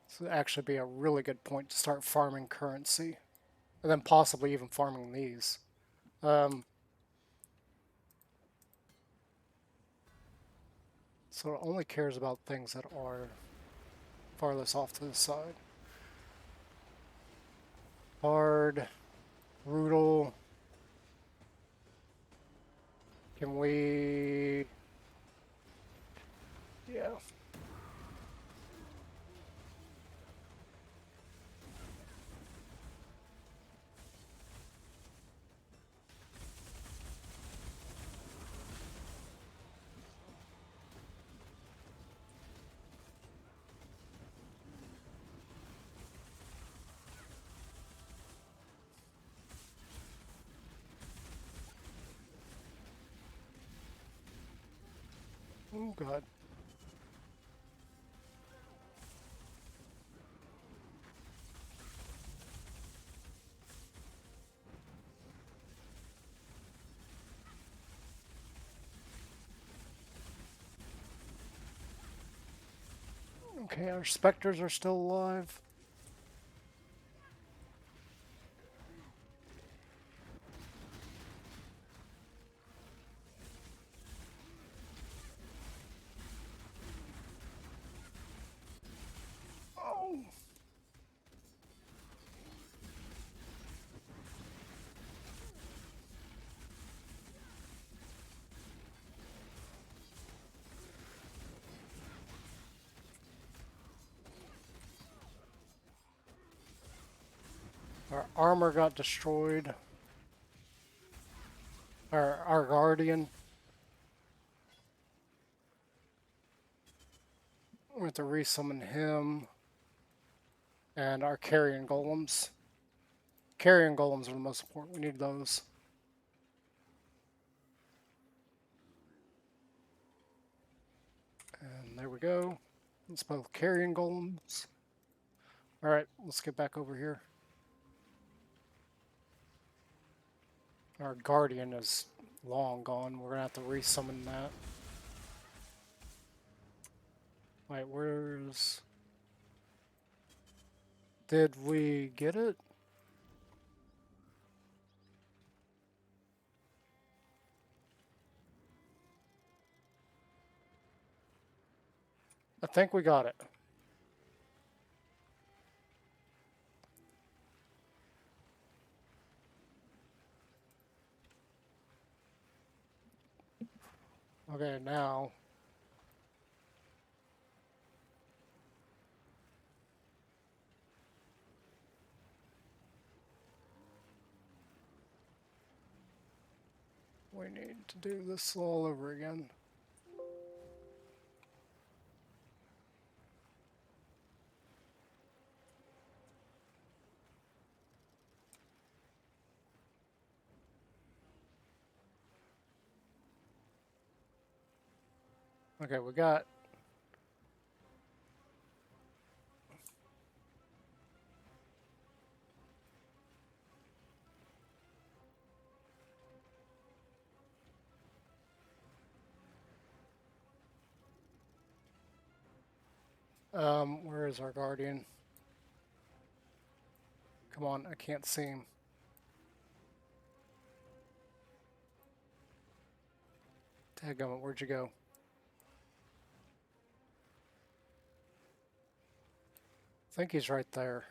Speaker 1: This would actually be a really good point to start farming currency. And then possibly even farming these. So it only cares about things that are farthest off to the side. Hard, brutal. Can we... Yeah. Oh, God. Okay, our specters are still alive. Oh. Our armor got destroyed. Our guardian. We have to resummon him. And our carrion golems. Carrion golems are the most important. We need those. And there we go. It's both carrion golems. Alright, let's get back over here. Our guardian is long gone. We're going to have to resummon that. Wait, where's... Did we get it? I think we got it. Okay, now... we need to do this all over again. Okay, we got... where is our guardian? Come on, I can't see him. Dadgummit, where'd you go? I think he's right there.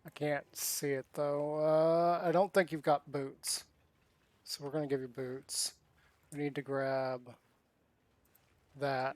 Speaker 1: I can't see it though. I don't think you've got boots. So we're going to give you boots. We need to grab that.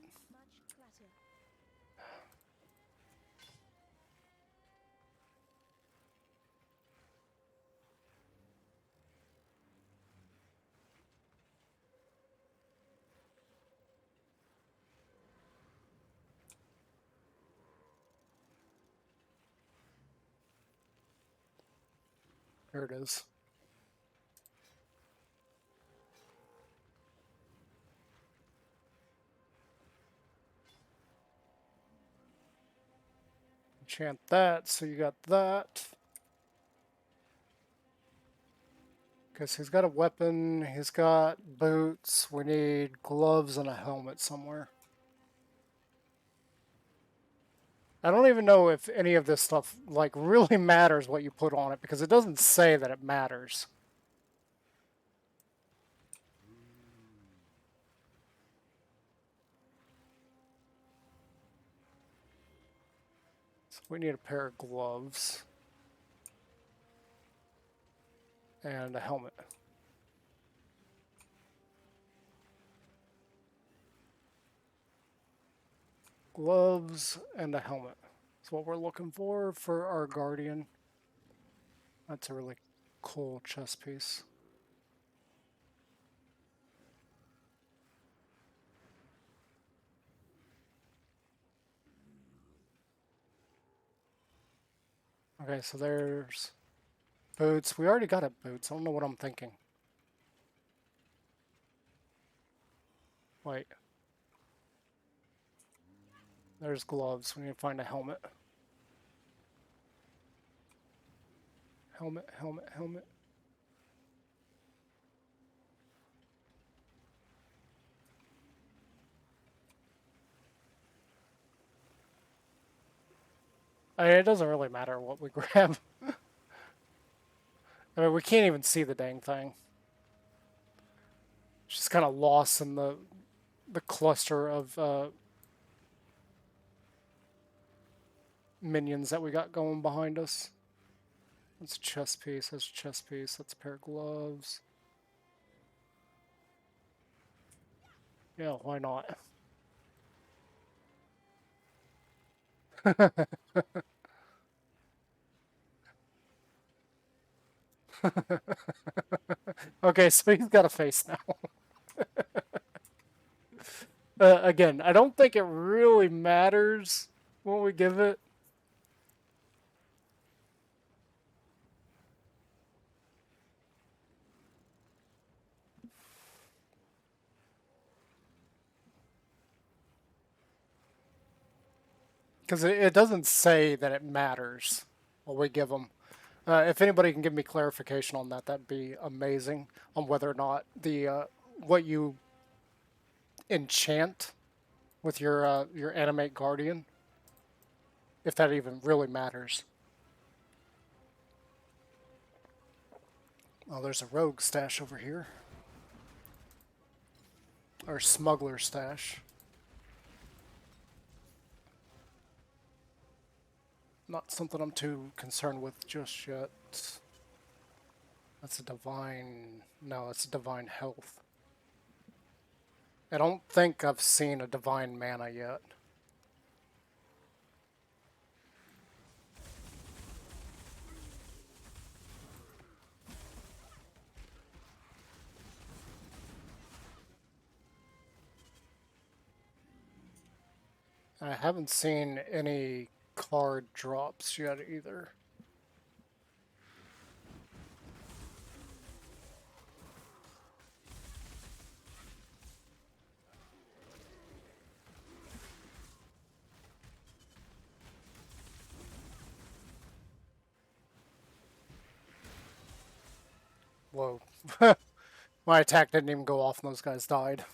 Speaker 1: There it is. Enchant that, so you got that. Because he's got a weapon, he's got boots, we need gloves and a helmet somewhere. I don't even know if any of this stuff, like, really matters what you put on it, because it doesn't say that it matters. So we need a pair of gloves. And a helmet. Gloves and a helmet. That's what we're looking for our guardian. That's a really cool chest piece. Okay, so there's boots. We already got it, boots. I don't know what I'm thinking. Wait. There's gloves. We need to find a helmet. Helmet, helmet, helmet. I mean, it doesn't really matter what we grab. I mean, we can't even see the dang thing. It's just kind of lost in the cluster of minions that we got going behind us. That's a chest piece. That's a chest piece. That's a pair of gloves. Yeah, why not? Okay, so he's got a face now. Again, I don't think it really matters what we give it. Because it doesn't say that it matters what we give them. If anybody can give me clarification on that, that'd be amazing. On whether or not the what you enchant with your animate guardian, if that even really matters. Oh, there's a rogue stash over here, or smuggler stash. Not something I'm too concerned with just yet. That's a divine. No, it's a divine health. I don't think I've seen a divine mana yet. I haven't seen any card drops yet either. Whoa. My attack didn't even go off and those guys died.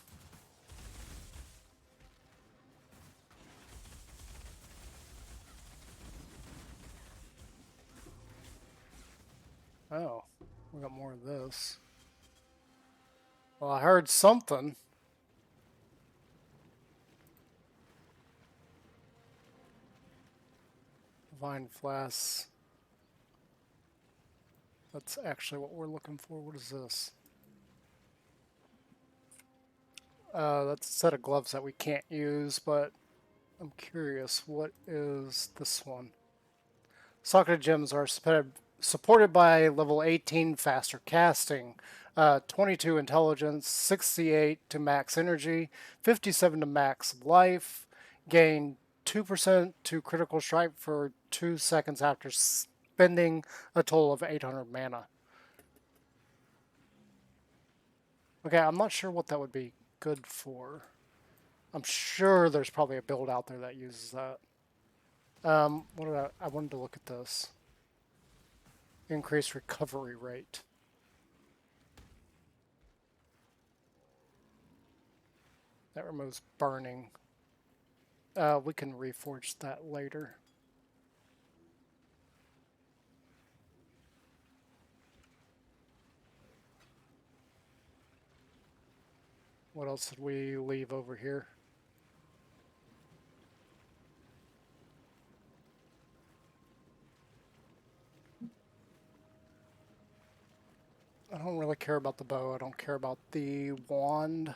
Speaker 1: Oh, we got more of this. Well, I heard something. Divine Flask. That's actually what we're looking for. What is this? That's a set of gloves that we can't use, but I'm curious, what is this one? Socketed gems are supported by level 18 faster casting, 22 intelligence, 68 to max energy, 57 to max life, gain 2% to critical strike for 2 seconds after spending a total of 800 mana. Okay, I'm not sure what that would be good for. I'm sure there's probably a build out there that uses that. What did I wanted to look at this. Increased recovery rate. That removes burning. We can reforge that later. What else did we leave over here? I don't really care about the bow. I don't care about the wand.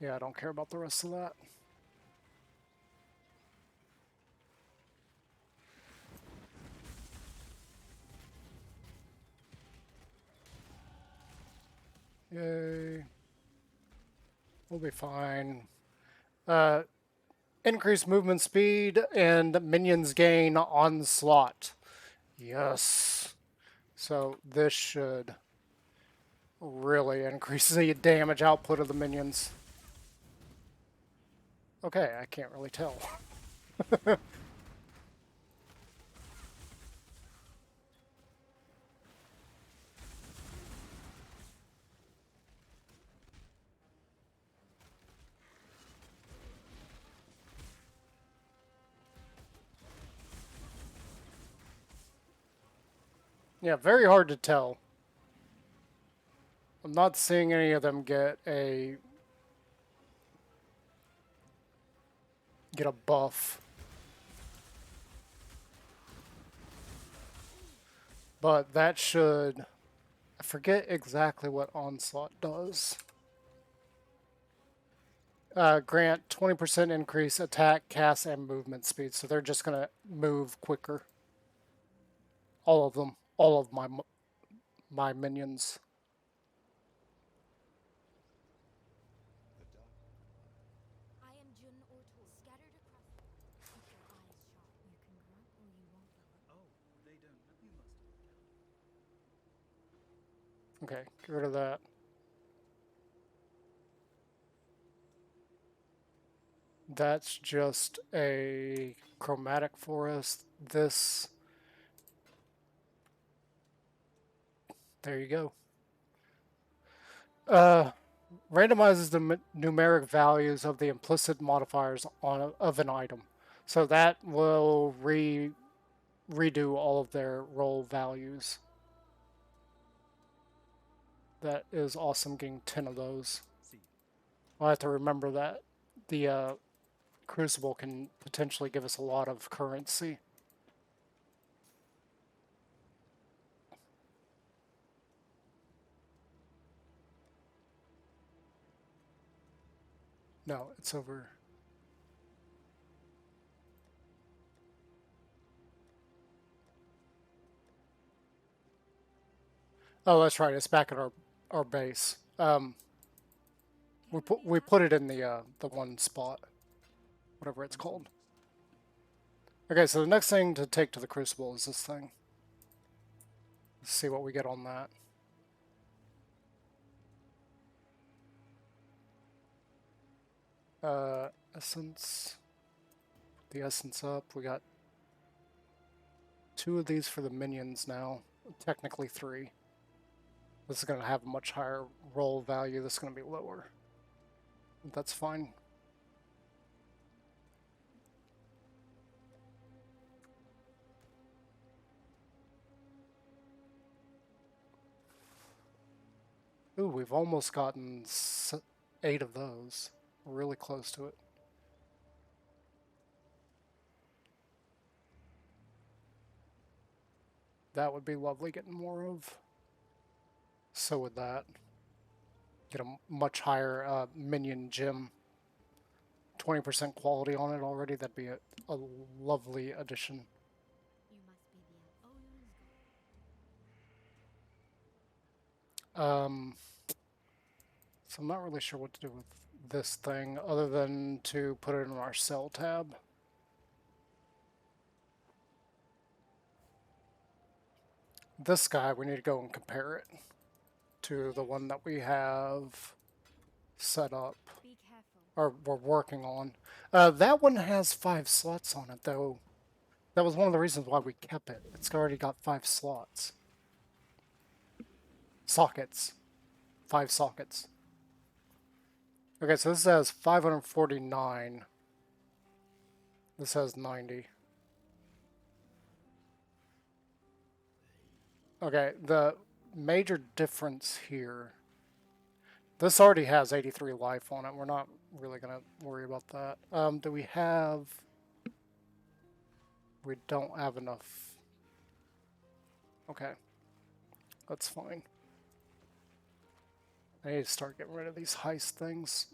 Speaker 1: Yeah, I don't care about the rest of that. Yay. We'll be fine. Increased movement speed and minions gain onslaught. Yes. So this should really increase the damage output of the minions. Okay, I can't really tell. Yeah, very hard to tell. I'm not seeing any of them get a buff. But that should... I forget exactly what Onslaught does. Grant 20% increase attack, cast, and movement speed. So they're just going to move quicker. All of them. All of my minions. Okay, get rid of that. That's just a chromatic forest. This... There you go. Randomizes the numeric values of the implicit modifiers of an item. So that will redo all of their roll values. That is awesome, getting 10 of those. I'll have to remember that the Crucible can potentially give us a lot of currency. No, it's over. Oh, that's right. It's back at our base. We put it in the one spot, whatever it's called. Okay, so the next thing to take to the Crucible is this thing. Let's see what we get on that. Essence. Put the essence up. We got 2 of these for the minions now. Technically 3. This is going to have a much higher roll value. This is going to be lower. That's fine. Ooh, we've almost gotten 8 of those. We're really close to it. That would be lovely getting more of. So would that. Get a much higher minion gem. 20% quality on it already. That'd be a lovely addition. Um, so I'm not really sure what to do with this thing other than to put it in our sell tab. This guy, we need to go and compare it to the one that we have set up, or we're working on. That one has 5 slots on it, though. That was one of the reasons why we kept it. It's already got 5 slots. Sockets. 5 sockets. Okay, so this has 549. This has 90. Okay, the major difference here... This already has 83 life on it. We're not really going to worry about that. Do we have... We don't have enough. Okay. That's fine. I need to start getting rid of these heist things.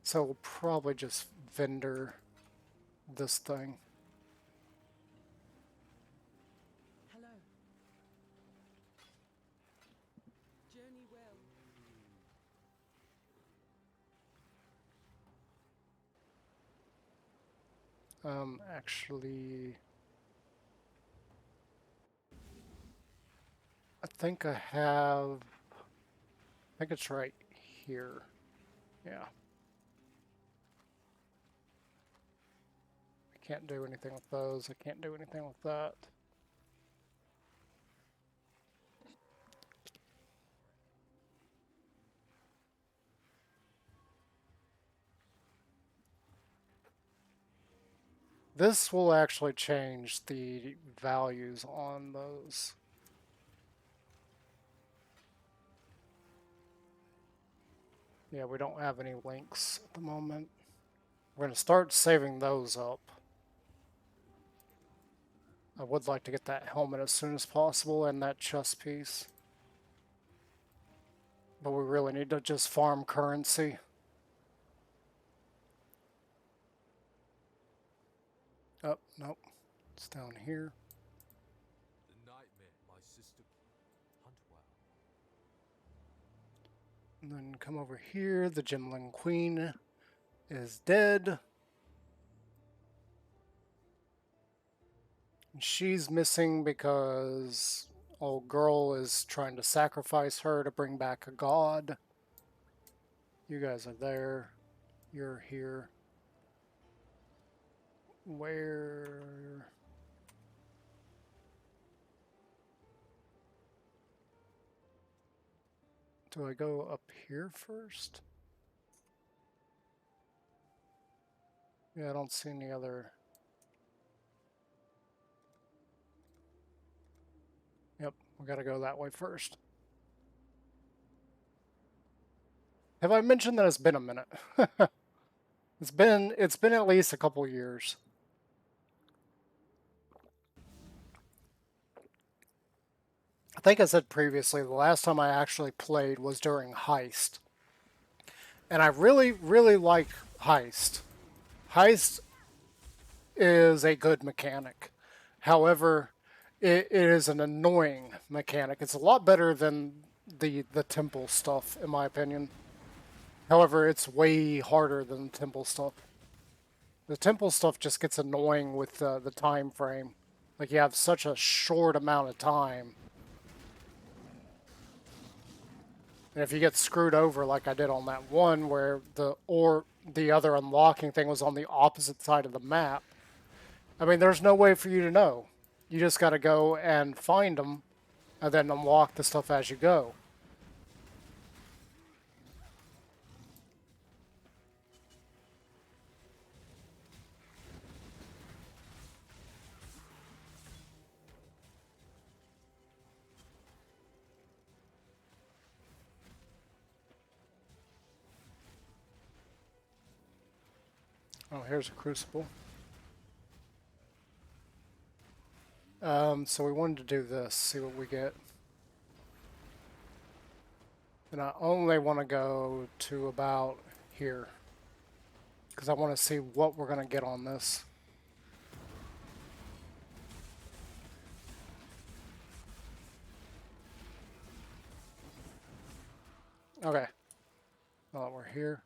Speaker 1: So we'll probably just vendor this thing.
Speaker 2: Hello. Journey well.
Speaker 1: Actually... I think I have... I think it's right here. Yeah. I can't do anything with those. I can't do anything with that. This will actually change the values on those. Yeah, we don't have any links at the moment. We're going to start saving those up. I would like to get that helmet as soon as possible and that chest piece. But we really need to just farm currency. Oh, nope. It's down here.
Speaker 3: The nightmare, my sister. Hunt well.
Speaker 1: And then come over here. The Gemling Queen is dead. She's missing because old girl is trying to sacrifice her to bring back a god. You guys are there. You're here. Where... Do I go up here first? Yeah, I don't see any other... Yep, we gotta go that way first. Have I mentioned that it's been a minute? It's been at least a couple years. I think I said previously, the last time I actually played was during Heist. And I really, really like Heist. Heist is a good mechanic. However, it is an annoying mechanic. It's a lot better than the temple stuff, in my opinion. However, it's way harder than the temple stuff. The temple stuff just gets annoying with the time frame. Like, you have such a short amount of time. And if you get screwed over like I did on that one where the other unlocking thing was on the opposite side of the map, I mean, there's no way for you to know. You just got to go and find them and then unlock the stuff as you go. Oh, here's a crucible. So we wanted to do this, see what we get. And I only want to go to about here. Because I want to see what we're going to get on this. Okay. Now that we're here.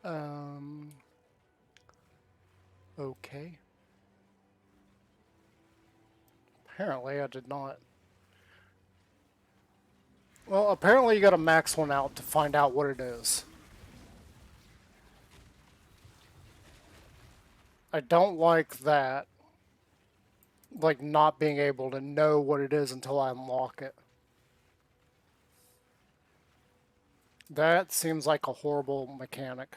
Speaker 1: Um, okay. Apparently I did not. Well, apparently you gotta max one out to find out what it is. I don't like that. Like, not being able to know what it is until I unlock it. That seems like a horrible mechanic.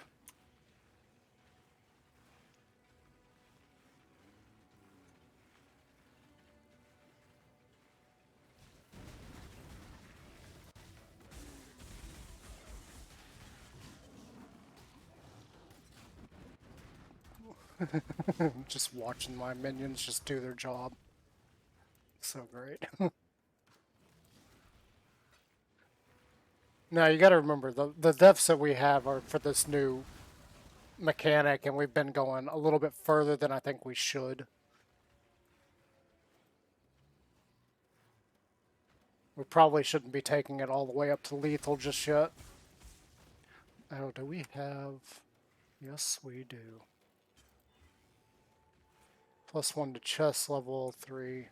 Speaker 1: Just watching my minions just do their job. So great. Now you gotta remember, the deaths that we have are for this new mechanic, and we've been going a little bit further than I think we should. We probably shouldn't be taking it all the way up to lethal just yet. Oh, do we have... Yes, we do. +1 to chest level 3.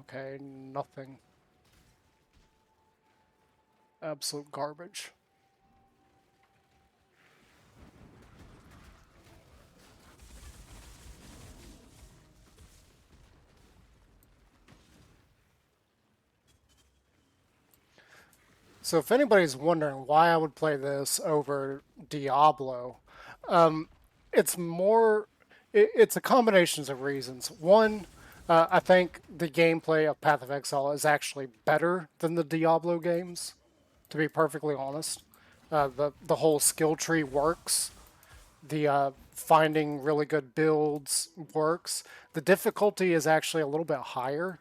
Speaker 1: Okay, nothing. Absolute garbage. So if anybody's wondering why I would play this over Diablo, it's more, it's a combination of reasons. One, I think the gameplay of Path of Exile is actually better than the Diablo games, to be perfectly honest. The whole skill tree works. The finding really good builds works. The difficulty is actually a little bit higher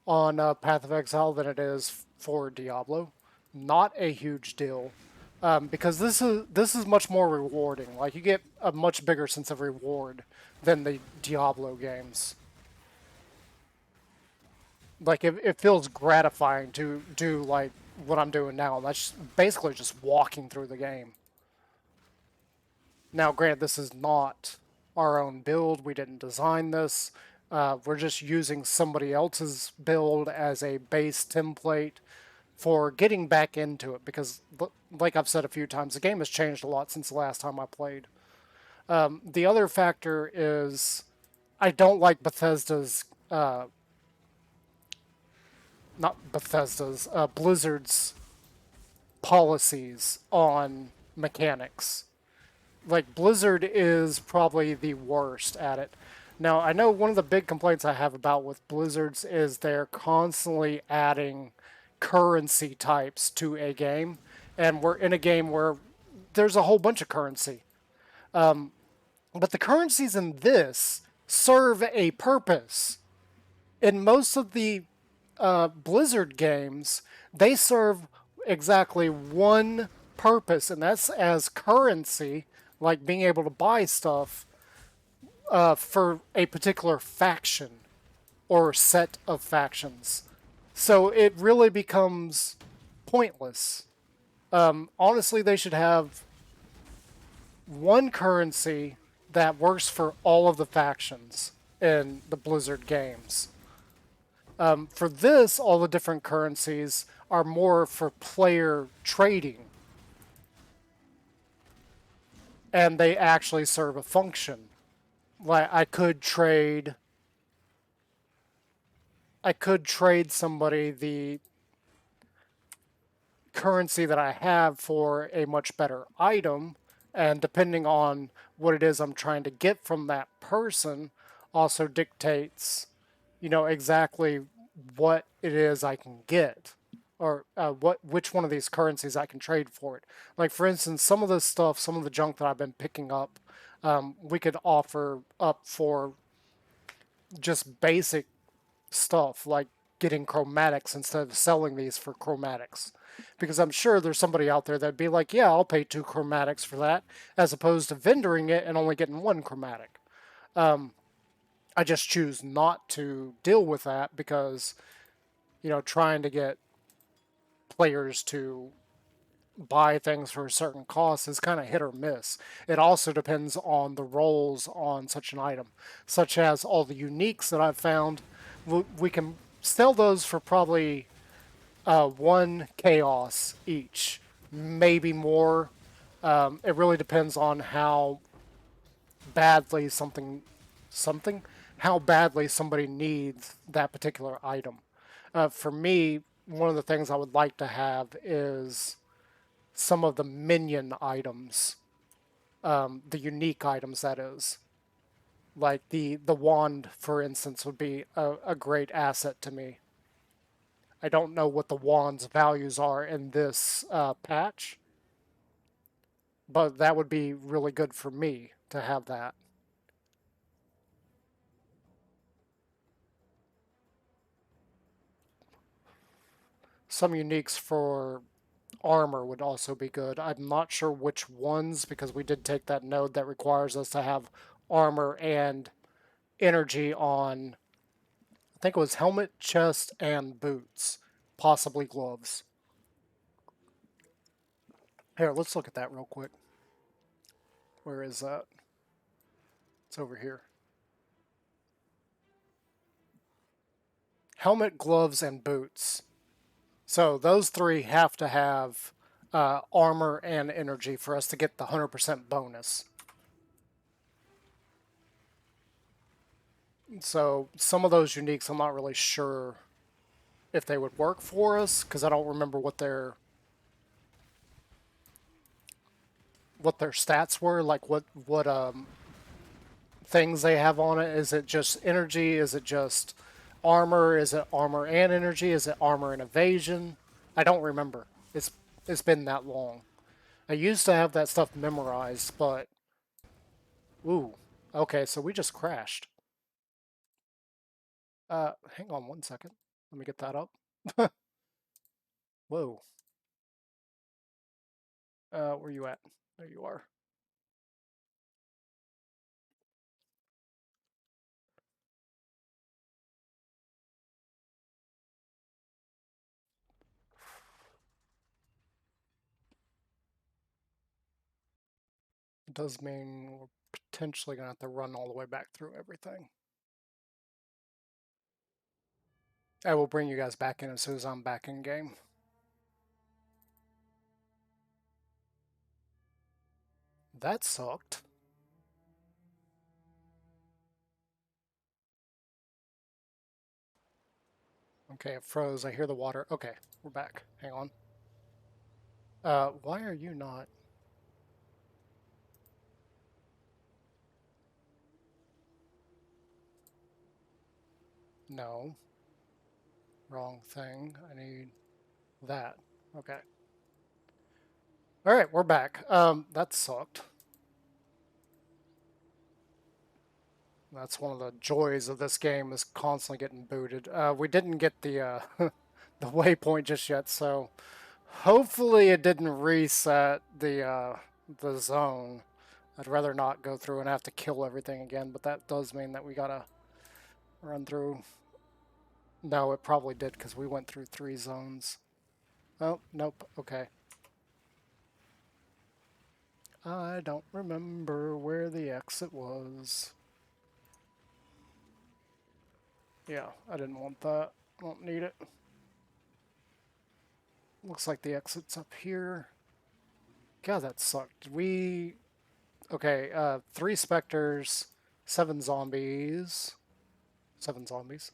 Speaker 1: on Path of Exile than it is for Diablo. Not a huge deal, because this is much more rewarding. Like, you get a much bigger sense of reward than the Diablo games. Like, it feels gratifying to do like what I'm doing now. That's basically just walking through the game. Now, granted, this is not our own build. We didn't design this. We're just using somebody else's build as a base template for getting back into it, because, like I've said a few times, the game has changed a lot since the last time I played. The other factor is I don't like Bethesda's, not Bethesda's, Blizzard's policies on mechanics. Like, Blizzard is probably the worst at it. Now, I know one of the big complaints I have about with Blizzards is they're constantly adding currency types to a game, and we're in a game where there's a whole bunch of currency. But the currencies in this serve a purpose. In most of the Blizzard games, they serve exactly one purpose, and that's as currency, like being able to buy stuff for a particular faction or set of factions. So it really becomes pointless. Honestly, they should have one currency that works for all of the factions in the Blizzard games. For this, all the different currencies are more for player trading, and they actually serve a function. Like, I could trade somebody the currency that I have for a much better item, and depending on what it is I'm trying to get from that person, also dictates, exactly what it is I can get, or which one of these currencies I can trade for it. Like for instance, some of this stuff, some of the junk that I've been picking up, we could offer up for just basic stuff like getting chromatics instead of selling these for chromatics. Because I'm sure there's somebody out there that'd be like, yeah, I'll pay 2 chromatics for that, as opposed to vendoring it and only getting 1 chromatic. I just choose not to deal with that because, trying to get players to buy things for a certain cost is kind of hit or miss. It also depends on the roles on such an item, such as all the uniques that I've found. We can sell those for probably 1 chaos each, maybe more. It really depends on how badly something how badly somebody needs that particular item. For me, one of the things I would like to have is some of the minion items, the unique items that is. Like the wand, for instance, would be a great asset to me. I don't know what the wand's values are in this patch, but that would be really good for me to have that. Some uniques for armor would also be good. I'm not sure which ones because we did take that node that requires us to have armor and energy on, I think it was helmet, chest, and boots, possibly gloves. Here, let's look at that real quick. Where is that? It's over here. Helmet, gloves, and boots. So those three have to have armor and energy for us to get the 100% bonus. So some of those uniques, I'm not really sure if they would work for us because I don't remember what their stats were, like what things they have on it. Is it just energy? Is it just armor? Is it armor and energy? Is it armor and evasion? I don't remember. It's been that long. I used to have that stuff memorized, but ooh, okay, so we just crashed. Hang on 1 second. Let me get that up. Whoa. Where you at? There you are. It does mean we're potentially gonna have to run all the way back through everything. I will bring you guys back in as soon as I'm back in game. That sucked. Okay, it froze. I hear the water. Okay, we're back. Hang on. Why are you not? No. Wrong thing. I need that. Okay. Alright, we're back. That sucked. That's one of the joys of this game is constantly getting booted. We didn't get the the waypoint just yet, so hopefully it didn't reset the zone. I'd rather not go through and have to kill everything again, but that does mean that we gotta run through. No, it probably did because we went through 3 zones. Oh, nope. Okay. I don't remember where the exit was. Yeah, I didn't want that. Won't need it. Looks like the exit's up here. God, that sucked. We... Okay, 3 specters, 7 zombies. 7 zombies.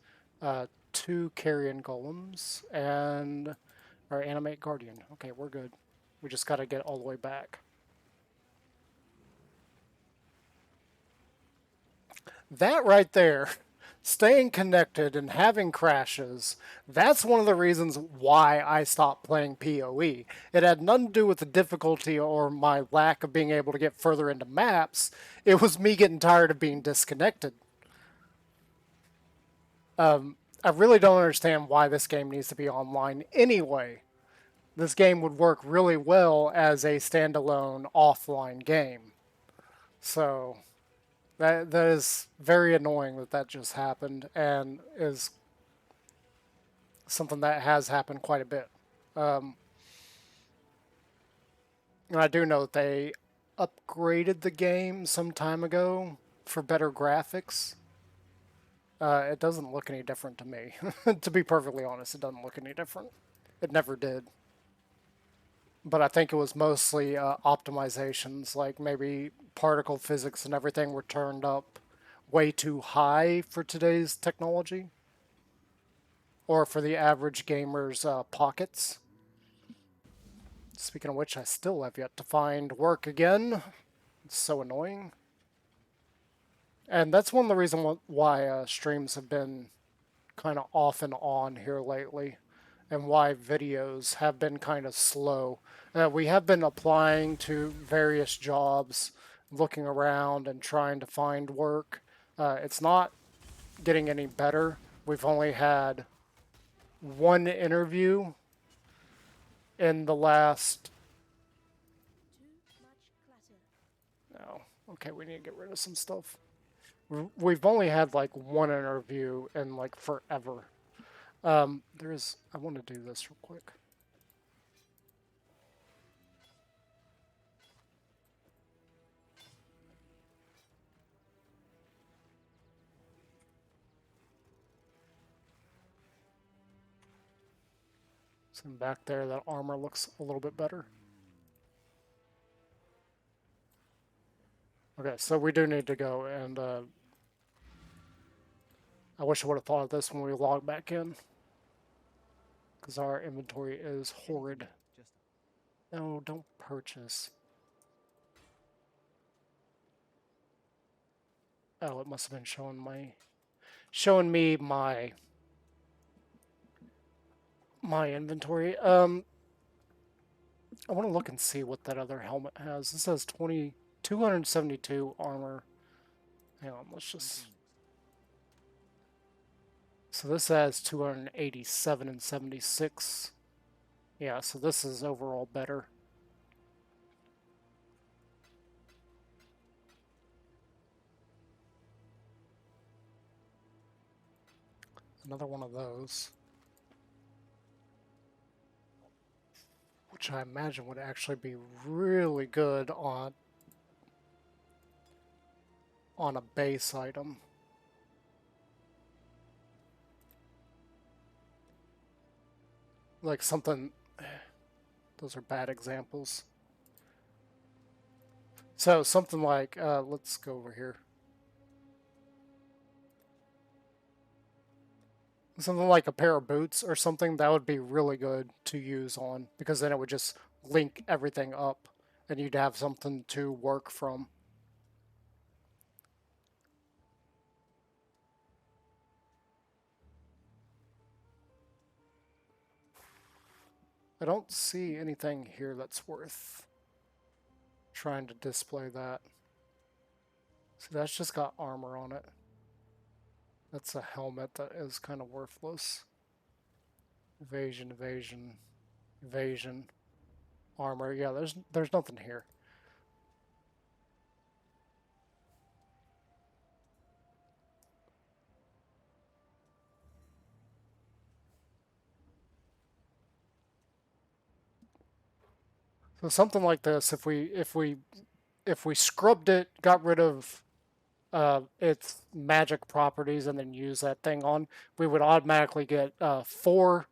Speaker 1: 2 carrion golems, and our animate guardian. Okay, we're good. We just gotta get all the way back. That right there, staying connected and having crashes, that's one of the reasons why I stopped playing PoE. It had nothing to do with the difficulty or my lack of being able to get further into maps. It was me getting tired of being disconnected. I really don't understand why this game needs to be online anyway. This game would work really well as a standalone offline game. So that is very annoying that that just happened and is something that has happened quite a bit. And I do know that they upgraded the game some time ago for better graphics. It doesn't look any different to me. To be perfectly honest, it doesn't look any different. It never did. But I think it was mostly optimizations, like maybe particle physics and everything were turned up way too high for today's technology, or for the average gamer's pockets. Speaking of which, I still have yet to find work again. It's so annoying. And that's one of the reasons why streams have been kind of off and on here lately, and why videos have been kind of slow. We have been applying to various jobs, looking around and trying to find work. It's not getting any better. We've only had one interview in the last. No, okay, we need to get rid of some stuff. We've only had like one interview in like forever. There's. I want to do this real quick. So back there, that armor looks a little bit better. Okay, so we do need to go, and I wish I would have thought of this when we log back in, because our inventory is horrid. No, don't purchase. Oh, it must have been showing me my inventory. I want to look and see what that other helmet has. It says 272 armor. Hang on, let's just. So this has 287 and 76. Yeah, so this is overall better. Another one of those. Which I imagine would actually be really good on a base item. Like something. Those are bad examples. So something like, let's go over here. Something like a pair of boots or something, that would be really good to use on, because then it would just link everything up and you'd have something to work from. I don't see anything here that's worth trying to display that. See, that's just got armor on it. That's a helmet that is kind of worthless. Evasion, evasion, evasion, armor. Yeah, there's nothing here. So something like this, if we scrubbed it, got rid of its magic properties, and then use that thing on, we would automatically get four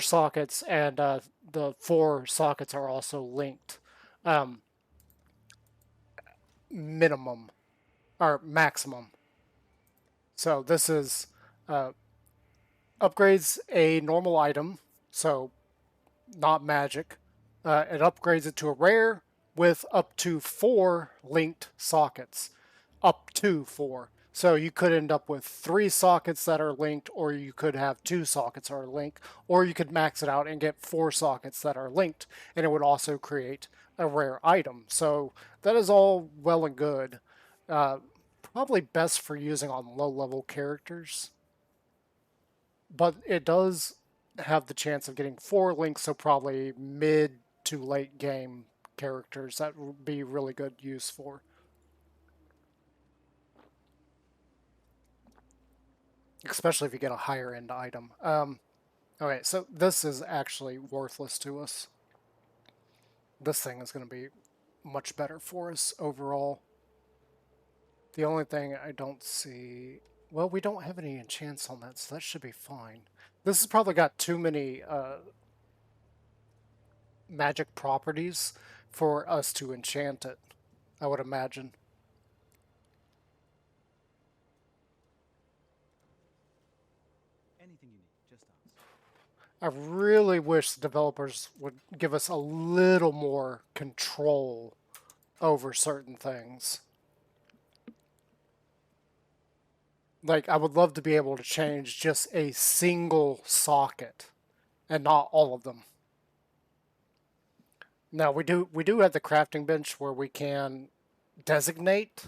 Speaker 1: sockets, and the four sockets are also linked. Minimum or maximum. So this is upgrades a normal item, so not magic. It upgrades it to a rare with up to 4 linked sockets. up to 4. So you could end up with 3 sockets that are linked, or you could have 2 sockets that are linked, or you could max it out and get 4 sockets that are linked, and it would also create a rare item. So that is all well and good. Uh, Probably best for using on low-level characters, but it does have the chance of getting 4 links, so probably mid to late game characters that would be really good use for. Especially if you get a higher end item. Okay, so this is actually worthless to us. This thing is going to be much better for us overall. The only thing I don't see... Well, we don't have any enchants on that, so that should be fine. This has probably got too many magic properties for us to enchant it, I would imagine.
Speaker 4: Anything you need, just ask.
Speaker 1: I really wish the developers would give us a little more control over certain things. Like, I would love to be able to change just a single socket and not all of them. Now, we do have the crafting bench where we can designate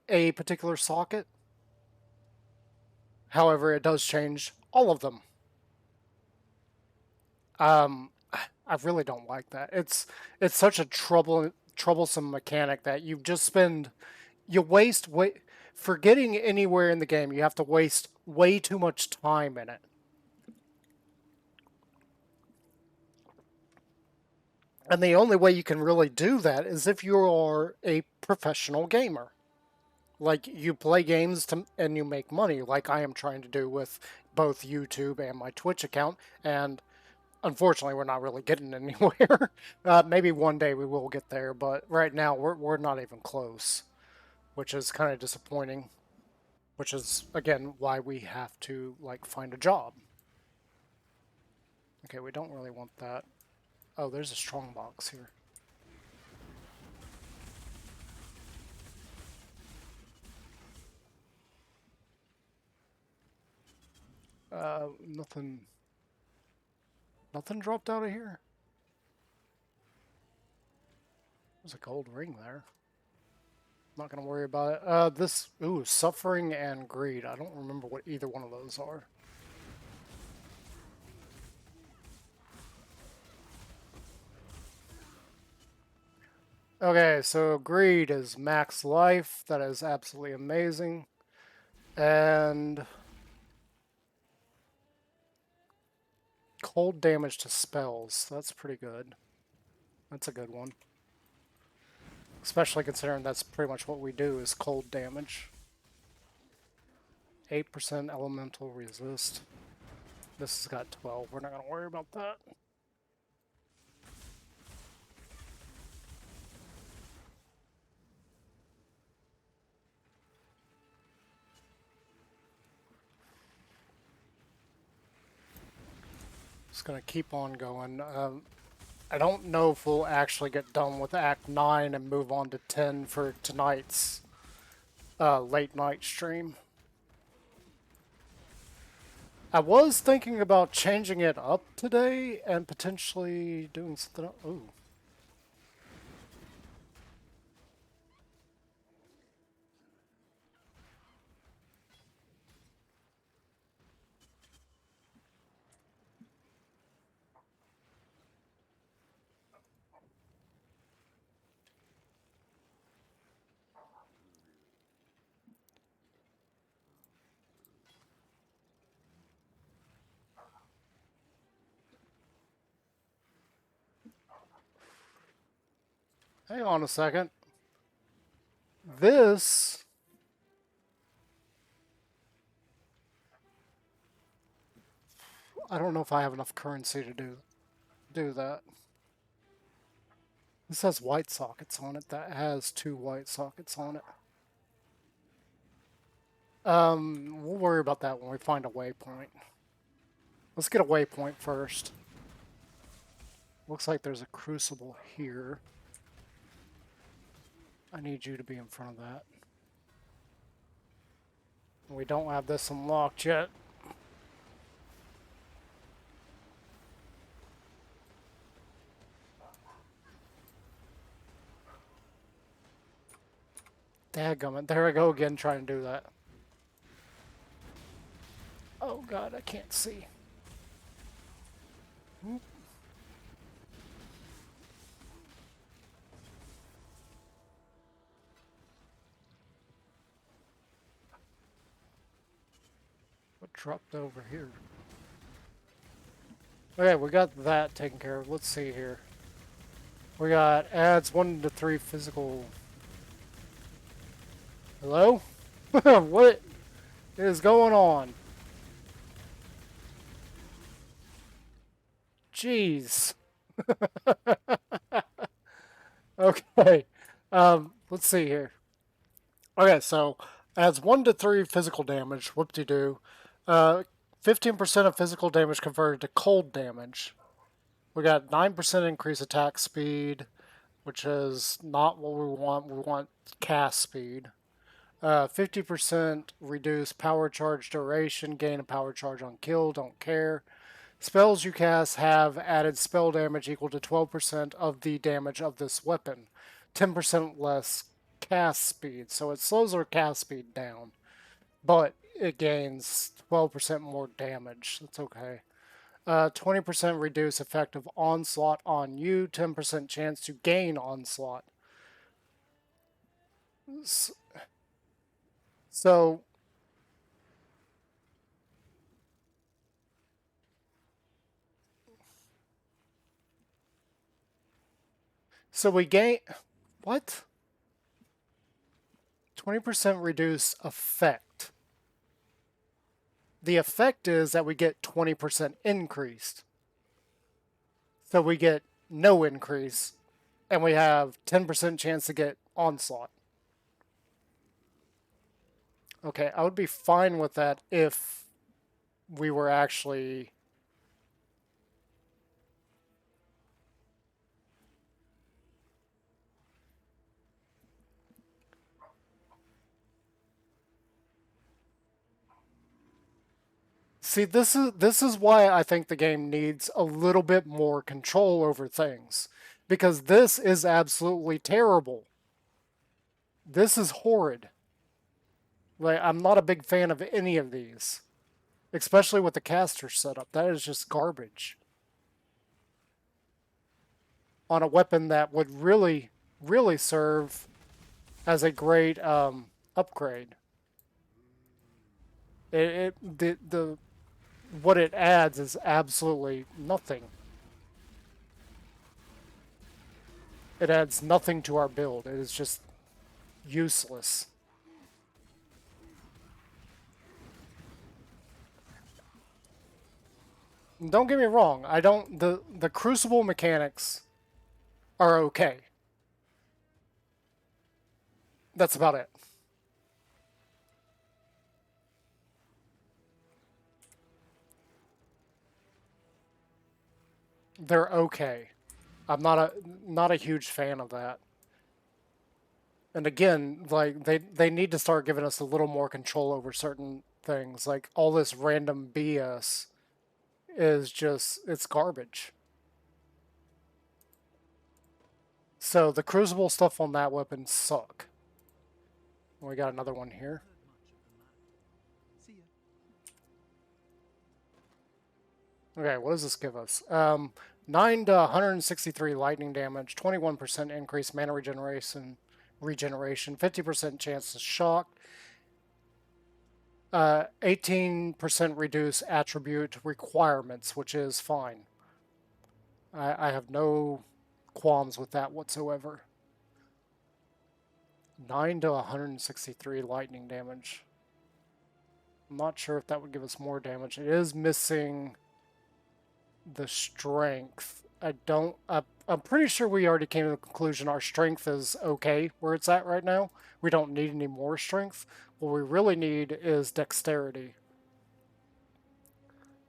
Speaker 1: a particular socket. However, it does change all of them. I really don't like that. It's such a troublesome mechanic that you waste way for getting anywhere in the game. You have to waste way too much time in it. And the only way you can really do that is if you are a professional gamer. Like, you play games and you make money, like I am trying to do with both YouTube and my Twitch account. And unfortunately, we're not really getting anywhere. Maybe one day we will get there, but right now we're not even close, which is kind of disappointing. Which is, again, why we have to, like, find a job. Okay, we don't really want that. Oh, there's a strong box here. Nothing... Nothing dropped out of here? There's a gold ring there. Not gonna worry about it. Ooh, suffering and greed. I don't remember what either one of those are. Okay, so greed is max life. That is absolutely amazing. And cold damage to spells. That's pretty good. That's a good one. Especially considering that's pretty much what we do is cold damage. 8% elemental resist. This has got 12. We're not going to worry about that. Just going to keep on going. I don't know if we'll actually get done with Act 9 and move on to 10 for tonight's late night stream. I was thinking about changing it up today and potentially doing something else. Ooh. Hang on a second. This... I don't know if I have enough currency to do that. This has white sockets on it. That has 2 white sockets on it. We'll worry about that when we find a waypoint. Let's get a waypoint first. Looks like there's a crucible here. I need you to be in front of that. We don't have this unlocked yet. Dadgummit. There I go again trying to do that. Oh god, I can't see. What dropped over here? Okay, we got that taken care of. Let's see here. We got adds 1 to 3 physical. Hello? What is going on? Jeez. Okay. Let's see here. Okay, so adds 1 to 3 physical damage. Whoop-de-doo. 15% of physical damage converted to cold damage. We got 9% increase attack speed, which is not what we want. We want cast speed. 50% reduce power charge duration, gain a power charge on kill, don't care. Spells you cast have added spell damage equal to 12% of the damage of this weapon. 10% less cast speed, so it slows our cast speed down, but it gains 12% more damage. That's okay. 20% reduce effective onslaught on you, 10% chance to gain onslaught. So we gain what? 20% reduce effect. The effect is that we get 20% increased. So we get no increase, and we have 10% chance to get onslaught. Okay, I would be fine with that if we were actually... See, this is why I think the game needs a little bit more control over things, because this is absolutely terrible. This is horrid. Like, I'm not a big fan of any of these, especially with the caster setup. That is just garbage on a weapon that would really, really serve as a great upgrade. The what it adds is absolutely nothing. It adds nothing to our build. It is just useless. Don't get me wrong. I don't the crucible mechanics are okay. That's about it. They're okay. I'm not a huge fan of that. And again, like they need to start giving us a little more control over certain things. Like all this random BS is just it's garbage. So the crucible stuff on that weapon suck. We got another one here. Okay, what does this give us? 9 to 163 lightning damage, 21% increased mana regeneration, 50% chance to shock, 18% reduce attribute requirements, which is fine. I have no qualms with that whatsoever. 9 to 163 lightning damage. I'm not sure if that would give us more damage. It is missing the strength. I'm pretty sure we already came to the conclusion our strength is okay where it's at right now. We don't need any more strength. What we really need is dexterity.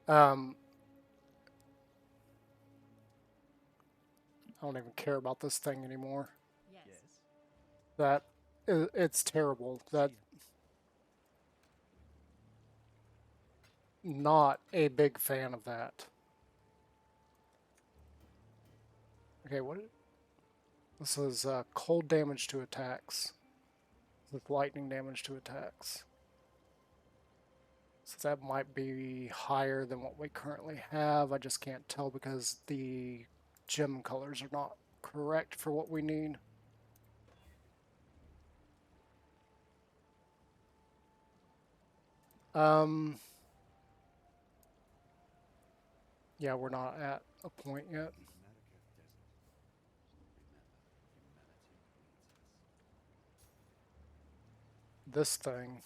Speaker 1: I don't even care about this thing anymore.
Speaker 2: Yes.
Speaker 1: That it's terrible. That not a big fan of that. Okay, what? This is cold damage to attacks with lightning damage to attacks. So that might be higher than what we currently have. I just can't tell because the gem colors are not correct for what we need. Um, yeah, we're not at a point yet. This thing,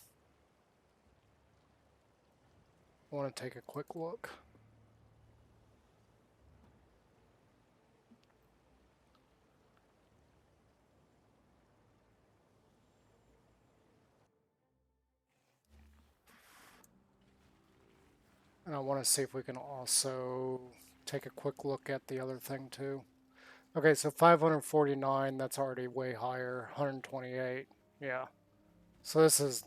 Speaker 1: I want to take a quick look. And I want to see if we can also take a quick look at the other thing too. Okay, so 549, that's already way higher. 128, yeah. So this is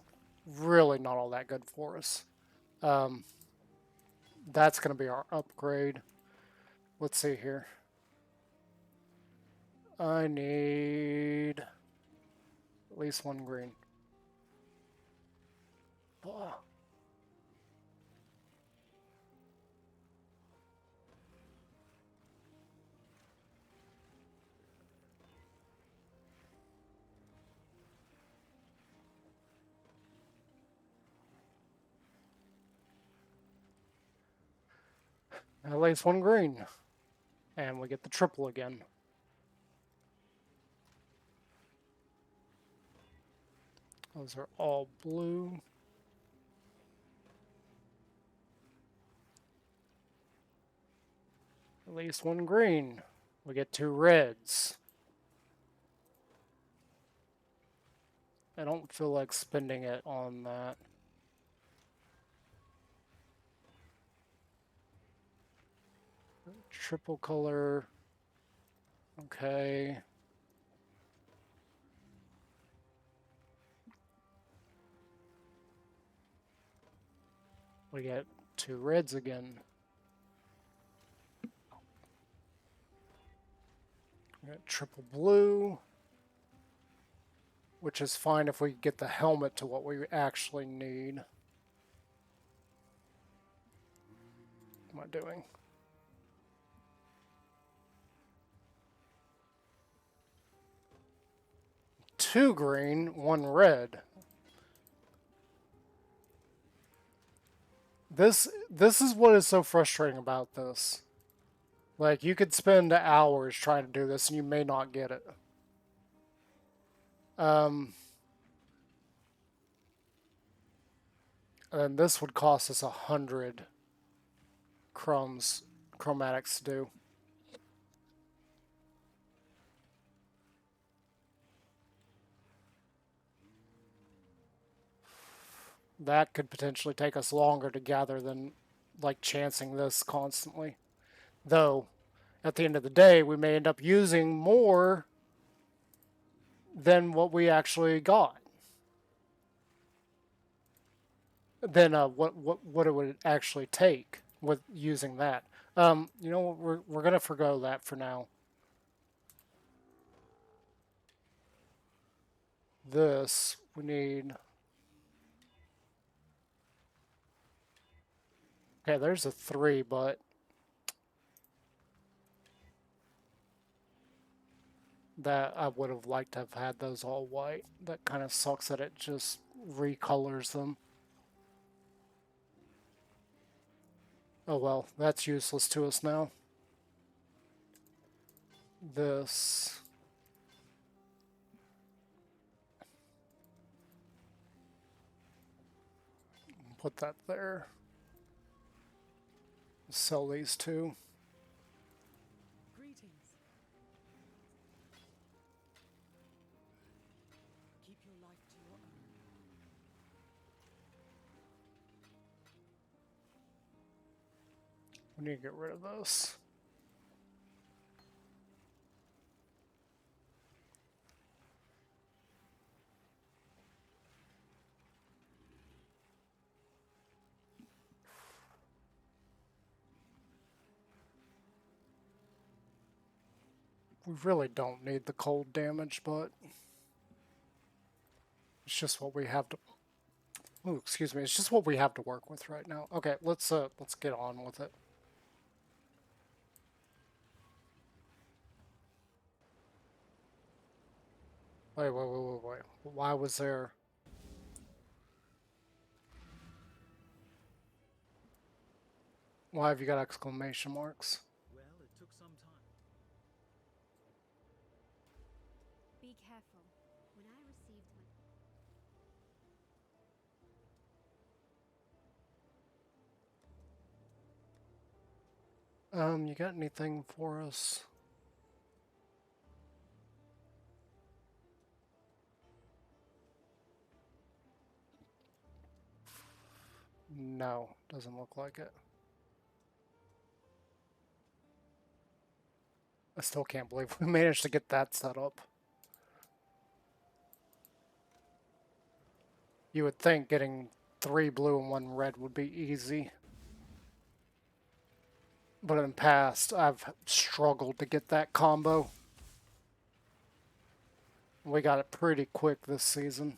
Speaker 1: really not all that good for us. Um, that's going to be our upgrade. Let's see here. I need at least one green. Oh, at least one green. And we get the triple again. Those are all blue. At least one green. We get two reds. I don't feel like spending it on that. Triple color. Okay. We get two reds again. We got triple blue. Which is fine if we get the helmet to what we actually need. What am I doing? Two green, one red. This is what is so frustrating about this. Like, you could spend hours trying to do this and you may not get it. And this would cost us 100 chromatics to do. That could potentially take us longer to gather than like chancing this constantly. Though, at the end of the day, we may end up using more than what we actually got. Than what it would actually take with using that. You know, we're gonna forgo that for now. This we need. Okay, there's a 3, but that I would have liked to have had those all white. That kind of sucks that it just recolors them. Oh well, that's useless to us now. This. Put that there. Sell these two.
Speaker 2: Greetings. Keep your life to your own.
Speaker 1: We need to get rid of this. We really don't need the cold damage, but it's just what we have to. Oh, excuse me. It's just what we have to work with right now. Okay, let's get on with it. Wait. Why was there? Why have you got exclamation marks?
Speaker 2: Well, it took some time.
Speaker 4: Be careful. When I received my
Speaker 1: You got anything for us? No, doesn't look like it. I still can't believe we managed to get that set up. You would think getting 3 blue and 1 red would be easy. But in the past, I've struggled to get that combo. We got it pretty quick this season.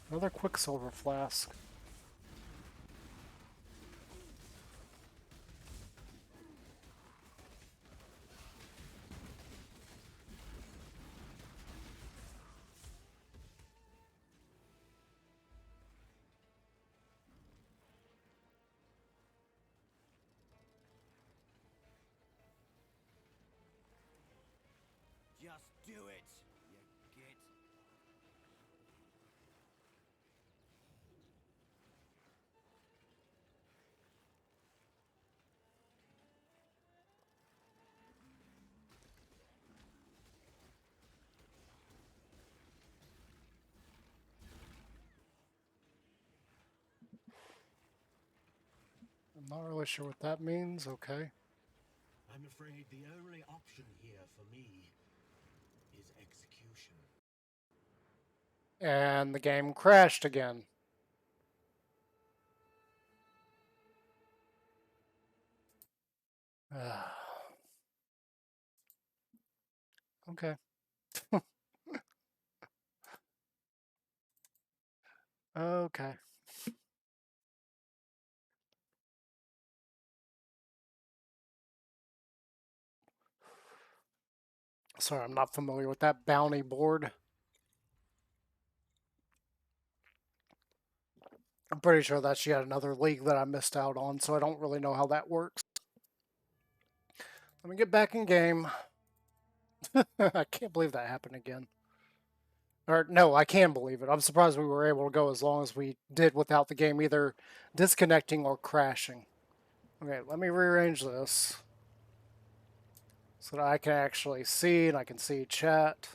Speaker 1: Another Quicksilver flask.
Speaker 2: Just do it, you git.
Speaker 1: I'm not really sure what that means. Okay.
Speaker 5: I'm afraid the only option here for me is execution.
Speaker 1: And the game crashed again. Okay. Okay. Sorry, I'm not familiar with that bounty board. I'm pretty sure that's yet another league that I missed out on, so I don't really know how that works. Let me get back in game. I can't believe that happened again. Or, no, I can believe it. I'm surprised we were able to go as long as we did without the game either disconnecting or crashing. Okay, let me rearrange this so that I can actually see and I can see chat.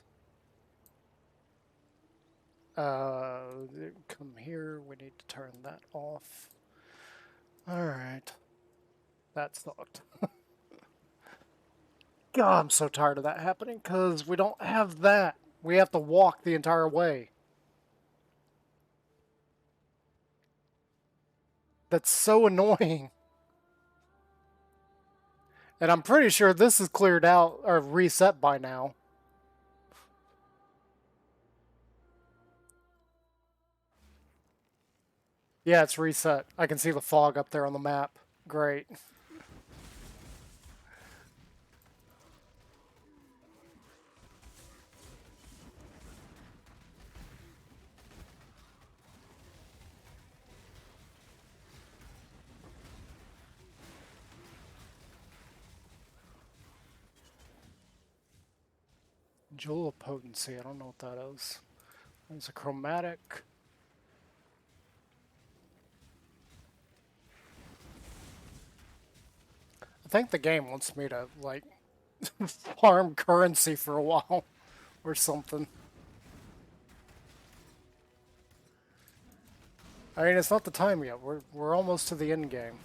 Speaker 1: Come here. We need to turn that off. Alright. That's thought. God, I'm so tired of that happening because we don't have that. We have to walk the entire way. That's so annoying. And I'm pretty sure this is cleared out or reset by now. Yeah, it's reset. I can see the fog up there on the map. Great. Jewel of Potency. I don't know what that is. There's a chromatic. I think the game wants me to, like, farm currency for a while or something. I mean, it's not the time yet. We're almost to the end game.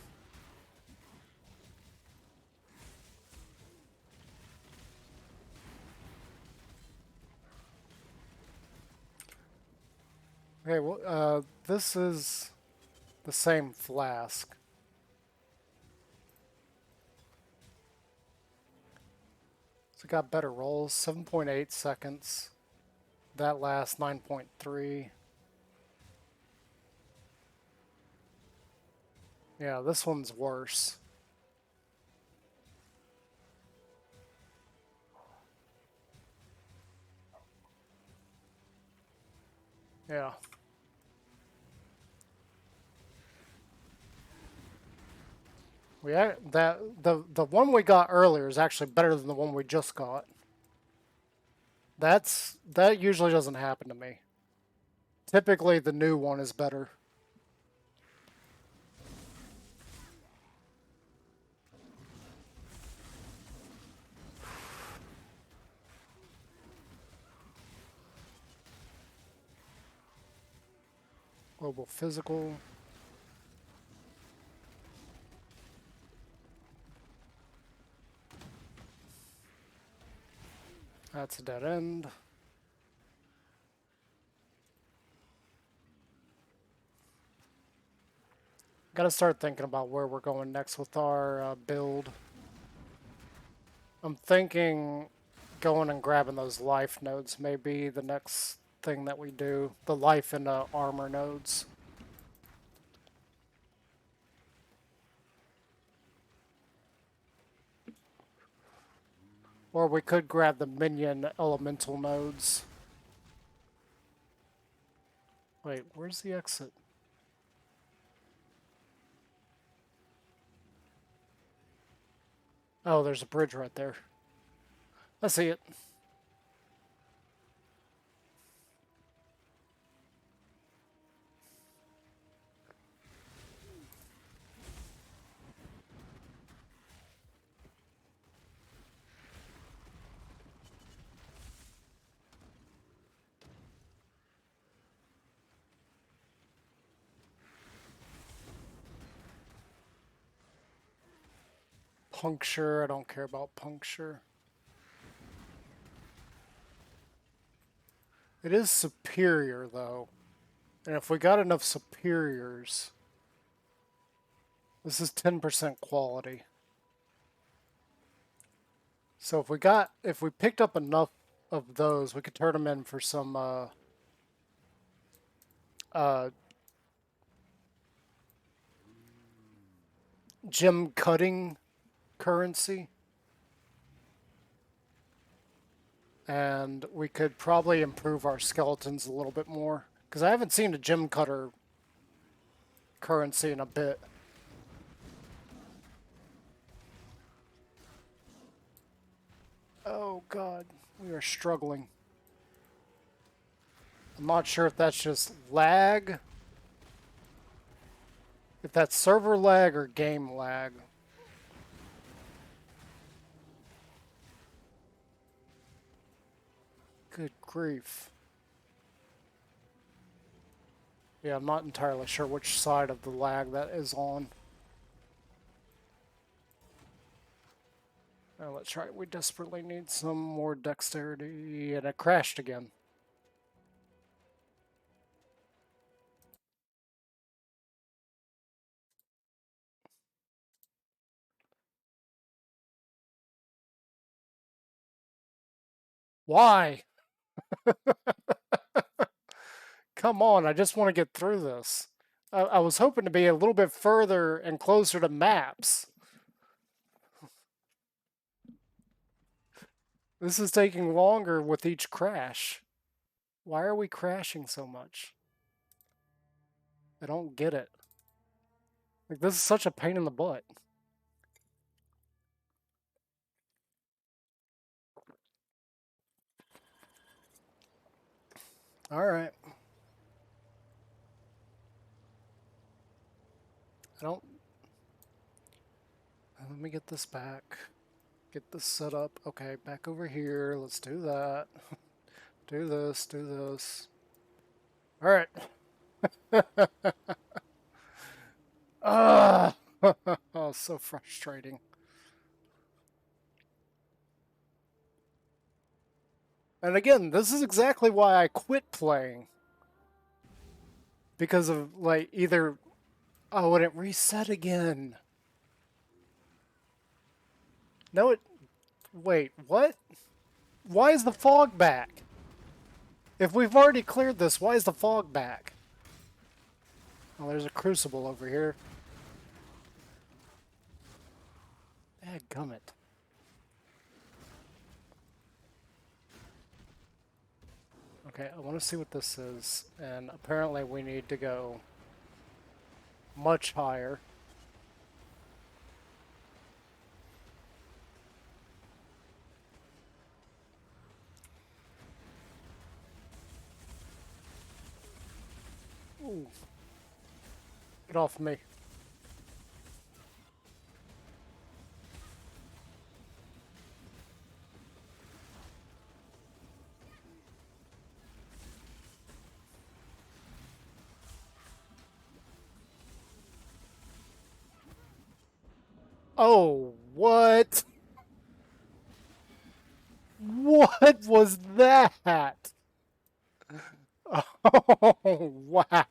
Speaker 1: Okay, well, this is the same flask. So it got better rolls, 7.8 seconds. That lasts 9.3. Yeah, this one's worse. Yeah. The one we got earlier is actually better than the one we just got. That usually doesn't happen to me. Typically the new one is better. Global physical. That's a dead end. Gotta start thinking about where we're going next with our build. I'm thinking going and grabbing those life nodes may be the next thing that we do. The life and armor nodes. Or we could grab the minion elemental nodes. Wait, where's the exit? Oh, there's a bridge right there. I see it. Puncture, I don't care about puncture. It is superior, though. And if we got enough superiors, this is 10% quality. So if we picked up enough of those, we could turn them in for some, uh, gem cutting currency. And we could probably improve our skeletons a little bit more. Because I haven't seen a gem cutter currency in a bit. Oh god, we are struggling. I'm not sure if that's just lag, if that's server lag or game lag. Good grief. Yeah, I'm not entirely sure which side of the lag that is on. Now let's try. We desperately need some more dexterity, and it crashed again. Why? Come on, I just want to get through this. I was hoping to be a little bit further and closer to maps. This is taking longer with each crash. Why are we crashing so much? I don't get it. Like, this is such a pain in the butt. Alright. I don't... Let me get this back. Get this set up. Okay, back over here. Let's do that. Do this, do this. Alright. Ah! Oh, so frustrating. And again, this is exactly why I quit playing. because of like either. Oh, and it reset again. No, it. Wait, what? Why is the fog back? If we've already cleared this, why is the fog back? Oh, there's a crucible over here. Dadgummit. Okay, I want to see what this is, and apparently we need to go much higher. Ooh. Get off me. Oh, what? What was that? Oh, wow.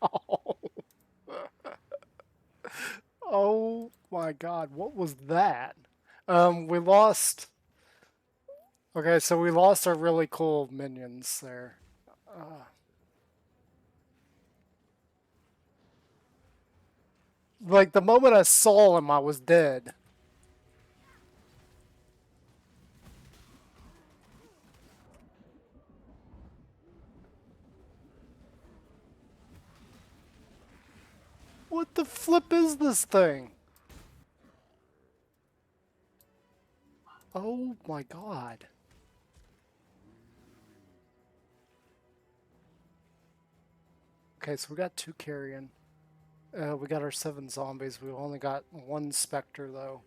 Speaker 1: Oh my god, what was that? We lost. Okay, so we lost our really cool minions there. Like the moment I saw him, I was dead. What the flip is this thing? Oh my god. Okay, so we got 2 carrion. We got our 7 zombies. We only got 1 specter though.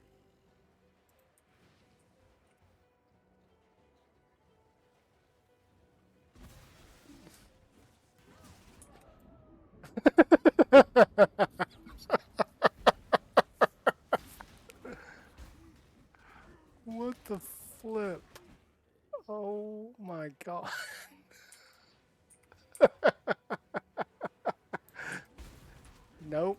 Speaker 1: What the flip? Oh my god. Nope.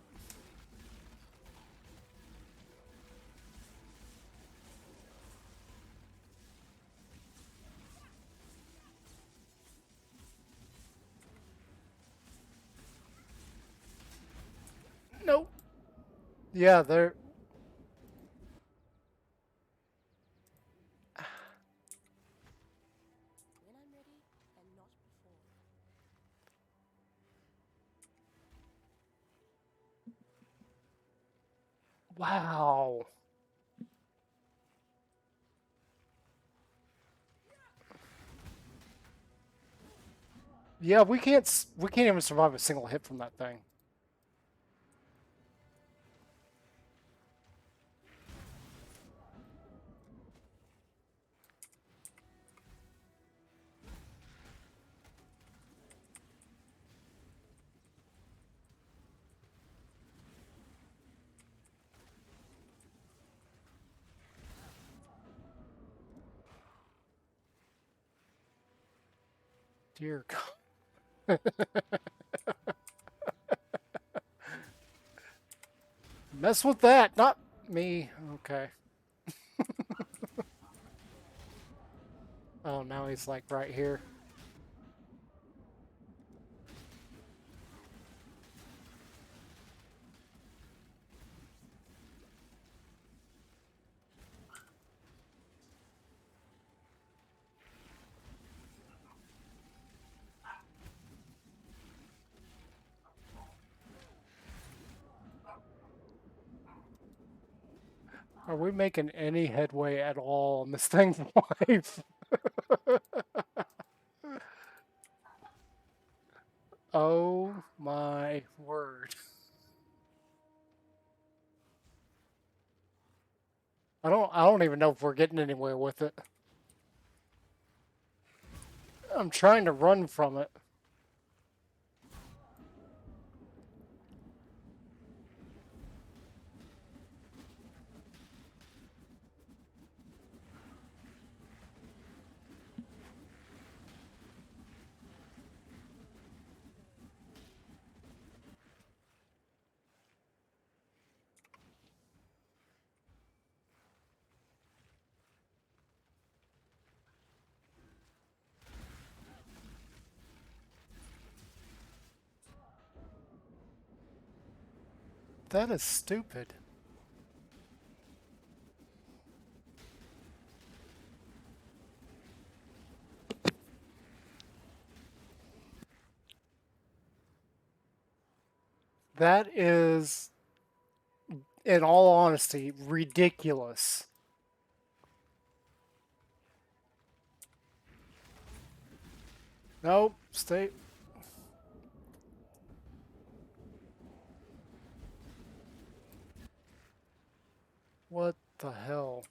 Speaker 1: Nope. Yeah, they're.
Speaker 6: When I'm ready, and not before.
Speaker 1: Wow. Yeah, we can't even survive a single hit from that thing. Dear God. Mess with that, not me. Okay. Oh, now he's like right here. Are we making any headway at all on this thing's life? Oh my word. I don't even know if we're getting anywhere with it. I'm trying to run from it. That is stupid. That is, in all honesty, ridiculous. Nope, stay. What the hell?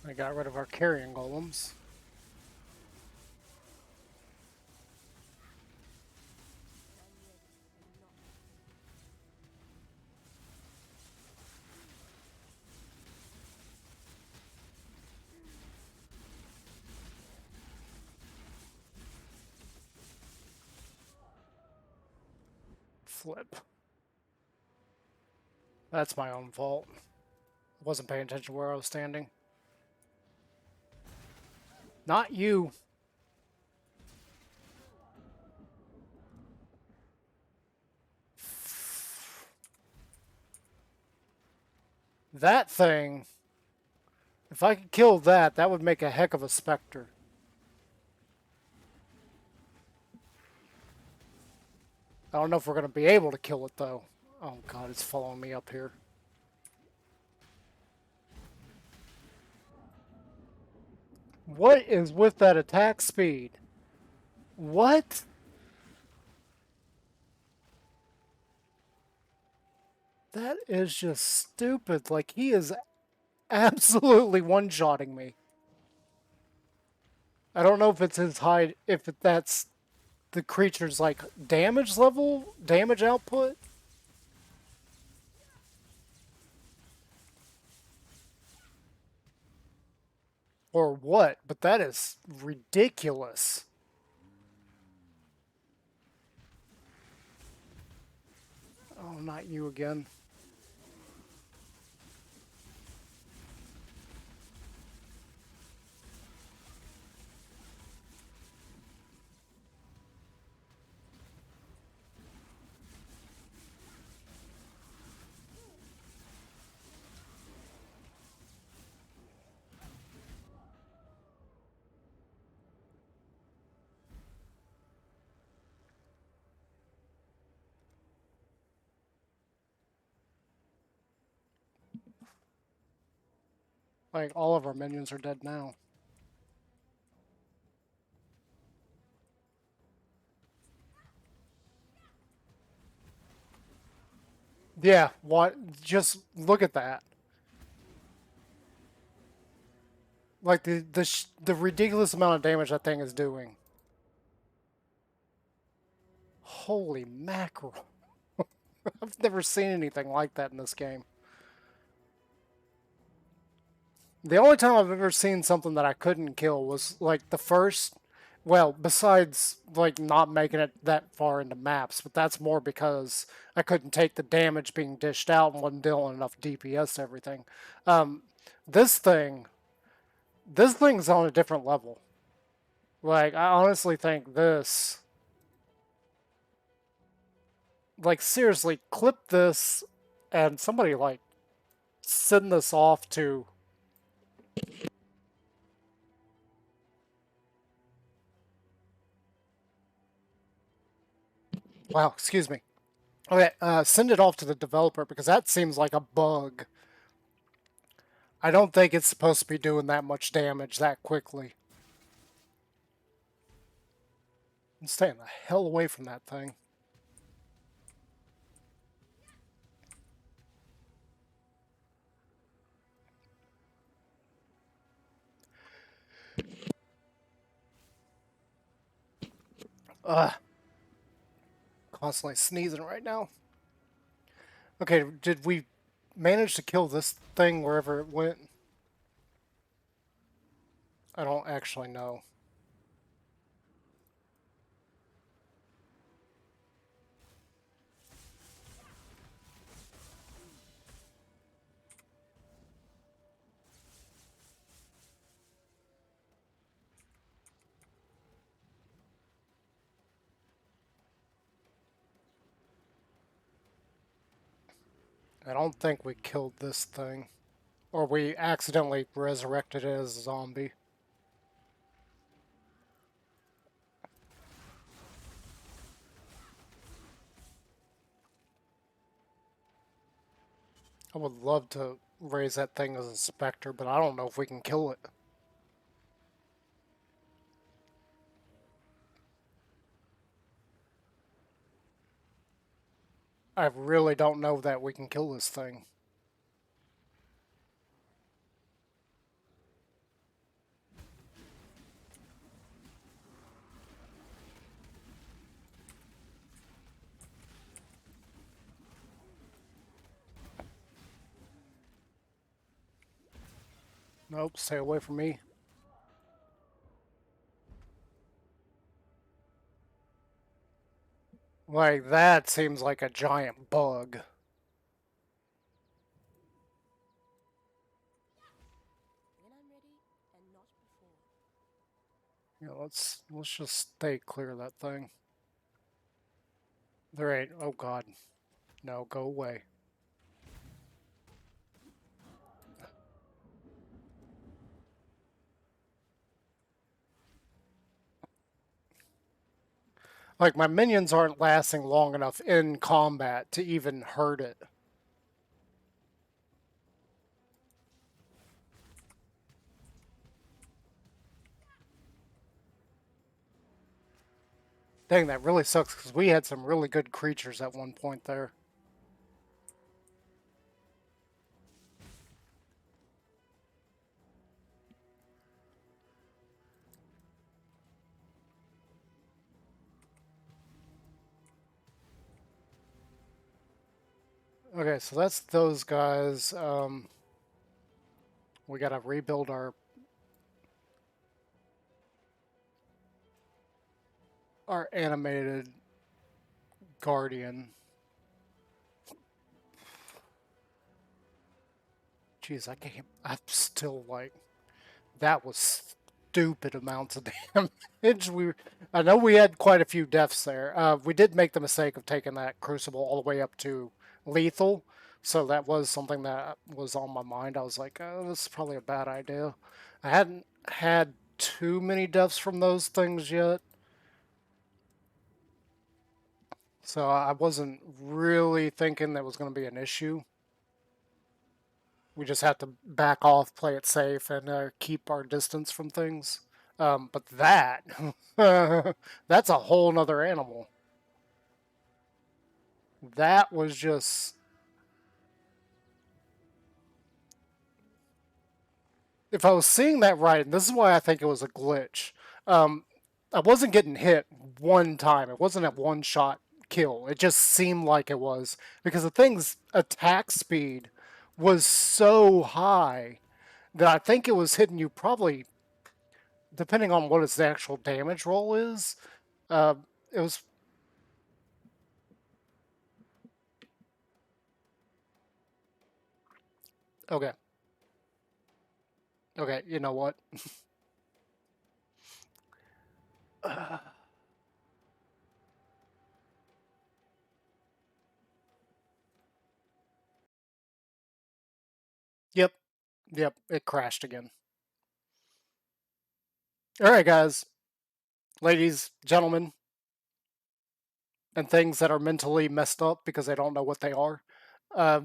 Speaker 1: I got rid of our carrying golems. Flip. That's my own fault. I wasn't paying attention to where I was standing. Not you. That thing. If I could kill that, that would make a heck of a specter. I don't know if we're going to be able to kill it, though. Oh, God, it's following me up here. What is with that attack speed? What? That is just stupid. Like, he is absolutely one-shotting me. I don't know if it's his height, if that's the creature's, like, damage level, damage output. Or what, but that is ridiculous. Oh, not you again. Like, all of our minions are dead now. Yeah, what? Just look at that. Like, the ridiculous amount of damage that thing is doing. Holy mackerel. I've never seen anything like that in this game. The only time I've ever seen something that I couldn't kill was, like, the first Well, besides like not making it that far into maps, but that's more because I couldn't take the damage being dished out and wasn't dealing enough DPS to everything. Um, this thing, this thing's on a different level. Like I honestly think this, like seriously, clip this, and somebody like send this off to. Wow, excuse me. Okay, send it off to the developer because that seems like a bug. I don't think it's supposed to be doing that much damage that quickly. I'm staying the hell away from that thing. Ugh. Constantly sneezing right now. Okay, did we manage to kill this thing wherever it went? I don't actually know. I don't think we killed this thing. Or we accidentally resurrected it as a zombie. I would love to raise that thing as a specter, but I don't know if we can kill it. I really don't know that we can kill this thing. Nope, stay away from me. Like, that seems like a giant bug.
Speaker 6: When I'm ready and not before.
Speaker 1: Yeah, let's just stay clear of that thing. There ain't. Oh God, no, go away. Like my minions aren't lasting long enough in combat to even hurt it. Dang, that really sucks because we had some really good creatures at one point there. Okay, so that's those guys. We gotta rebuild our animated guardian. Jeez, I can't. I'm still like that was stupid amounts of damage. I know we had quite a few deaths there. We did make the mistake of taking that crucible all the way up to lethal, so that was something that was on my mind. I was like, oh, this is probably a bad idea. I hadn't had too many deaths from those things yet, so I wasn't really thinking that was going to be an issue. We just have to back off, play it safe, and keep our distance from things. But that, that's a whole nother animal. That was just. If I was seeing that right, and this is why I think it was a glitch, um, I wasn't getting hit one time. It wasn't a one shot kill. It just seemed like it was because the thing's attack speed was so high that I think it was hitting you probably depending on what its actual damage roll is, uh, it was okay. Okay, you know what? Yep, yep, it crashed again. All right, guys, ladies, gentlemen, and things that are mentally messed up because they don't know what they are. Uh,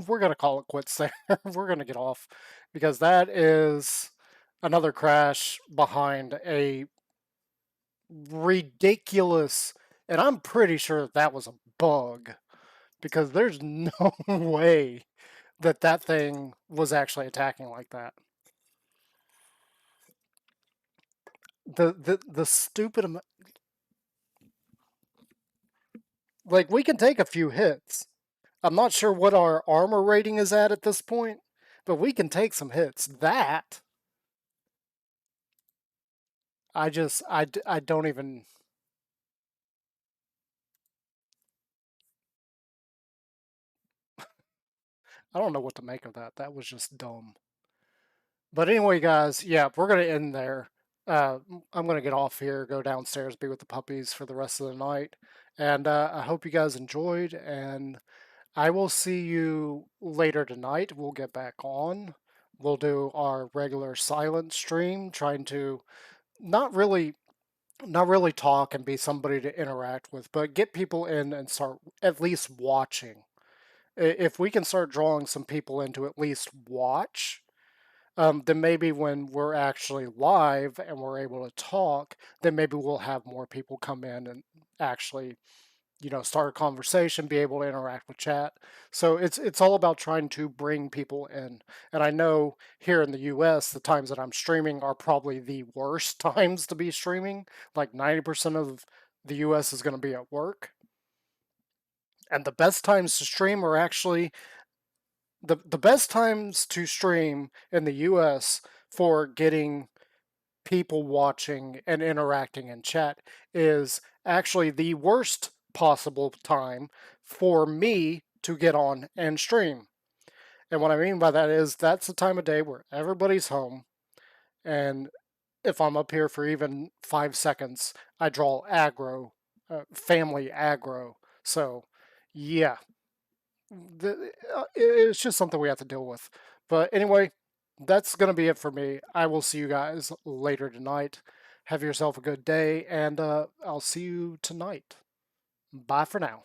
Speaker 1: we're gonna call it quits there. We're gonna get off because that is another crash behind a ridiculous, and I'm pretty sure that was a bug because there's no way that that thing was actually attacking like that. The stupid like we can take a few hits. I'm not sure what our armor rating is at this point, but we can take some hits. That I don't even I don't know what to make of that. That was just dumb. But anyway, guys, yeah, we're gonna end there. Uh, I'm gonna get off here, go downstairs, be with the puppies for the rest of the night, and I hope you guys enjoyed. And I will see you later tonight. We'll get back on. We'll do our regular silent stream, trying to not really not really talk and be somebody to interact with, but get people in and start at least watching. If we can start drawing some people in to at least watch, then maybe when we're actually live and we're able to talk, then maybe we'll have more people come in and actually, start a conversation, be able to interact with chat. So it's all about trying to bring people in. And I know here in the US, the times that I'm streaming are probably the worst times to be streaming. Like 90% of the US is going to be at work. And the best times to stream are actually the best times to stream in the US for getting people watching and interacting in chat is actually the worst possible time for me to get on and stream. And what I mean by that is that's the time of day where everybody's home. And if I'm up here for even 5 seconds, I draw aggro, family aggro. So, yeah, it's just something we have to deal with. But anyway, that's going to be it for me. I will see you guys later tonight. Have yourself a good day, and I'll see you tonight. Bye for now.